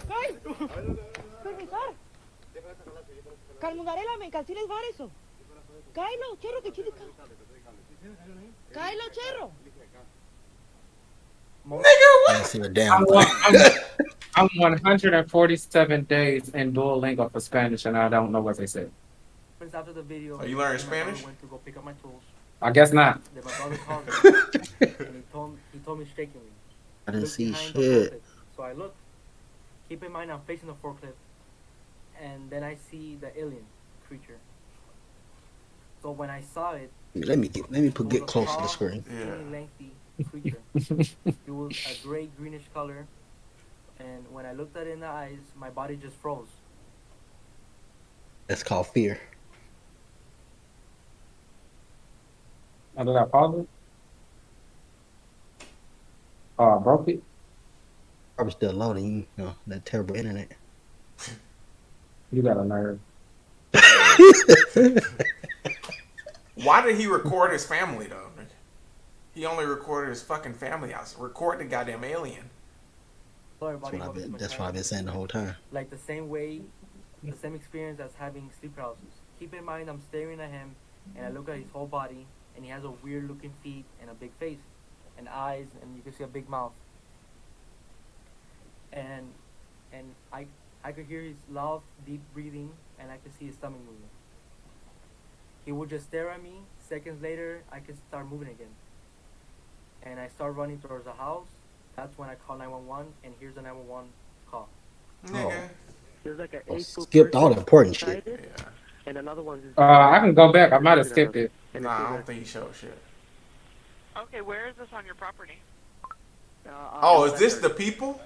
¡Kyle! ¡Permisar! Calmugarela, me encalcines var eso. Kylo, cherro, que chile. Kylo, cherro. I didn't see a damn thing. I'm 147 days in Duolingo for Spanish, and I don't know what they said. After the video, Oh, you learning me and my brother Spanish? went to go pick up my tools. I guess not. Then my brother called me, and he told me strikingly. I didn't "Look see behind the shit. forklift." So I looked. Keep in mind, I'm facing the forklift, and then I see the alien creature. So when I saw it, Let me get it close to was the a tall, screen. Yeah. extremely lengthy creature. It was a gray greenish color, and when I looked at it in the eyes, my body just froze. That's called fear. Oh, did I pause it? Oh, I broke it? Probably still loading, you know, that terrible internet. You got a nerve. Why did he record his family, though? Nigga? He only recorded his fucking family house. Record the goddamn alien. So everybody, That's what I've welcome to been, my that's what channel. I've been saying the whole time. Like the same way, the same experience as having sleep paralysis. Keep in mind, I'm staring at him, and I look at his whole body, and he has a weird looking feet and a big face. and eyes, and you can see a big mouth. And I could hear his loud, deep breathing, and I could see his stomach moving. He would just stare at me. Seconds later, I could start moving again. And I start running towards the house. That's when I call 911, and here's the 911 call. Nigga. There's like an Oh, 8-foot skipped all the person important inside shit. it, Yeah. and another one's just I can go back. I might have skipped it. and Nah, I it's don't think he showed shit. Okay, where is this on your property? Oh, is this the people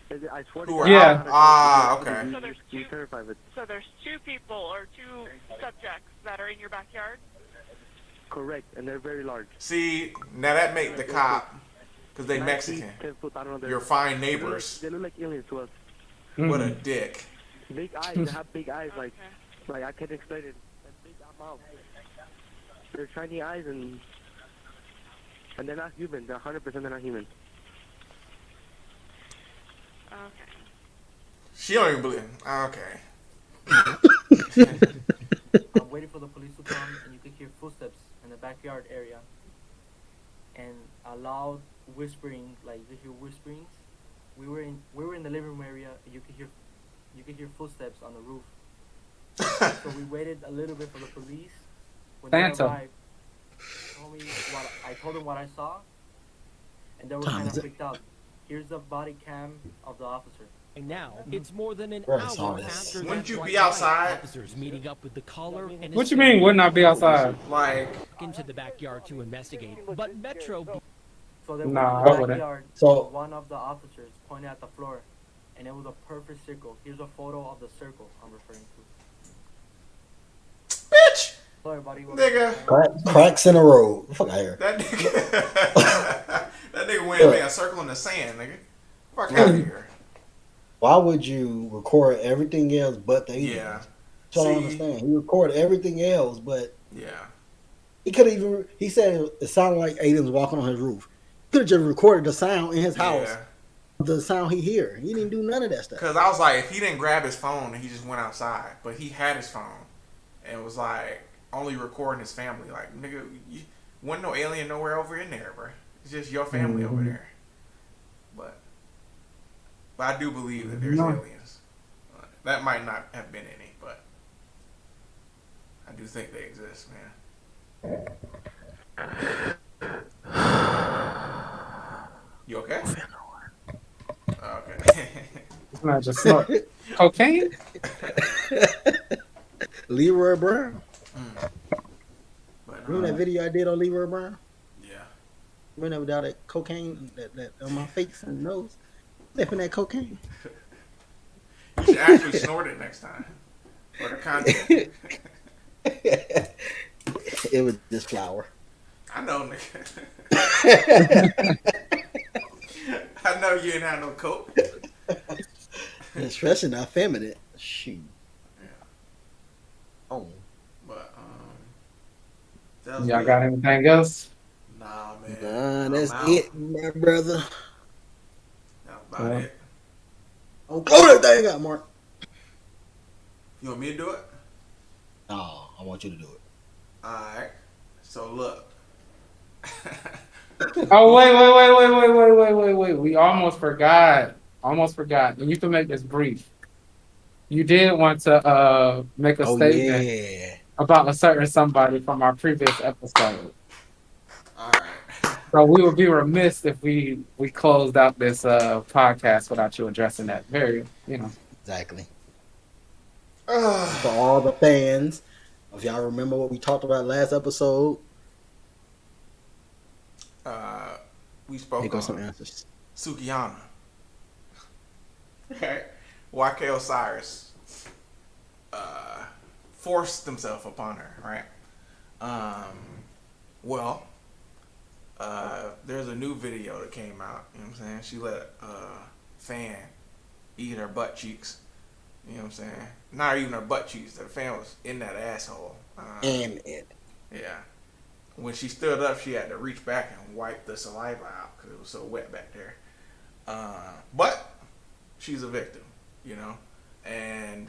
I swear who to were God, Yeah. out? Ah, okay. So there's You two. terrified with. So there's two people or two subjects that are in your backyard. Correct, and they're very large. See, now that make the cop, because they 9 Mexican. feet, 10 foot, I don't know. Your fine neighbors. They look like aliens to us. What a Mhm. dick. Big eyes. They have big eyes. Okay. Like I can't explain it. And big mouth. They're shiny eyes and they're not human. They're 100% they're not human. Okay. She don't even believe. Okay. I'm waiting for the police to come, and you could hear footsteps in the backyard area, and a loud whispering, like you could hear whisperings. We were in the living room area. And you could hear footsteps on the roof. So we waited a little bit for the police. When they Santa. arrived, I told them what I saw, and they were Tom, kind of is it- freaked out. Here's the body cam of the officer. And now it's more than an Where's all hour this? after Wouldn't that you bright be light. outside? Officers meeting up with the caller and What you mean? Wouldn't I be outside? Like, into the backyard to investigate. But Metro So they Nah, went I to the wouldn't. backyard. So- One of the officers pointed at the floor, and it was a perfect circle. Here's a photo of the circle I'm referring to. bitch! Hello, everybody. Nigga. Cracks in the road. Fuck out here. That nigga. That nigga went and made a circle in the sand, nigga. Fuck out of here. Why would you record everything else but the aliens? Yeah. That's what I don't See? understand. He recorded everything else, but Yeah. he could even. He said it sounded like aliens walking on his roof. He could have just recorded the sound in his house, Yeah. the sound he hear. He didn't do none of that stuff. Because I was like, if he didn't grab his phone and he just went outside, but he had his phone and was like only recording his family. Like, nigga, you wasn't no alien nowhere over in there, bro. It's just your family over there. But I do believe that there's No. aliens. That might not have been any, but I do think they exist, man. You okay? Okay. It's not just smoke. Cocaine? Leroy Brown. But, Remember that video I did on Leroy Brown? yeah. Remember without that cocaine that on my face and nose? Sniffing that cocaine. You should actually snort it next time. For the content. It was this flower. I know, nigga. I know you ain't had no coke. Especially not feminine. Shoot. Yeah. Oh. But that was Y'all good. got anything else? Nah, man. Nah, I'm that's out. it, my brother. That's about it. Oh, close that thing up, Mark. You want me to do it? No, I want you to do it. Alright. So look. Oh wait! We almost forgot. And you can make this brief. You did want to make a Oh, statement yeah. about a certain somebody from our previous episode. Alright. So we would be remiss if we closed out this podcast without you addressing that. Very, Exactly. For all the fans, if y'all remember what we talked about last episode, We spoke here goes some on answers. Sukiyama. Right? YK Osiris forced himself upon her, right? Well, there's a new video that came out, you know what I'm saying? She let a fan eat her butt cheeks. You know what I'm saying? Not even her butt cheeks. The fan was in that asshole. And it. Yeah. When she stood up, she had to reach back and wipe the saliva out because it was so wet back there. But she's a victim, you know? And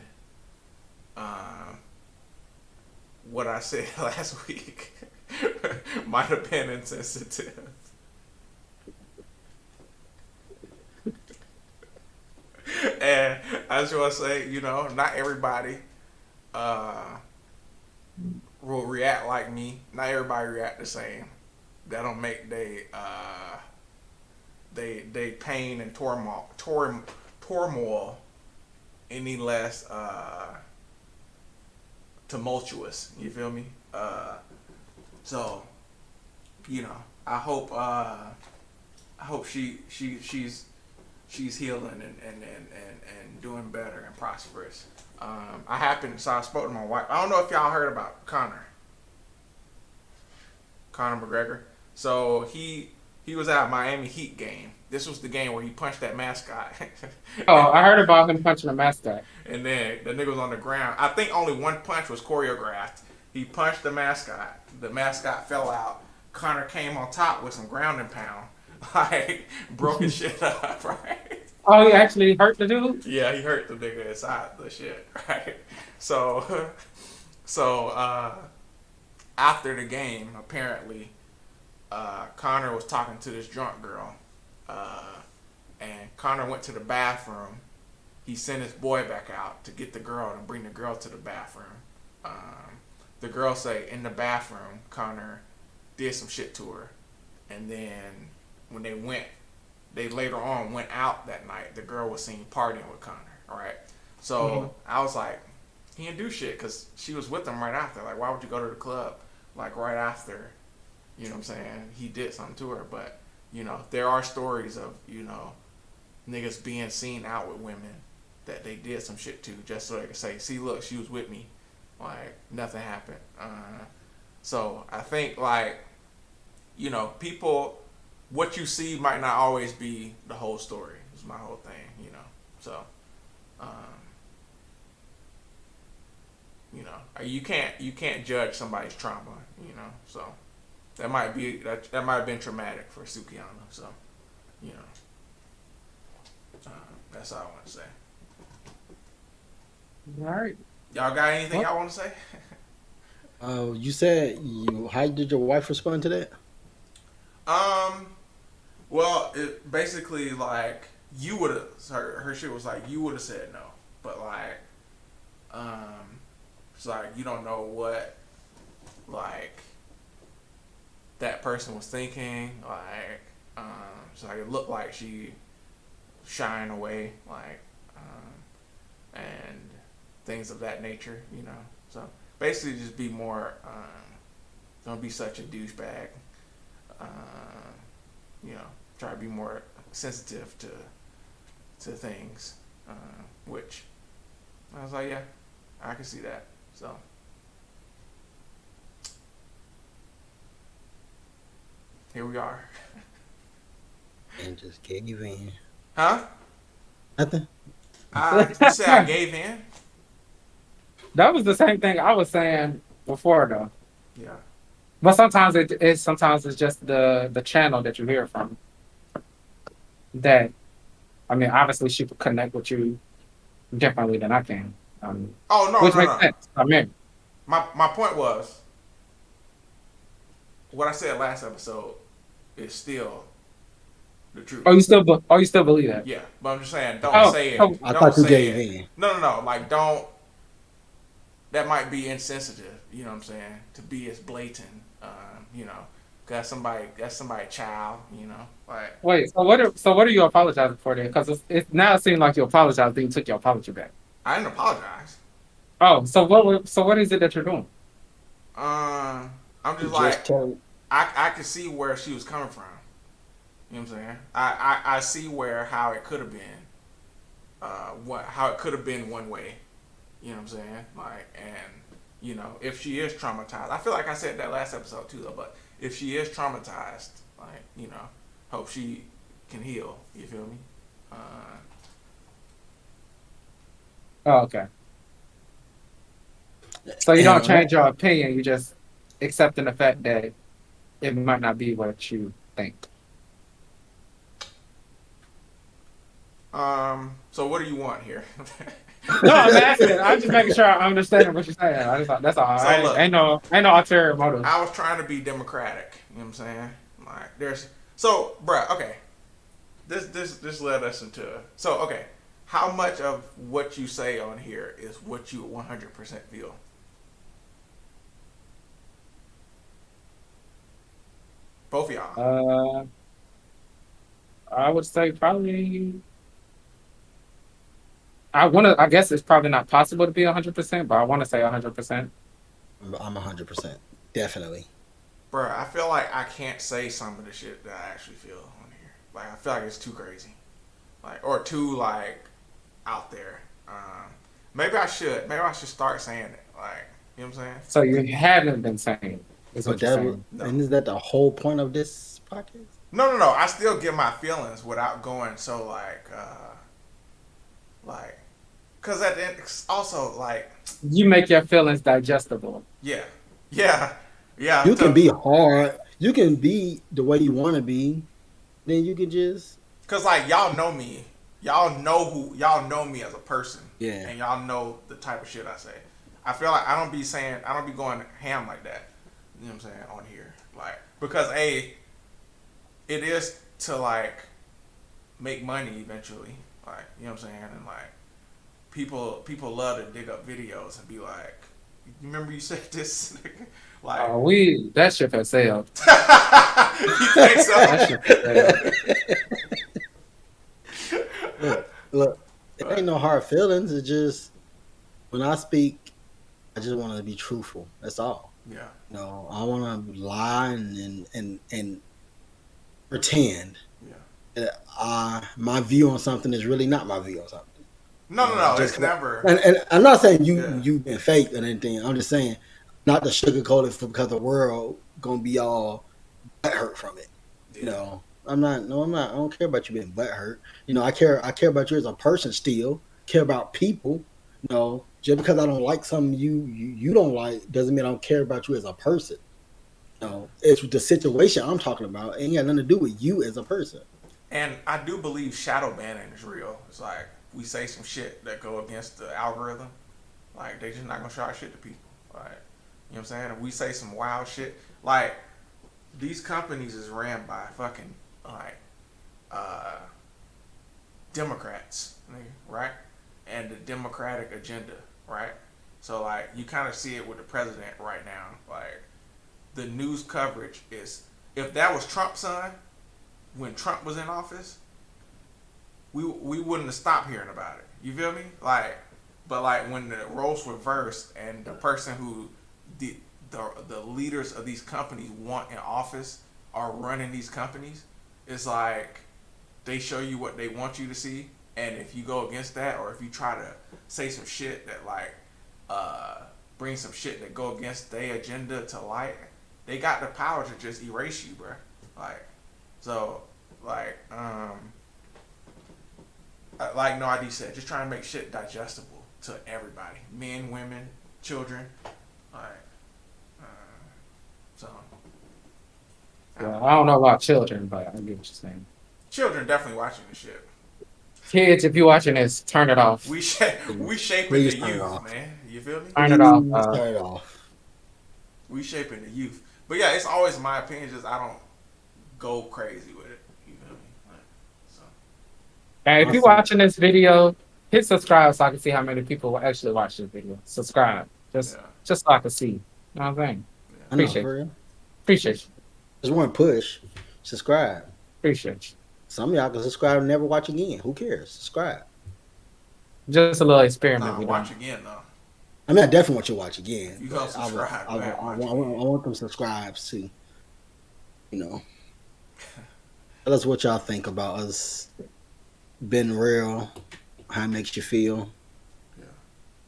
what I said last week might have been insensitive. And I just want to say, not everybody will react like me. Not everybody react the same. That don't make they pain and turmoil any less tumultuous. You feel me? So, I hope she's healing and doing better and prosperous. So I spoke to my wife. I don't know if y'all heard about Conor McGregor. So he was at Miami Heat game. This was the game where he punched that mascot. Oh, I heard about him punching a mascot. And then the nigga was on the ground. I think only one punch was choreographed. He punched the mascot. The mascot fell out. Conor came on top with some ground and pound. Like, broke his shit up, right? Oh, he actually hurt the dude? Yeah, he hurt the nigga inside the shit, right? So after the game, apparently, Conor was talking to this drunk girl. And Conor went to the bathroom. He sent his boy back out to get the girl and bring the girl to the bathroom. The girl say in the bathroom, Conor did some shit to her. And then when they later on went out that night, the girl was seen partying with Conor, right? So I was like, he didn't do shit because she was with him right after. Like, why would you go to the club like right after, you know what I'm saying, he did something to her? But, there are stories of, niggas being seen out with women that they did some shit to just so they could say, see, look, she was with me. Like, nothing happened. So I think, like, people, what you see might not always be the whole story. Is my whole thing, So, you can't judge somebody's trauma, So that might have been traumatic for Sukiana. So, that's all I want to say. All right. Y'all got anything y'all want to say? You said how did your wife respond to that? Well, it basically like you would have. Her shit was like you would have said no, but like, it's like you don't know what like that person was thinking. Like, so like, it looked like she shying away, like, and things of that nature, So basically, just be more. Don't be such a douchebag. Try to be more sensitive to things, which I was like, yeah, I can see that. So here we are. And just gave in. Huh? Nothing. You said I gave in? That was the same thing I was saying before, though. Yeah. But sometimes it's just the channel that you hear from. That, I mean, obviously she could connect with you differently than I can. Which makes sense. I mean, my point was what I said last episode is still the truth. you still believe that? Yeah, but I'm just saying, don't say it. I thought you gave in. No. Like, don't. That might be insensitive. You know what I'm saying? To be as blatant. That's somebody child. Like. Wait. So what are you apologizing for then? Because it now seems like you apologized, then you took your apology back. I didn't apologize. Oh, so what is it that you're doing? I'm just like I can see where she was coming from. You know what I'm saying? I see how it could have been. How it could have been one way. You know what I'm saying? Like, and if she is traumatized, I feel like I said that last episode too, though. But if she is traumatized, like, hope she can heal. You feel me? Oh, okay. So you don't change your opinion. You just accepting the fact that it might not be what you think. So what do you want here? No, I'm asking. I'm just making sure I'm understanding what you're saying. That's all. So look, ain't no ulterior motive. I was trying to be democratic. You know what I'm saying? Like, bruh. Okay. This led us into. So okay, how much of what you say on here is what you 100% feel? Both of y'all. I would say probably. I guess it's probably not possible to be 100%, but I want to say 100%. I'm 100%. Definitely. Bruh, I feel like I can't say some of the shit that I actually feel on here. Like, I feel like it's too crazy. Like, or too, like, out there. Maybe I should. Maybe I should start saying it. Like, you know what I'm saying? So you haven't been saying, is what But you're that saying. No. and is that the whole point of this podcast? No. I still get my feelings without going so, like, because at the end, it's also, like, You make your feelings digestible. yeah. You can be hard. You can be the way you want to be. Then you can just. Because, like, y'all know me. Y'all know me as a person. Yeah. And y'all know the type of shit I say. I feel like I don't be going ham like that. You know what I'm saying? On here. Like, because it is to, like, make money eventually. Like, you know what I'm saying? And, like, people love to dig up videos and be like, you remember you said this? Like, That ship has sailed. you think so? That ship has sailed. Look, it ain't no hard feelings. It's just when I speak, I just want to be truthful. That's all. Yeah. No, I want to lie and pretend that my view on something is really not my view on something. No. It's never. And I'm not saying you've been fake or anything. I'm just saying not to sugarcoat it because the world gonna be all butthurt from it. You know, I'm not. I don't care about you being butthurt. You know, I care about you as a person. Still care about people. You know, just because I don't like something you don't like doesn't mean I don't care about you as a person. You know, it's the situation I'm talking about. It ain't got nothing to do with you as a person. And I do believe shadow banning is real. It's like we say some shit that go against the algorithm. Like, they just not gonna show our shit to people. Like, you know what I'm saying? If we say some wild shit, like, these companies is ran by fucking, like, Democrats, right? And the Democratic agenda, right? So, like, you kind of see it with the president right now. Like, the news coverage is, if that was Trump's son, when Trump was in office, we wouldn't have stopped hearing about it. You feel me? Like, but like when the roles reversed and the person who the leaders of these companies want in office are running these companies, it's like they show you what they want you to see, and if you go against that, or if you try to say some shit that like bring some shit that go against their agenda to light, they got the power to just erase you, bro. Like, so like No ID said, just trying to make shit digestible to everybody, men, women, children, like, so. Well, I don't know about children, but I get what you're saying. Children definitely watching the shit. Kids, if you're watching this, turn it off. We shaping Please the turn it youth, off. man. You feel me? Turn it off. Turn it off. We shaping the youth. But yeah, it's always my opinion. Just I don't go crazy with it. You feel me? Like, so. And if you're watching this video, hit subscribe so I can see how many people will actually watch this video. Subscribe. Just so I can see. You know what I'm saying? I know, Appreciate for you. real. Appreciate you. Just one push. Subscribe. Appreciate you. Some of y'all can subscribe and never watch again. Who cares? Subscribe. Just a little experiment. Nah, watch again though. I mean, I definitely want you to watch again. You go subscribe. I want them subscribes too. You know. Tell us what y'all think about us being real. How it makes you feel. Yeah.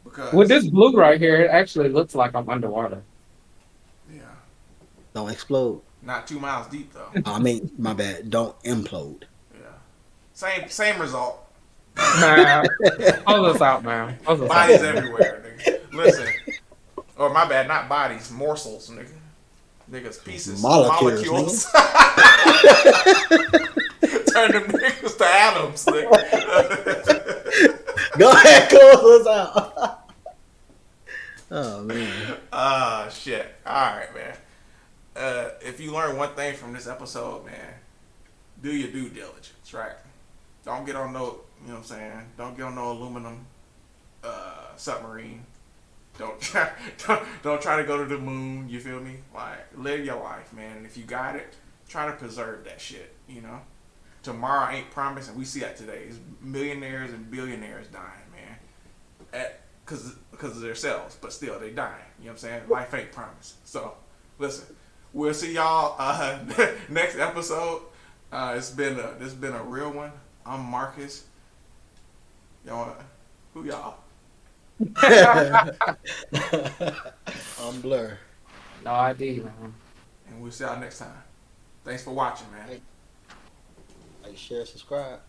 Because with this blue right here, it actually looks like I'm underwater. Yeah. Don't explode. Not 2 miles deep though. I mean, my bad. Don't implode. Yeah. Same result. Man, close us out, man. Bodies everywhere, nigga. Listen. Or my bad, not bodies, morsels, nigga. Niggas, pieces. Molecules. Turn them niggas to atoms, nigga. Go ahead, close us out. Oh, man. Shit. Alright, man. If you learn one thing from this episode, man, do your due diligence, right? Don't get on no You know what I'm saying? Don't get on no aluminum submarine. Don't don't try to go to the moon. You feel me? Like, live your life, man. And if you got it, try to preserve that shit. You know, tomorrow ain't promised, and we see that today. It's millionaires and billionaires dying, man, because of themselves, but still they dying. You know what I'm saying? Life ain't promised. So, listen, we'll see y'all next episode. This been a real one. I'm Marcus. Y'all, who y'all? I'm Blur. No idea, man. And we'll see y'all next time. Thanks for watching, man. Like, share, subscribe.